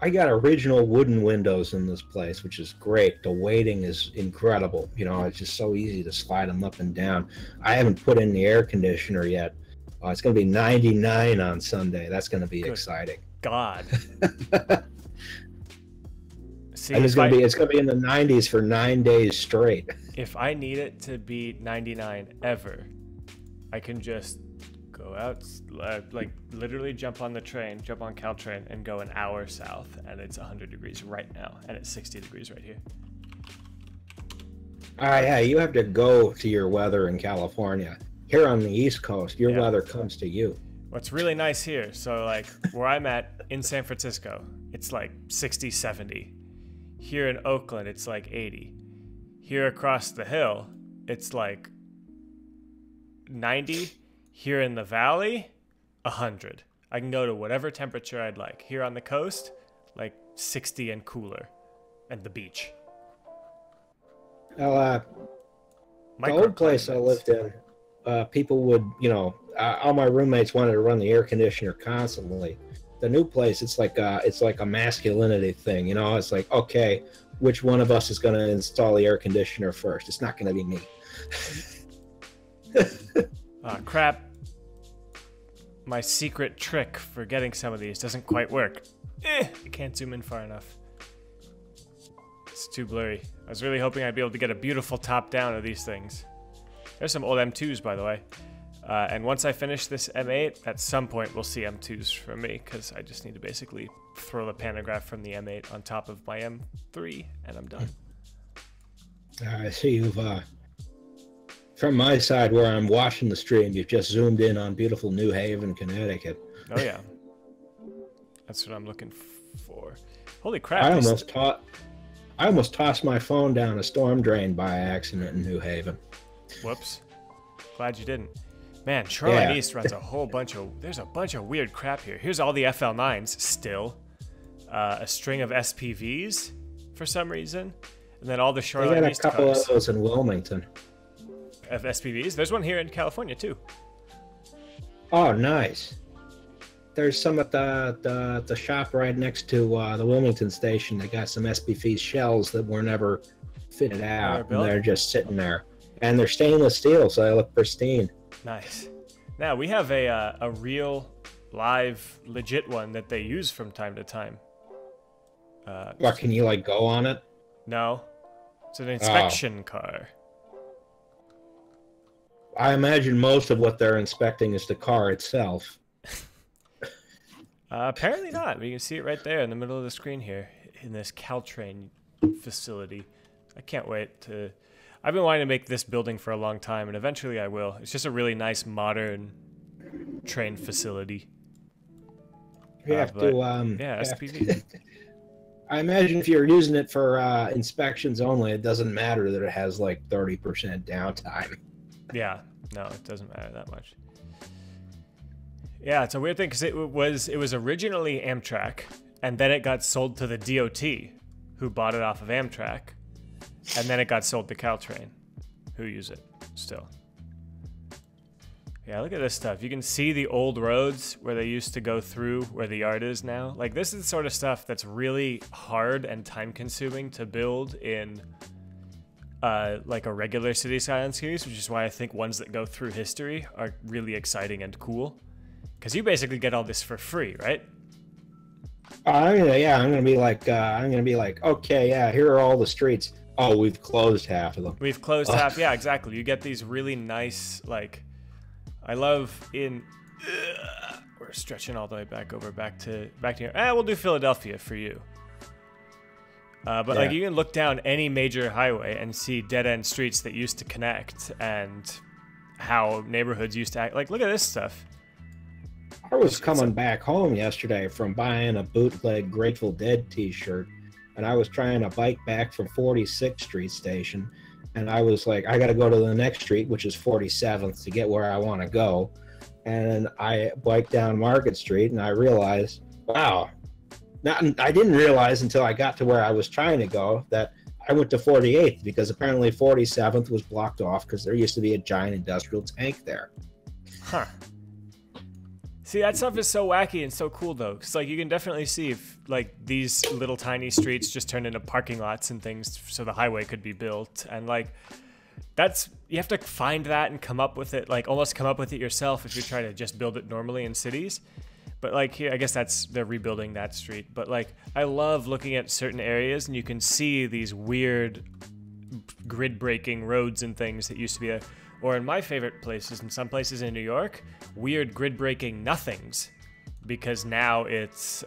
I got original wooden windows in this place, which is great. The weighting is incredible. You know, it's just so easy to slide them up and down. I haven't put in the air conditioner yet. It's going to be 99 on Sunday. That's going to be exciting. God. See, and it's going to be in the 90s for 9 days straight. If I need it to be 99 ever, I can just go out, like literally jump on the train, jump on Caltrain, and go an hour south, and it's 100 degrees right now, and it's 60 degrees right here. Yeah, you have to go to your weather in California. Here on the East Coast, your weather comes to you. What's really nice here, so like where I'm at in San Francisco, it's like 60, 70. Here in Oakland, it's like 80. Here across the hill, it's like 90. Here in the valley, 100. I can go to whatever temperature I'd like. Here on the coast, like 60 and cooler, and the beach. Well, the old place I lived in, people would, you know, all my roommates wanted to run the air conditioner constantly. The new place, it's like a masculinity thing, you know. It's like, okay, which one of us is going to install the air conditioner first? It's not going to be me. Crap. My secret trick for getting some of these doesn't quite work. I can't zoom in far enough. It's too blurry. I was really hoping I'd be able to get a beautiful top down of these things. There's some old M2s, by the way. And once I finish this M8, at some point we'll see M2s from me, because I just need to basically throw the pantograph from the M8 on top of my M3, and I'm done. I see you've, from my side where I'm watching the stream, you've just zoomed in on beautiful New Haven, Connecticut. Oh yeah. That's what I'm looking for. Holy crap. I almost tossed my phone down a storm drain by accident in New Haven. Whoops. Glad you didn't. Man, Shoreline East runs a whole bunch of... There's a bunch of weird crap here. Here's all the FL9s still. A string of SPVs for some reason. And then all the Shoreline East cars. They got a couple of those in Wilmington. Of SPVs? There's one here in California, too. Oh, nice. There's some at the shop right next to the Wilmington station. They got some SPV shells that were never fitted out. And they're just sitting there. And they're stainless steel, so they look pristine. Nice. Now, we have a real, live, legit one that they use from time to time. What, can you, like, go on it? No. It's an inspection car. I imagine most of what they're inspecting is the car itself. Apparently not. You can see it right there in the middle of the screen here in this Caltrain facility. I can't wait to... I've been wanting to make this building for a long time, and eventually I will. It's just a really nice, modern train facility. You have to... yeah, SPV. I imagine if you're using it for inspections only, it doesn't matter that it has, like, 30% downtime. Yeah. No, it doesn't matter that much. Yeah, it's a weird thing, because it was originally Amtrak, and then it got sold to the DOT, who bought it off of Amtrak. And then it got sold to Caltrain, who use it still. Yeah, look at this stuff. You can see the old roads where they used to go through where the yard is now. Like, this is the sort of stuff that's really hard and time-consuming to build in, like, a regular City Skylines series, which is why I think ones that go through history are really exciting and cool. Because you basically get all this for free, right? Yeah, I'm gonna be like, okay, yeah, here are all the streets. Oh, we've closed half of them. We've closed half. Yeah, exactly. You get these really nice, like, I love in. We're stretching all the way back over, back to here. We'll do Philadelphia for you. But like, you can look down any major highway and see dead end streets that used to connect, and how neighborhoods used to act. Like, look at this stuff. I was coming back home yesterday from buying a bootleg Grateful Dead T-shirt. And I was trying to bike back from 46th Street Station. And I was like, I got to go to the next street, which is 47th, to get where I want to go. And I biked down Market Street, and I realized, wow. I didn't realize until I got to where I was trying to go that I went to 48th, because apparently 47th was blocked off because there used to be a giant industrial tank there. Huh. See, that stuff is so wacky and so cool, though. Because, like, you can definitely see if, like, these little tiny streets just turn into parking lots and things so the highway could be built. And, like, that's... You have to find that and come up with it, like, almost come up with it yourself if you try to just build it normally in cities. But, like, here, I guess they're rebuilding that street. But, like, I love looking at certain areas and you can see these weird grid-breaking roads and things that used to be or in my favorite places, in some places in New York, weird grid-breaking nothings, because now it's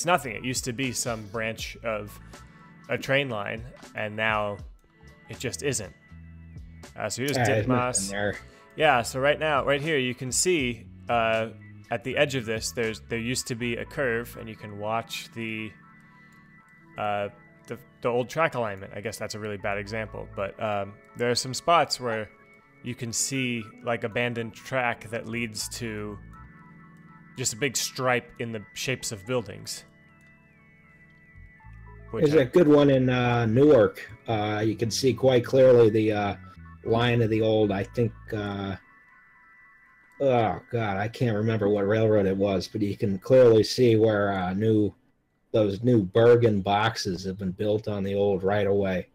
nothing. It used to be some branch of a train line, and now it just isn't. So here's Ditmas. Yeah, so right here you can see at the edge of this, there used to be a curve, and you can watch the old track alignment. I guess that's a really bad example, but there are some spots where you can see like abandoned track that leads to just a big stripe in the shapes of buildings. There's a good one in Newark. You can see quite clearly the line of the old, I think, oh God, I can't remember what railroad it was, but you can clearly see where those new Bergen boxes have been built on the old right-of-way.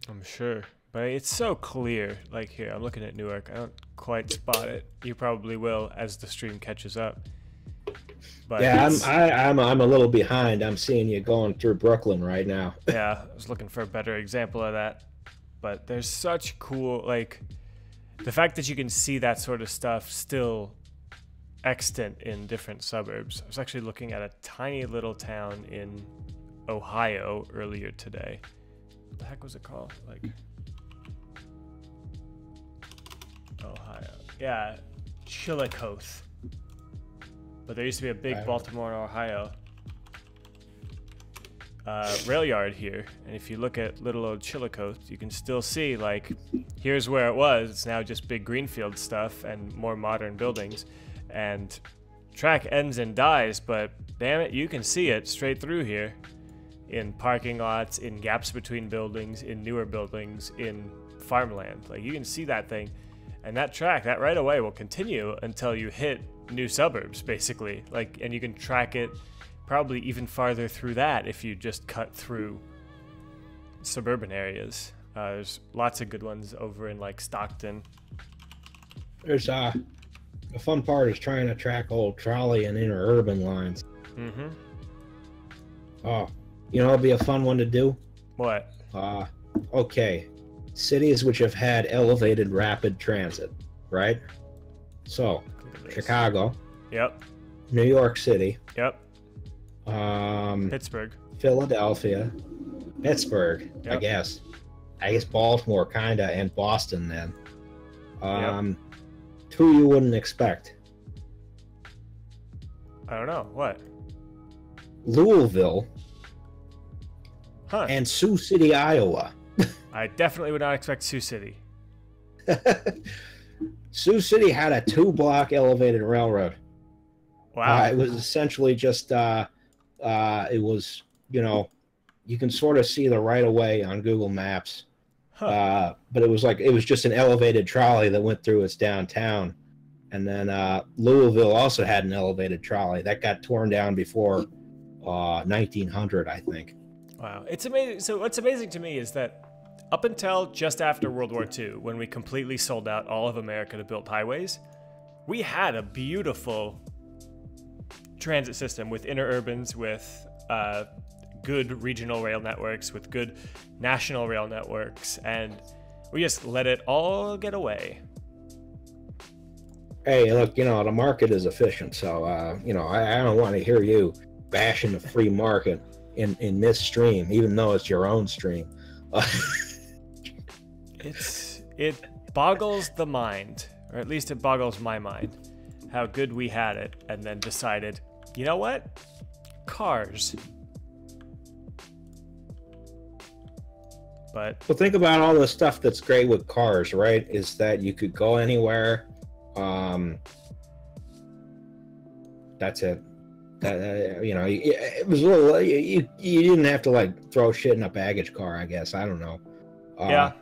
I'm sure, but it's so clear. Like here, I'm looking at Newark. I don't quite spot it. You probably will as the stream catches up. But yeah, I'm a little behind. I'm seeing you going through Brooklyn right now. Yeah, I was looking for a better example of that. But there's such cool, like, the fact that you can see that sort of stuff still extant in different suburbs. I was actually looking at a tiny little town in Ohio earlier today. What the heck was it called? Like, Ohio. Yeah, Chillicothe. But there used to be a big Baltimore, Ohio rail yard here. And if you look at little old Chillicothe, you can still see, like, here's where it was. It's now just big greenfield stuff and more modern buildings. And track ends and dies, but damn it, you can see it straight through here. In parking lots, in gaps between buildings, in newer buildings, in farmland. Like, you can see that thing. And that track, that right away will continue until you hit new suburbs, basically. Like, and you can track it probably even farther through that if you just cut through suburban areas. There's lots of good ones over in, like, Stockton. There's the fun part is trying to track old trolley and interurban lines. Mm-hmm. Oh, you know, it'd be a fun one to do. What? Okay, cities which have had elevated rapid transit, right? So, Chicago. Yep. New York City. Yep. Pittsburgh. Philadelphia. Pittsburgh. Yep. I guess Baltimore, kinda, and Boston. Then. Yep. Two you wouldn't expect. I don't know. What? Louisville. Huh. And Sioux City, Iowa. I definitely would not expect Sioux City. Sioux City had a 2-block elevated railroad. Wow. It was essentially just, it was, you know, you can sort of see the right of way on Google Maps. Huh. But it was just an elevated trolley that went through its downtown. And then Louisville also had an elevated trolley that got torn down before 1900, I think. Wow. It's amazing. So what's amazing to me is that up until just after World War II, when we completely sold out all of America to build highways, we had a beautiful transit system with interurbans, with good regional rail networks, with good national rail networks, and we just let it all get away. Hey, look, you know, the market is efficient, so, you know, I don't want to hear you bashing the free market in this stream, even though it's your own stream. It boggles the mind, or at least it boggles my mind, how good we had it, and then decided, you know what? Cars. But well, think about all the stuff that's great with cars, right? Is that you could go anywhere. That's it. You know, it was a little. You didn't have to like throw shit in a baggage car, I guess. I don't know. Yeah.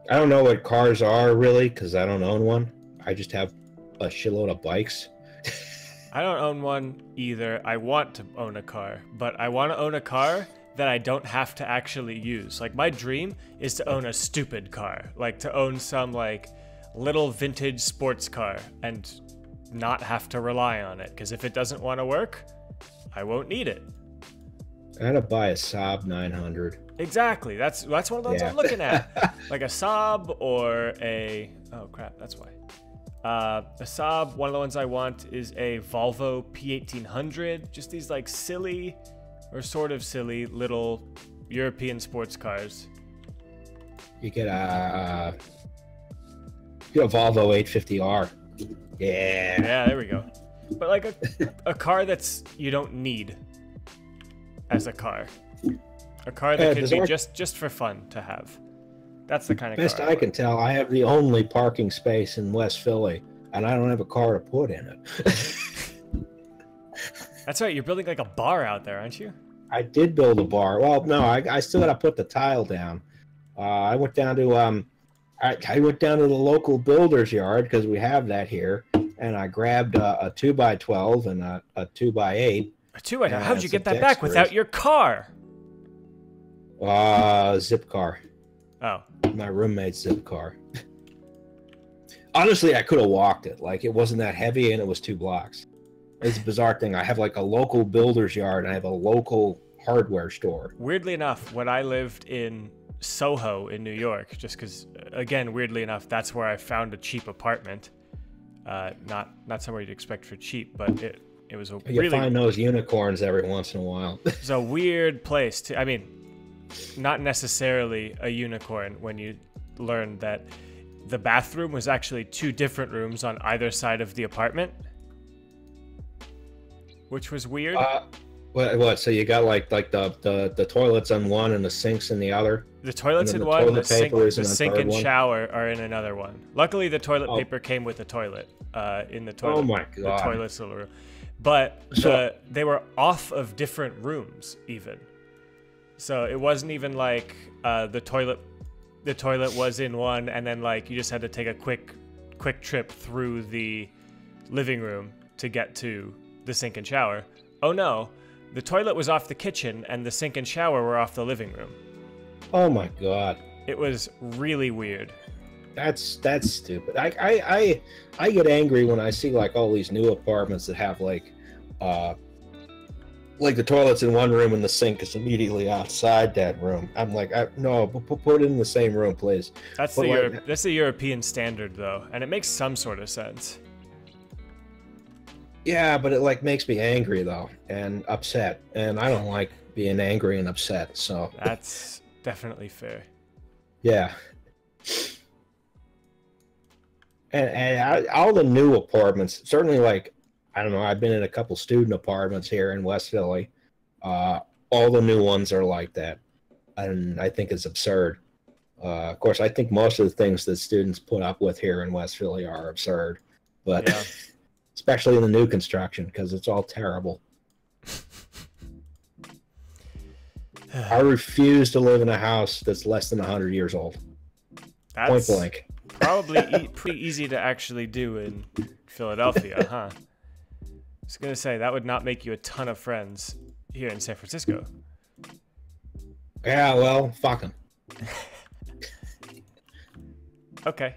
I don't know what cars are really because I don't own one. I just have a shitload of bikes. I don't own one either. I want to own a car, but I want to own a car that I don't have to actually use. Like, my dream is to own a stupid car, like to own some like little vintage sports car and not have to rely on it, because if it doesn't want to work, I won't need it. I had to buy a Saab 900. Exactly. That's one of the ones Yeah. I'm looking at. Like a Saab or a... Oh, crap. That's why. A Saab, one of the ones I want is a Volvo P1800. Just these like silly, or sort of silly, little European sports cars. You get a Volvo 850R. Yeah. Yeah, there we go. But like a car that's you don't need as a car. A car that could be just for fun to have. That's the kind of Best car. I can tell, I have the only parking space in West Philly, and I don't have a car to put in it. That's right. You're building like a bar out there, aren't you? I did build a bar. Well, no, I still got to put the tile down. I went down to I went down to the local builder's yard because we have that here, and I grabbed a 2x12 and a 2x8. A 2x12. How'd you some get that deck back screws. without your car? Zip car. Oh, My roommate's zip car. Honestly, I could have walked it. Like, it wasn't that heavy, and it was 2 blocks. It's a bizarre thing. I have like a local builder's yard, and I have a local hardware store. weirdly enough, when I lived in Soho in New York, just because, again, weirdly enough, that's where I found a cheap apartment. Not somewhere you'd expect for cheap, but it was a You really find those unicorns every once in a while. it's a weird place to. I mean, not necessarily a unicorn when you learn that the bathroom was actually 2 different rooms on either side of the apartment, which was weird. What? So you got like the toilets on one and the sinks in the other? The toilets and in then the one, toilet paper is the in the sink third and one? shower are in another one. Luckily, the toilet Oh. paper came with the toilet in the toilet. Oh my The God. toilet's little room. But So- they were off of different rooms even. So it wasn't even like the toilet was in one, and then like you just had to take a quick trip through the living room to get to the sink and shower. Oh no, the toilet was off the kitchen and the sink and shower were off the living room. Oh my God. It was really weird. That's stupid. I get angry when I see like all these new apartments that have like the toilet's in one room and the sink is immediately outside that room. I'm like, no, put it in the same room, please. That's But that's the European standard though, and it makes some sort of sense. Yeah, but it like makes me angry though and upset, and I don't like being angry and upset. So That's definitely fair. yeah. And all the new apartments, certainly like, I don't know, I've been in a couple student apartments here in West Philly. All the new ones are like that. And I think it's absurd. Of course, I think most of the things that students put up with here in West Philly are absurd. But Yeah. especially in the new construction, because it's all terrible. I refuse to live in a house that's less than 100 years old. Point That's blank. probably pretty easy to actually do in Philadelphia, huh? I was gonna say that would not make you a ton of friends here in San Francisco. Yeah, well, fuck them. Okay.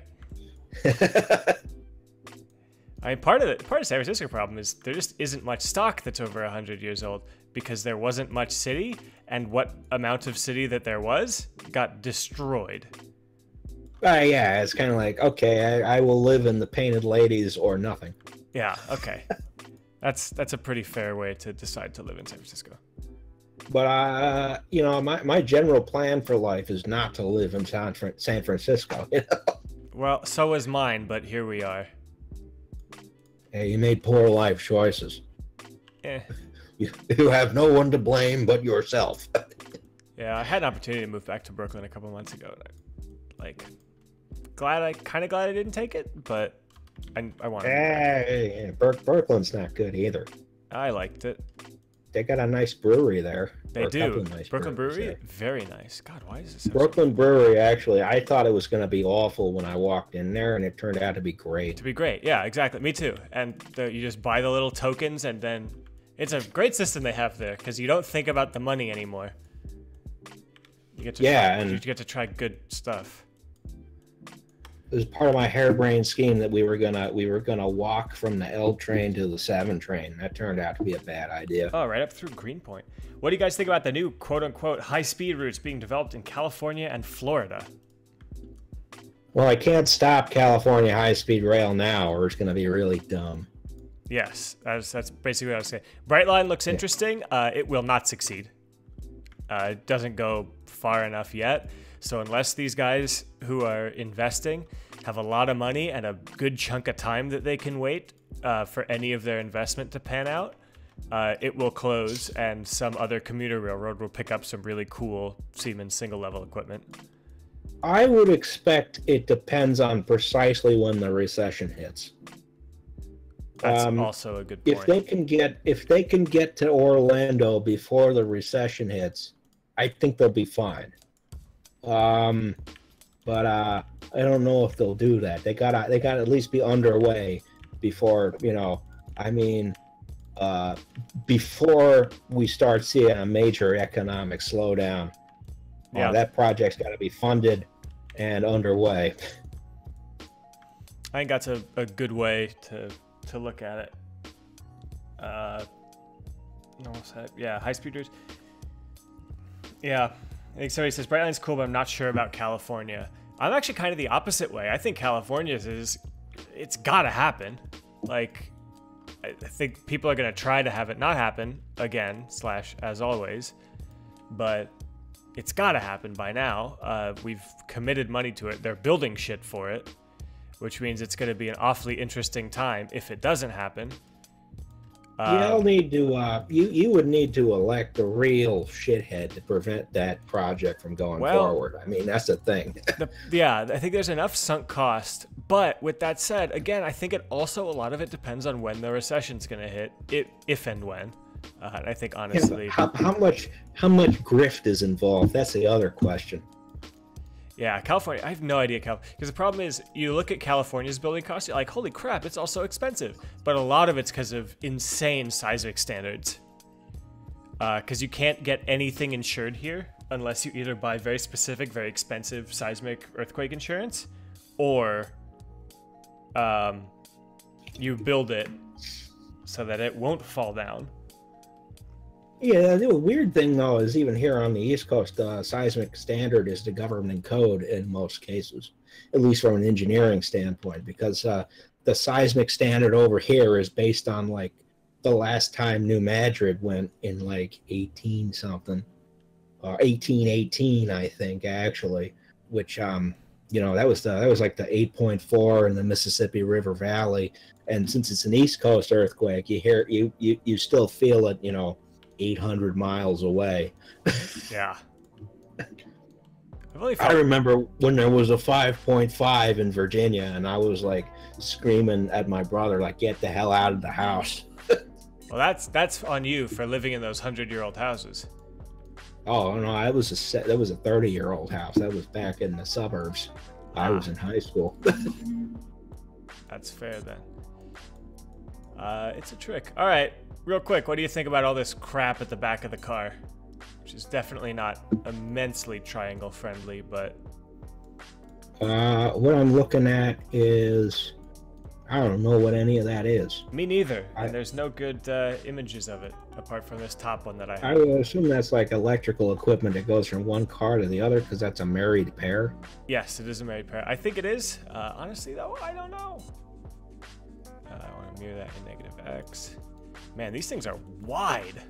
I mean, part of San Francisco problem is there just isn't much stock that's over 100 years old because there wasn't much city, and what amount of city that there was got destroyed. Yeah, it's kind of like, okay, I will live in the Painted Ladies or nothing. Yeah, okay. That's a pretty fair way to decide to live in San Francisco. But my general plan for life is not to live in San Francisco. Well, so was mine, but here we are. Hey, you made poor life choices. Eh. You have no one to blame but yourself. Yeah, I had an opportunity to move back to Brooklyn a couple months ago, and kind of glad I didn't take it, but I wanted to. Hey, Brooklyn's not good either. I liked it. they got a nice brewery there. They or a couple do. of nice Brooklyn breweries Brewery, there. very nice. God, why is this so Brooklyn Brewery, actually, I thought it was going to be awful when I walked in there, and it turned out to be great. to be great? Yeah, exactly. Me too. And you just buy the little tokens, and then it's a great system they have there because you don't think about the money anymore. You get to you get to try good stuff. It was part of my harebrained scheme that we were gonna walk from the L train to the 7 train. That turned out to be a bad idea. Oh, right up through Greenpoint. What do you guys think about the new quote-unquote high-speed routes being developed in California and Florida? Well, I can't stop California high-speed rail now, or it's gonna be really dumb. Yes, that's basically what I was saying. Brightline looks interesting. It will not succeed. It doesn't go far enough yet. So unless these guys who are investing have a lot of money and a good chunk of time that they can wait for any of their investment to pan out, it will close and some other commuter railroad will pick up some really cool Siemens single-level equipment. I would expect it depends on precisely when the recession hits. That's also a good point. If they can get to Orlando before the recession hits, I think they'll be fine. But I don't know if they'll do that. They gotta at least be underway before, before we start seeing a major economic slowdown. Yeah, that project's got to be funded and underway. I think that's a good way to look at it. Yeah, high-speed routes. Yeah, I think somebody says Brightline's cool, but I'm not sure about California. I'm actually kind of the opposite way. I think California's it's gotta happen. Like, I think people are gonna try to have it not happen again, / as always, but it's gotta happen by now. We've committed money to it. They're building shit for it, which means it's gonna be an awfully interesting time if it doesn't happen. You'll need to. You would need to elect a real shithead to prevent that project from going forward. I mean, that's the thing. Yeah, I think there's enough sunk cost. But with that said, again, I think a lot of it depends on when the recession's going to hit, if and when. I think honestly, how much grift is involved? That's the other question. Yeah, California, I have no idea, because the problem is, you look at California's building costs, you're like, holy crap, it's all so expensive. But a lot of it's because of insane seismic standards. Because you can't get anything insured here unless you either buy very specific, very expensive seismic earthquake insurance, or you build it so that it won't fall down. Yeah, the weird thing, though, is even here on the East Coast, seismic standard is the government code in most cases, at least from an engineering standpoint, because the seismic standard over here is based on, like, the last time New Madrid went in, like, 18-something, or 1818, I think, actually, which, that was like the 8.4 in the Mississippi River Valley, and since it's an East Coast earthquake, you still feel it, 800 miles away. Yeah. I remember when there was a 5.5 in Virginia, and I was like screaming at my brother, like, get the hell out of the house. Well, that's on you for living in those 100-year-old houses. Oh no, that was a 30-year-old house. That was back in the suburbs. I was in high school. That's fair then. It's a trick. All right. Real quick, what do you think about all this crap at the back of the car? Which is definitely not immensely triangle friendly, but... what I'm looking at is... I don't know what any of that is. Me neither, and there's no good images of it, apart from this top one that I have. I would assume that's like electrical equipment that goes from one car to the other, because that's a married pair. Yes, it is a married pair. I think it is. Honestly, though, I don't know. I want to mirror that in -X. Man, these things are wide.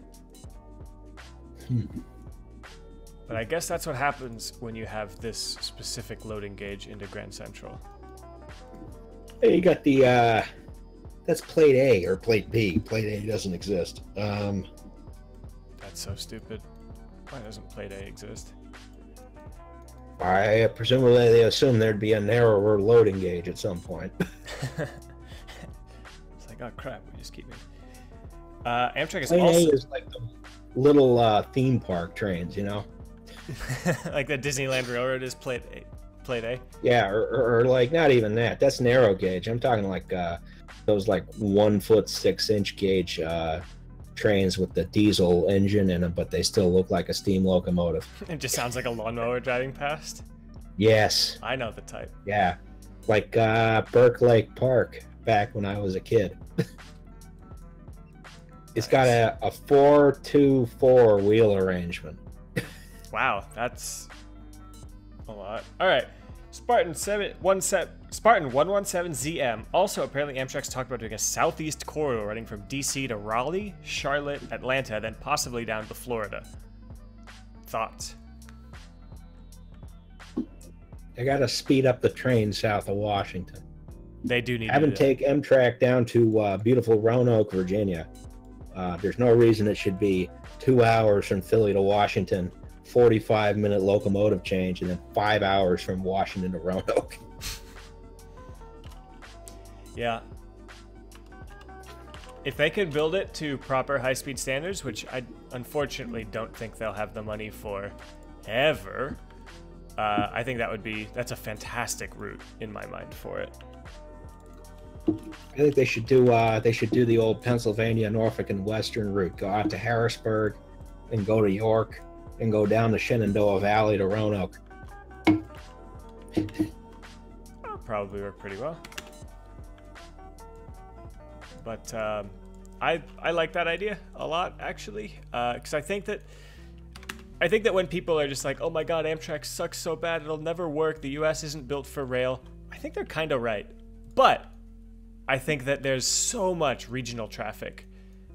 But I guess that's what happens when you have this specific loading gauge into Grand Central. Hey, you got the, that's plate A or plate B. Plate A doesn't exist. That's so stupid. Why doesn't plate A exist? Presumably they assume there'd be a narrower loading gauge at some point. It's like, oh crap, we just keep me. Amtrak is Plate also... A is like little theme park trains, you know? Like the Disneyland Railroad is plate A. Yeah, or like not even that. That's narrow gauge. I'm talking like those like 1 foot 6 inch gauge trains with the diesel engine in them, but they still look like a steam locomotive. It just sounds like a lawnmower driving past. Yes. I know the type. Yeah. Like Burke Lake Park back when I was a kid. It's got a 4-2-4 wheel arrangement. Wow, that's a lot. All right, Spartan 117ZM. Also, apparently Amtrak's talked about doing a southeast corridor running from DC to Raleigh, Charlotte, Atlanta, then possibly down to Florida. Thoughts? They got to speed up the train south of Washington. They do need Have them to do take Amtrak down to beautiful Roanoke, Virginia. There's no reason it should be 2 hours from Philly to Washington, 45-minute locomotive change, and then 5 hours from Washington to Roanoke. Yeah. If they could build it to proper high-speed standards, which I unfortunately don't think they'll have the money for ever, I think that's a fantastic route in my mind for it. I think they should do the old Pennsylvania, Norfolk, and Western route. Go out to Harrisburg, and go to York, and go down the Shenandoah Valley to Roanoke. That'll probably work pretty well. But I like that idea a lot, actually, because I think that when people are just like, oh my god, Amtrak sucks so bad, it'll never work, the US isn't built for rail, I think they're kind of right. But I think that there's so much regional traffic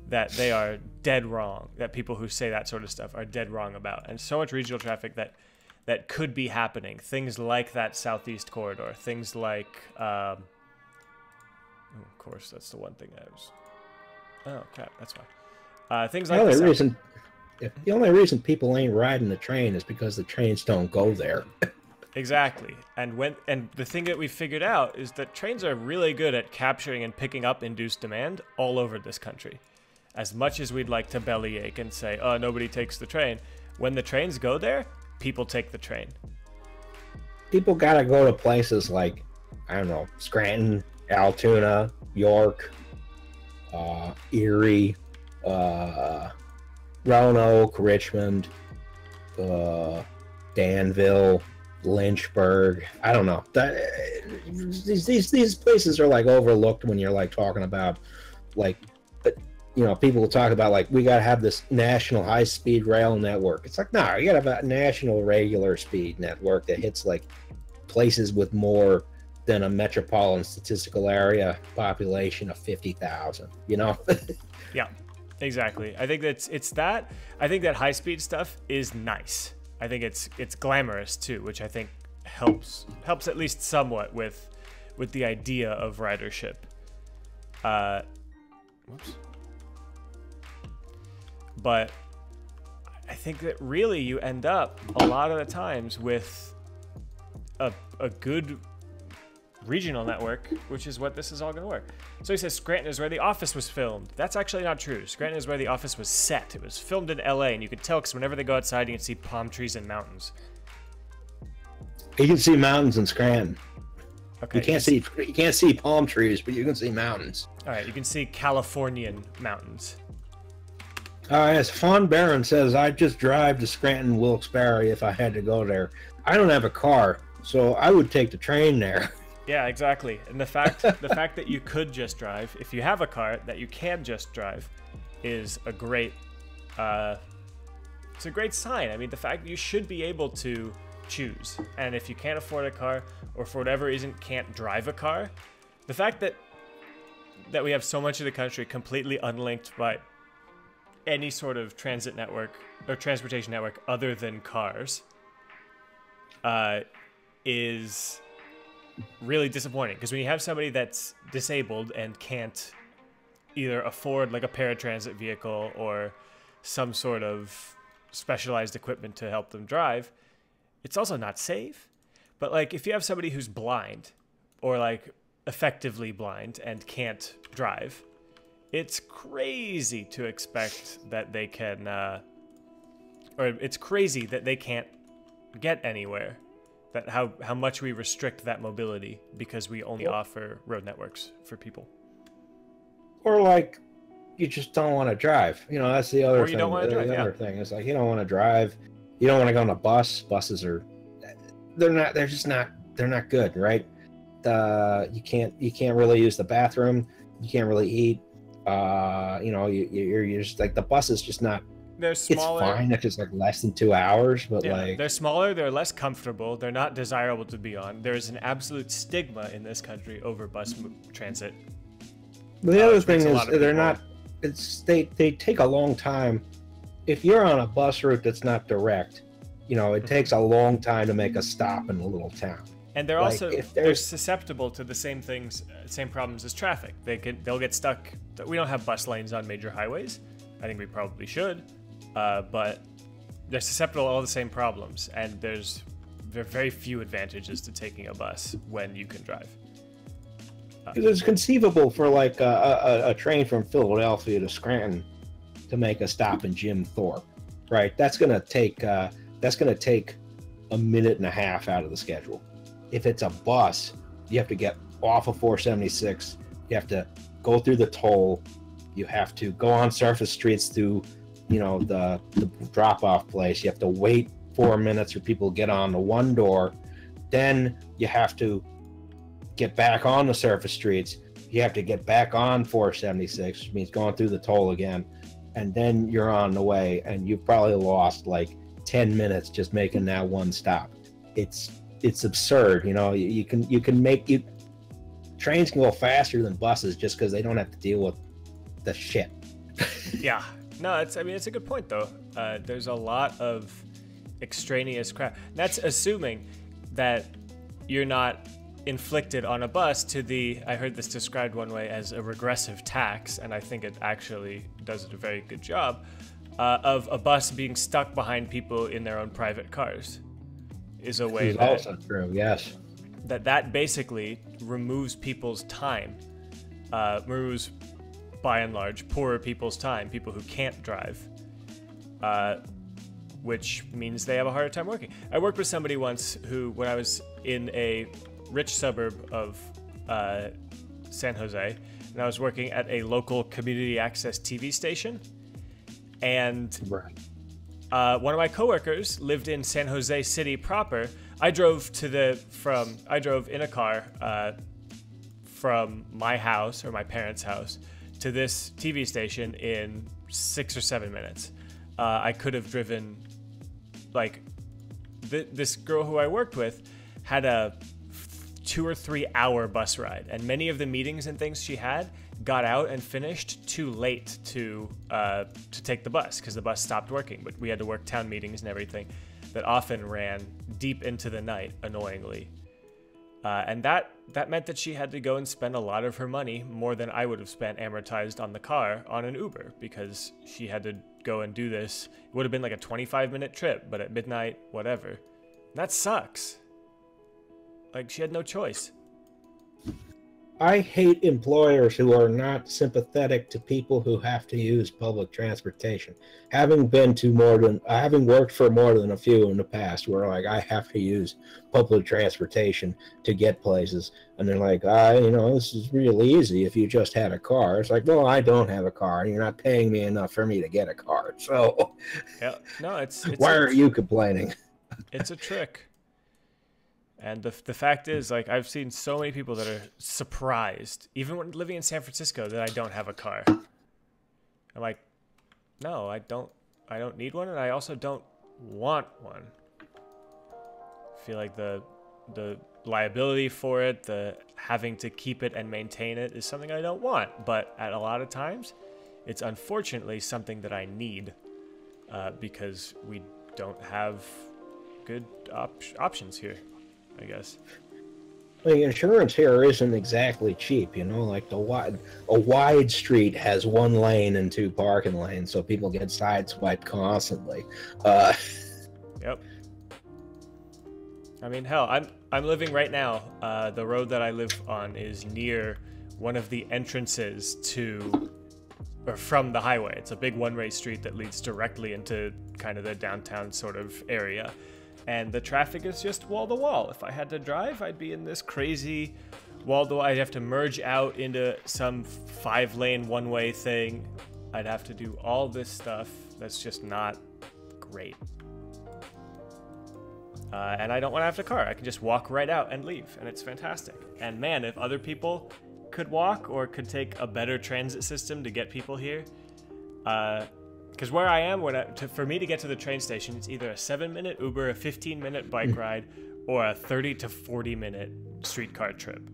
that they are dead wrong, that people who say that sort of stuff are dead wrong about, and so much regional traffic that could be happening. Things like that southeast corridor, things like, of course, that's the one thing I was, oh, crap, that's why. Things like the only reason people ain't riding the train is because the trains don't go there. Exactly. And the thing that we figured out is that trains are really good at capturing and picking up induced demand all over this country. As much as we'd like to bellyache and say, oh, nobody takes the train, when the trains go there, people take the train. People gotta go to places like, I don't know, Scranton, Altoona, York, Erie, Roanoke, Richmond, Danville, Lynchburg. I don't know. These places are like overlooked when you're like talking about, like, people will talk about like, we got to have this national high-speed rail network. It's like, no, you got to have a national regular speed network that hits like places with more than a metropolitan statistical area population of 50,000. Yeah, exactly. I think it's that. I think that high-speed stuff is nice. I think it's glamorous too, which I think helps at least somewhat with the idea of ridership. Whoops. But I think that really you end up a lot of the times with a good regional network, which is what this is all going to work. So he says Scranton is where The Office was filmed. That's actually not true. Scranton is where The Office was set. It was filmed in LA, and you could tell because whenever they go outside, you can see palm trees and mountains. You can see mountains in Scranton. Okay. You can't see palm trees, but you can see mountains. All right, you can see Californian mountains. As Fawn Barron says, I'd just drive to Scranton, Wilkes-Barre if I had to go there. I don't have a car, so I would take the train there. Yeah, exactly. And the fact that you could just drive, if you have a car, that you can just drive, is a great, it's a great sign. I mean, the fact that you should be able to choose, and if you can't afford a car, or for whatever reason can't drive a car, the fact that we have so much of the country completely unlinked by any sort of transit network or transportation network other than cars, is really disappointing, because when you have somebody that's disabled and can't either afford like a paratransit vehicle or some sort of specialized equipment to help them drive, it's also not safe. But like if you have somebody who's blind or like effectively blind and can't drive, it's crazy to expect that they can, or it's crazy that they can't get anywhere. That how much we restrict that mobility because we only offer road networks for people. Or like, you just don't want to drive. You know, that's the other Or you thing. don't want to drive, The yeah. other thing is like, you don't want to drive. You don't want to go on a bus. Buses are, they're just not good, right? You can't really use the bathroom. You can't really eat. You know, you're just like, the bus is just not. They're smaller. It's fine if it's like less than 2 hours, but yeah, like they're smaller, they're less comfortable, they're not desirable to be on. There's an absolute stigma in this country over bus transit. the other thing makes a is lot of they're people- not. It's they take a long time. If you're on a bus route that's not direct, you know, it takes a long time to make a stop in a little town. And they're Like, also if they're there's- susceptible to the same things, same problems as traffic. They'll get stuck. We don't have bus lanes on major highways. I think we probably should, but they're susceptible to all the same problems. And there are very few advantages to taking a bus when you can drive. Because it's conceivable for like a train from Philadelphia to Scranton to make a stop in Jim Thorpe, right? That's gonna take a minute and a half out of the schedule. If it's a bus, you have to get off of 476. You have to go through the toll. You have to go on surface streets through, you know, the drop-off place. You have to wait 4 minutes for people to get on the one door. Then you have to get back on the surface streets. You have to get back on 476, which means going through the toll again. And then you're on the way, and you've probably lost like 10 minutes just making that one stop. It's absurd, you know. You can make trains can go faster than buses just because they don't have to deal with the shit. Yeah, no, it's a good point though. There's a lot of extraneous crap. That's assuming that you're not inflicted on a bus to I heard this described one way as a regressive tax, and I think it actually does a very good job, of a bus being stuck behind people in their own private cars is a way It's also true, yes. that basically removes people's time, removes by and large poorer people's time, people who can't drive, which means they have a harder time working. I worked with somebody once who, when I was in a rich suburb of San Jose, and I was working at a local community access TV station, and Right. one of my coworkers lived in San Jose City proper. I drove in a car from my house or my parents' house to this TV station in 6 or 7 minutes. I could have driven, like, this girl who I worked with had a 2 or 3 hour bus ride, and many of the meetings and things she had got out and finished too late to take the bus because the bus stopped working. But we had to work town meetings and everything that often ran deep into the night, annoyingly. And that meant that she had to go and spend a lot of her money, more than I would have spent amortized on the car, on an Uber, because she had to go and do this. It would have been like a 25-minute trip, but at midnight, whatever. That sucks. Like, she had no choice. I hate employers who are not sympathetic to people who have to use public transportation. Having worked for more than a few in the past, where like I have to use public transportation to get places, and they're like, you know, this is real easy if you just had a car. It's like, well, I don't have a car, and you're not paying me enough for me to get a car. So, Yeah, no, it's why are you complaining? It's a trick. And the fact is, like, I've seen so many people that are surprised, even when living in San Francisco, that I don't have a car. I'm like, no, I don't need one, and I also don't want one. I feel like the liability for it, the having to keep it and maintain it, is something I don't want. But at a lot of times, it's unfortunately something that I need, because we don't have good options here, I guess. The insurance here isn't exactly cheap, you know. Like a wide street has 1 lane and 2 parking lanes, so people get sideswiped constantly. Yep. I mean, hell, I'm living right now. The road that I live on is near one of the entrances to or from the highway. It's a big one-way street that leads directly into kind of the downtown sort of area. And the traffic is just wall to wall. If I had to drive, I'd be in this crazy wall to wall. I'd have to merge out into some 5-lane one-way thing. I'd have to do all this stuff. That's just not great. And I don't want to have a car. I can just walk right out and leave, and it's fantastic. And man, if other people could walk or could take a better transit system to get people here, because where I am, for me to get to the train station, it's either a 7-minute Uber, a 15-minute bike ride, or a 30 to 40-minute streetcar trip.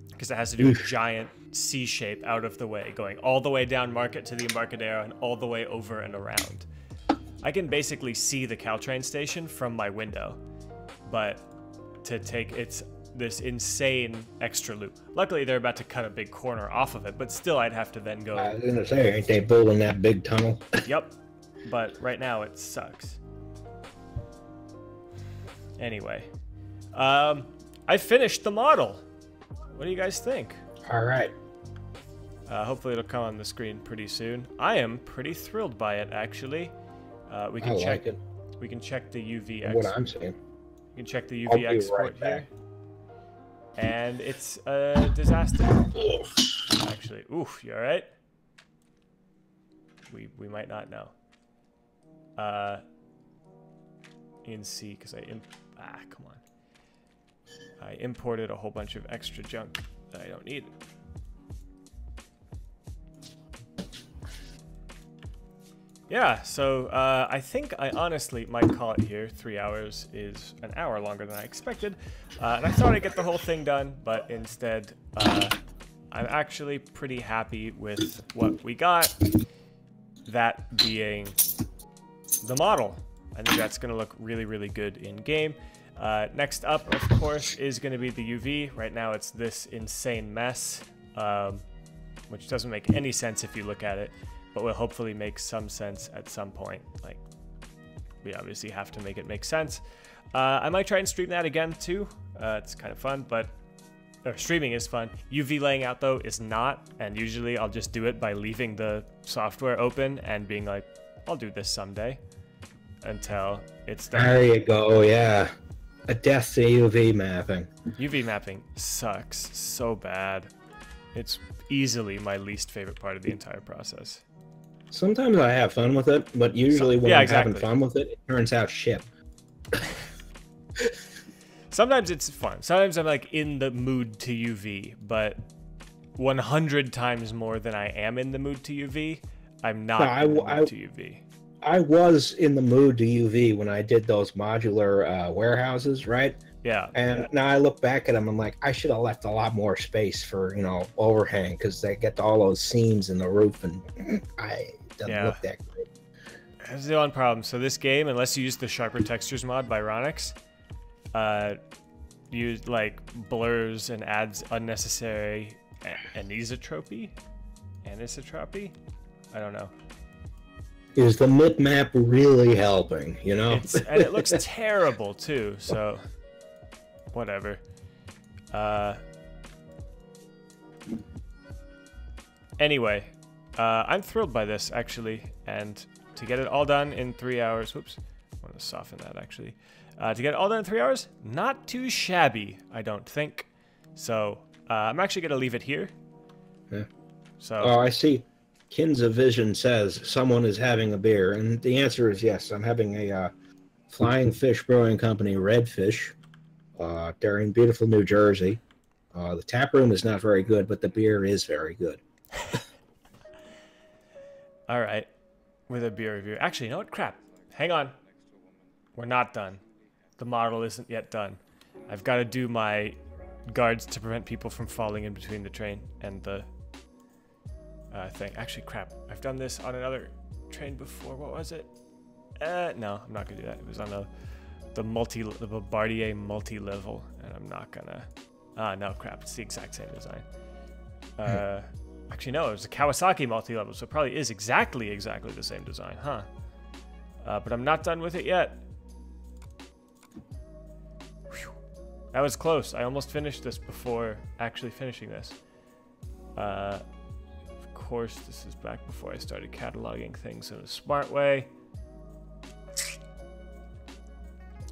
Because it has to do a giant C shape out of the way, going all the way down Market to the Embarcadero and all the way over and around. I can basically see the Caltrain station from my window, but to take this insane extra loop. Luckily, they're about to cut a big corner off of it, but still, I'd have to then go. I was gonna say, ain't they building that big tunnel? Yep, but right now it sucks. Anyway, I finished the model. What do you guys think? All right. Hopefully, it'll come on the screen pretty soon. I am pretty thrilled by it, actually. We can check it. We can check the UV. What I'm saying. You can check the UV export here. And it's a disaster. Actually, oof, you alright? We might not know. You can see, because come on. I imported a whole bunch of extra junk that I don't need. Yeah, so I think I honestly might call it here. 3 hours is an hour longer than I expected. And I thought I'd get the whole thing done, but instead I'm actually pretty happy with what we got. That being the model. I think that's going to look really, really good in game. Next up, of course, is going to be the UV. Right now it's this insane mess, which doesn't make any sense if you look at it. But will hopefully make some sense at some point. Like, we obviously have to make it make sense. I might try and stream that again too. It's kind of fun, but streaming is fun. UV laying out though is not, and usually I'll just do it by leaving the software open and being like, I'll do this someday until it's done. There you go, yeah. A death to UV mapping. UV mapping sucks so bad. It's easily my least favorite part of the entire process. Sometimes I have fun with it, but usually when I'm having fun with it, it turns out shit. Sometimes it's fun. Sometimes I'm like in the mood to UV, but 100 times more than I am in the mood to UV, I'm not in the mood to UV. I was in the mood to UV when I did those modular warehouses, right? Yeah. And now I look back at them, I'm like, I should have left a lot more space for, overhang, because they get all those seams in the roof, and it doesn't look that great. That's the one problem. So this game, unless you use the Sharper Textures mod by Ronix, use like blurs and adds unnecessary anisotropy? Anisotropy? I don't know. Is the mid-map really helping, and it looks terrible too, so whatever. Anyway, I'm thrilled by this actually, and to get it all done in 3 hours, whoops, I want to soften that actually. To get it all done in 3 hours, not too shabby, I don't think. So I'm actually gonna leave it here. Yeah. So. Oh, I see. Kinza Vision says someone is having a beer, and the answer is yes. I'm having a Flying Fish Brewing Company Redfish. They're in beautiful New Jersey. The tap room is not very good, but the beer is very good. All right, with a beer review. Actually, you know what? Crap. Hang on. We're not done. The model isn't yet done. I've got to do my guards to prevent people from falling in between the train and the thing. Actually, crap. I've done this on another train before. What was it? No, I'm not gonna do that. It was on the Bombardier multi-level, and I'm not gonna. No, crap. It's the exact same design. Actually, no. It was a Kawasaki multi-level, so it probably is exactly the same design, huh? But I'm not done with it yet. Whew. That was close. I almost finished this before actually finishing this. course, this is back before I started cataloging things in a smart way.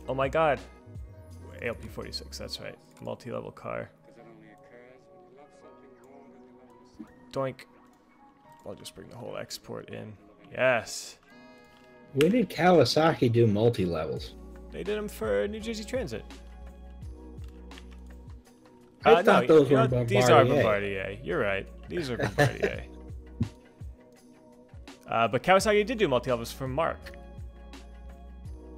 Oh my god. ALP 46, that's right. Multi-level car. Doink. I'll just bring the whole export in. Yes. When did Kawasaki do multi-levels? They did them for New Jersey Transit. I thought those were Bombardier. These are Bombardier. You're right. These are Bombardier. But Kawasaki did do multi-levels for Mark.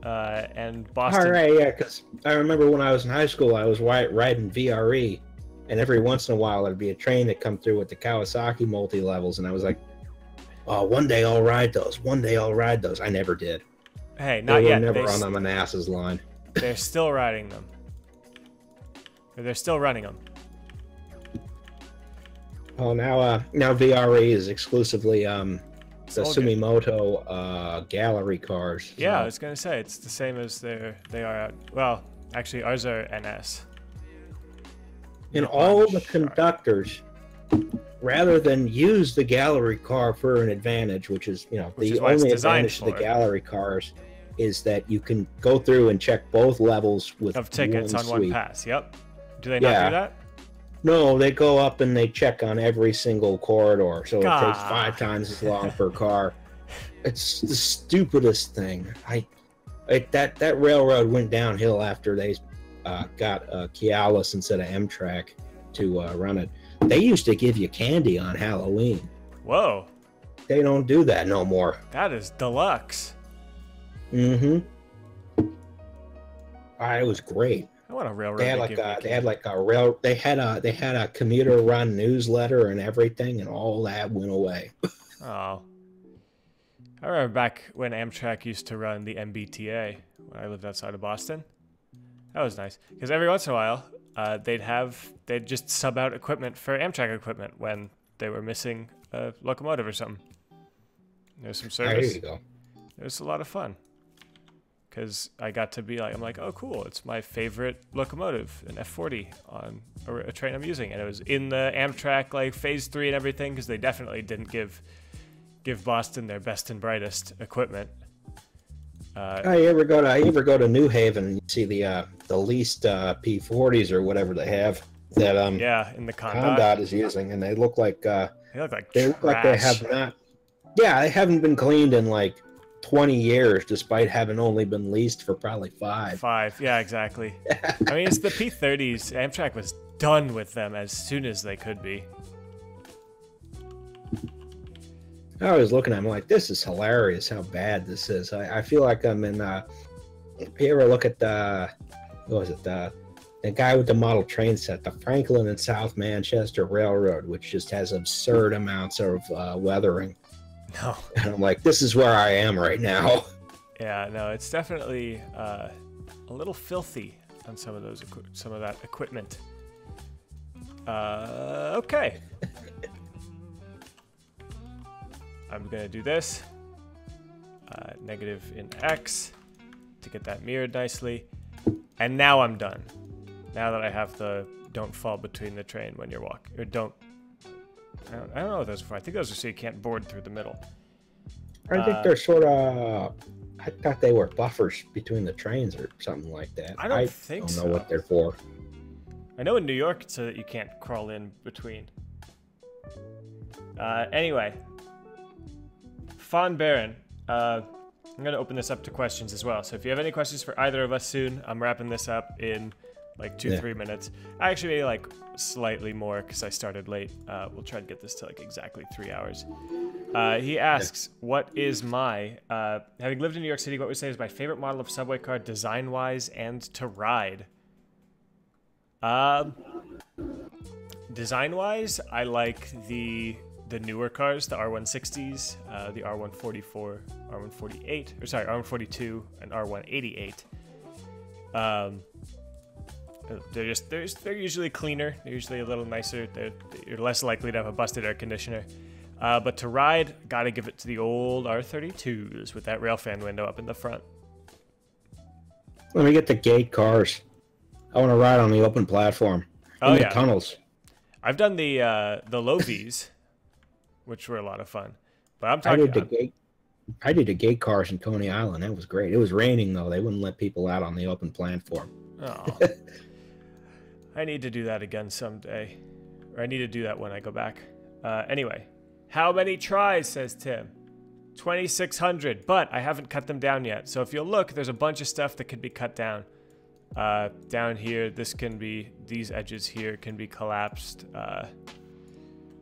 And Boston. All right, yeah, because I remember when I was in high school, I was riding VRE, and every once in a while there'd be a train that come through with the Kawasaki multi-levels, and I was like, oh, one day I'll ride those. One day I'll ride those. I never did. Hey, not yet. They were never on the Manassas line. They're still riding them. They're still running them. Oh, now VRE is exclusively the Sumimoto gallery cars. So. Yeah, I was gonna say it's the same as they are out. Well, actually, ours are NS. And all the conductors, rather than use the gallery car for an advantage, which is the only advantage to the gallery cars, is that you can go through and check both levels with of tickets on sweep. one pass. Yep. Do they not do that? No, they go up and they check on every single corridor, so it takes 5 times as long per car. It's the stupidest thing. That railroad went downhill after they got Kialis instead of Amtrak to run it. They used to give you candy on Halloween. Whoa. They don't do that no more. That is deluxe. Mm-hmm. It was great. I want a railroad. They had a commuter run newsletter and everything, and all that went away. Oh. I remember back when Amtrak used to run the MBTA when I lived outside of Boston. That was nice because every once in a while they'd just sub out equipment for Amtrak equipment when they were missing a locomotive or something. There's some service. There you go. It was a lot of fun. Because I got to be like, I'm like, oh, cool. It's my favorite locomotive, an F40 on a train I'm using. And it was in the Amtrak, like, Phase 3 and everything, because they definitely didn't give Boston their best and brightest equipment. You ever go to New Haven and you see the leased P40s or whatever they have that in the Condot is using, and they look like they look like they have not. Yeah, they haven't been cleaned in like 20 years, despite having only been leased for probably 5. 5, yeah, exactly. I mean, it's the P30s. Amtrak was done with them as soon as they could be. I was looking at them like, this is hilarious how bad this is. I feel like I'm in, if you ever look at the guy with the model train set, the Franklin and South Manchester Railroad, which just has absurd amounts of weathering. No. And I'm like, this is where I am right now. Yeah, no, it's definitely a little filthy on some of that equipment. Okay. I'm gonna do this. Negative in X to get that mirrored nicely. And now I'm done. Now that I have the don't fall between the train when you're walking, or don't. I don't know what those are for. I think those are so you can't board through the middle. I think they're sort of. I thought they were buffers between the trains or something like that. I don't know what they're for. I know in New York it's so that you can't crawl in between. Anyway, Fawn Baron. I'm gonna open this up to questions as well. So if you have any questions for either of us soon, I'm wrapping this up in like 2-3 minutes. Actually, maybe like slightly more because I started late. We'll try to get this to like exactly 3 hours. He asks, what is my, having lived in New York City, what would you say is my favorite model of subway car design-wise and to ride? Design-wise, I like the newer cars, the R160s, the R144, R148, or sorry, R142 and R188. They're usually cleaner. They're usually a little nicer. You're less likely to have a busted air conditioner. But to ride, gotta give it to the old R32s with that railfan window up in the front. Let me get the gate cars. I want to ride on the open platform. In the tunnels. I've done the low Vs. which were a lot of fun. But I'm I talking. did the gate cars in Coney Island. That was great. It was raining though. They wouldn't let people out on the open platform. Oh, I need to do that again someday, or I need to do that when I go back. Anyway, how many tries? Says Tim. 2,600, but I haven't cut them down yet. So if you'll look, there's a bunch of stuff that could be cut down. Down here, these edges here can be collapsed,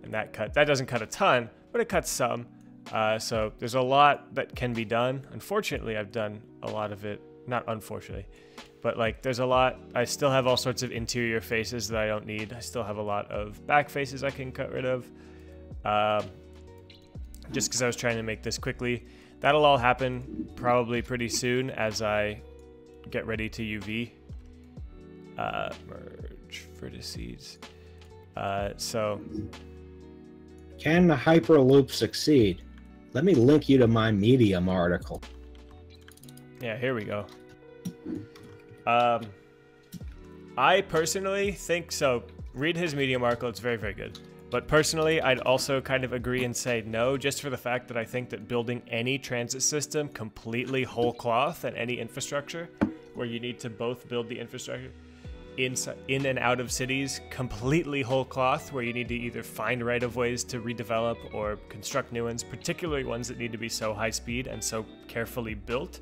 and that doesn't cut a ton, but it cuts some. So there's a lot that can be done. Unfortunately, I've done a lot of it. Not unfortunately, but like there's a lot. I still have all sorts of interior faces that I don't need. I still have a lot of back faces I can cut rid of. Just because I was trying to make this quickly. That'll all happen probably pretty soon as I get ready to UV. Merge vertices. So can the Hyperloop succeed? Let me link you to my Medium article. Yeah, here we go. I personally think so. Read his Medium article. It's very, very good. But personally, I'd also kind of agree and say no, just for the fact that I think that building any transit system completely whole cloth and any infrastructure where you need to both build the infrastructure in and out of cities completely whole cloth, where you need to either find right-of-ways to redevelop or construct new ones, particularly ones that need to be so high speed and so carefully built.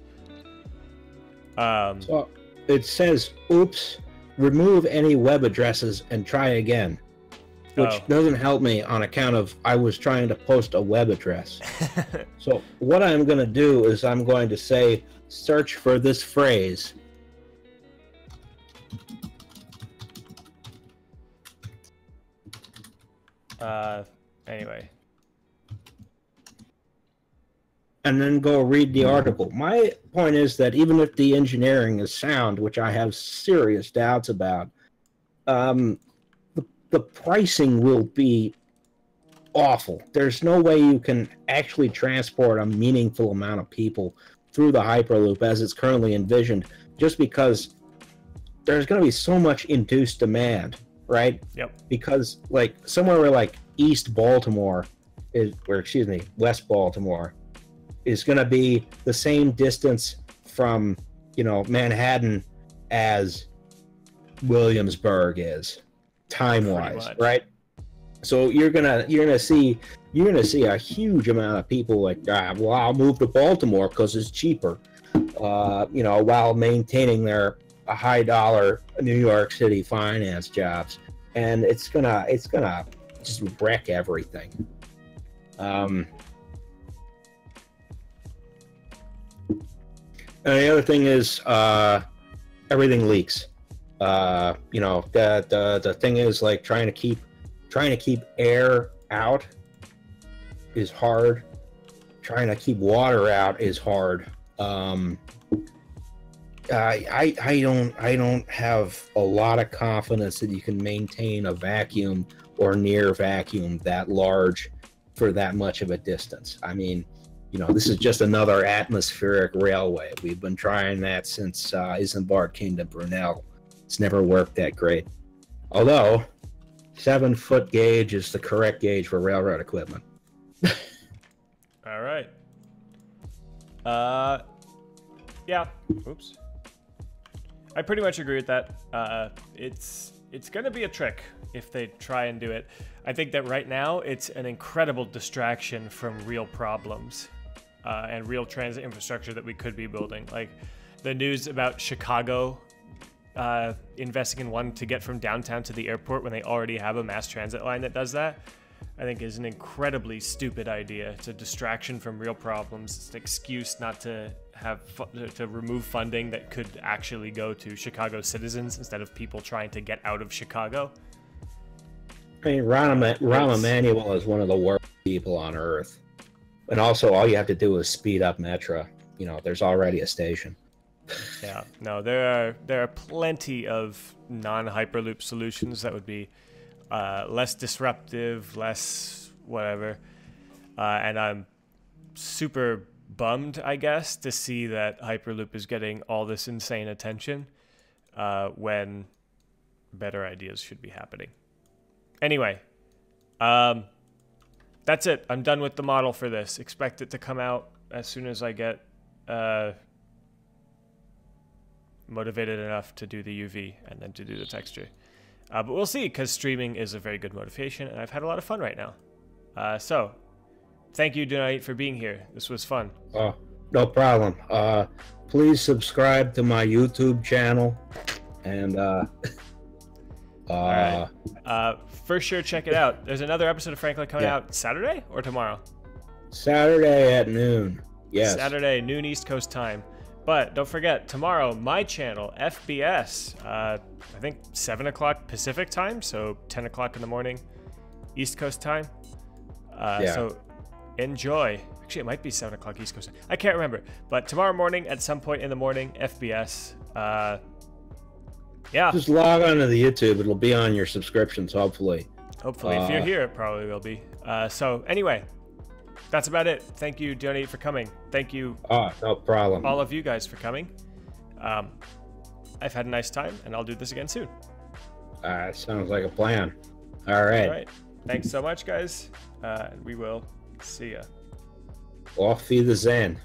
So it says, oops, remove any web addresses and try again. Which doesn't help me on account of I was trying to post a web address. So what I'm going to do is I'm going to say, search for this phrase. Anyway. And then go read the article. My point is that even if the engineering is sound, which I have serious doubts about, the pricing will be awful. There's no way you can actually transport a meaningful amount of people through the Hyperloop as it's currently envisioned, just because there's going to be so much induced demand, right? Yep. Because like somewhere where like East Baltimore is, or excuse me, West Baltimore is going to be the same distance from, you know, Manhattan as Williamsburg is. Time-wise, right? So you're gonna see a huge amount of people like, well, I'll move to Baltimore because it's cheaper, you know, while maintaining their high dollar New York City finance jobs, and it's gonna just wreck everything. And the other thing is everything leaks. You know, the thing is like trying to keep air out is hard. Trying to keep water out is hard. I don't have a lot of confidence that you can maintain a vacuum or near vacuum that large for that much of a distance. I mean, you know, this is just another atmospheric railway. We've been trying that since Isambard came to Brunel. It's never worked that great. Although, 7-foot gauge is the correct gauge for railroad equipment. All right. Yeah. Oops. I pretty much agree with that. It's going to be a trick if they try and do it. I think that right now it's an incredible distraction from real problems and real transit infrastructure that we could be building. Like the news about Chicago investing in one to get from downtown to the airport when they already have a mass transit line that does that, I think is an incredibly stupid idea. It's a distraction from real problems. It's an excuse not to have to remove funding that could actually go to Chicago citizens instead of people trying to get out of Chicago. I mean, Rahm Emanuel is one of the worst people on earth. And also, all you have to do is speed up Metro. You know, there's already a station. Yeah, no, there are plenty of non-Hyperloop solutions that would be less disruptive, less whatever. And I'm super bummed, I guess, to see that Hyperloop is getting all this insane attention when better ideas should be happening. Anyway, that's it. I'm done with the model for this. Expect it to come out as soon as I get motivated enough to do the UV and then to do the texture. But we'll see, because streaming is a very good motivation, and I've had a lot of fun right now. So, thank you, Donate, for being here. This was fun. Oh, no problem. Please subscribe to my YouTube channel, and All right. For sure, check it out. There's another episode of Franklin coming out Saturday or tomorrow? Saturday at noon. Yes. Saturday, noon East Coast time. But don't forget, tomorrow, my channel, FBS, I think 7 o'clock Pacific time, so 10 o'clock in the morning, East Coast time. So enjoy. Actually, it might be 7 o'clock East Coast time. I can't remember. But tomorrow morning, at some point in the morning, FBS. Yeah. Just log on to the YouTube. It'll be on your subscriptions, hopefully. Hopefully. If you're here, it probably will be. So anyway, that's about it. Thank you, Donate, for coming. Thank you. No problem. All of you guys for coming. I've had a nice time, and I'll do this again soon. Sounds like a plan. All right. All right. Thanks so much, guys. And we will see ya. Auf Wiedersehen.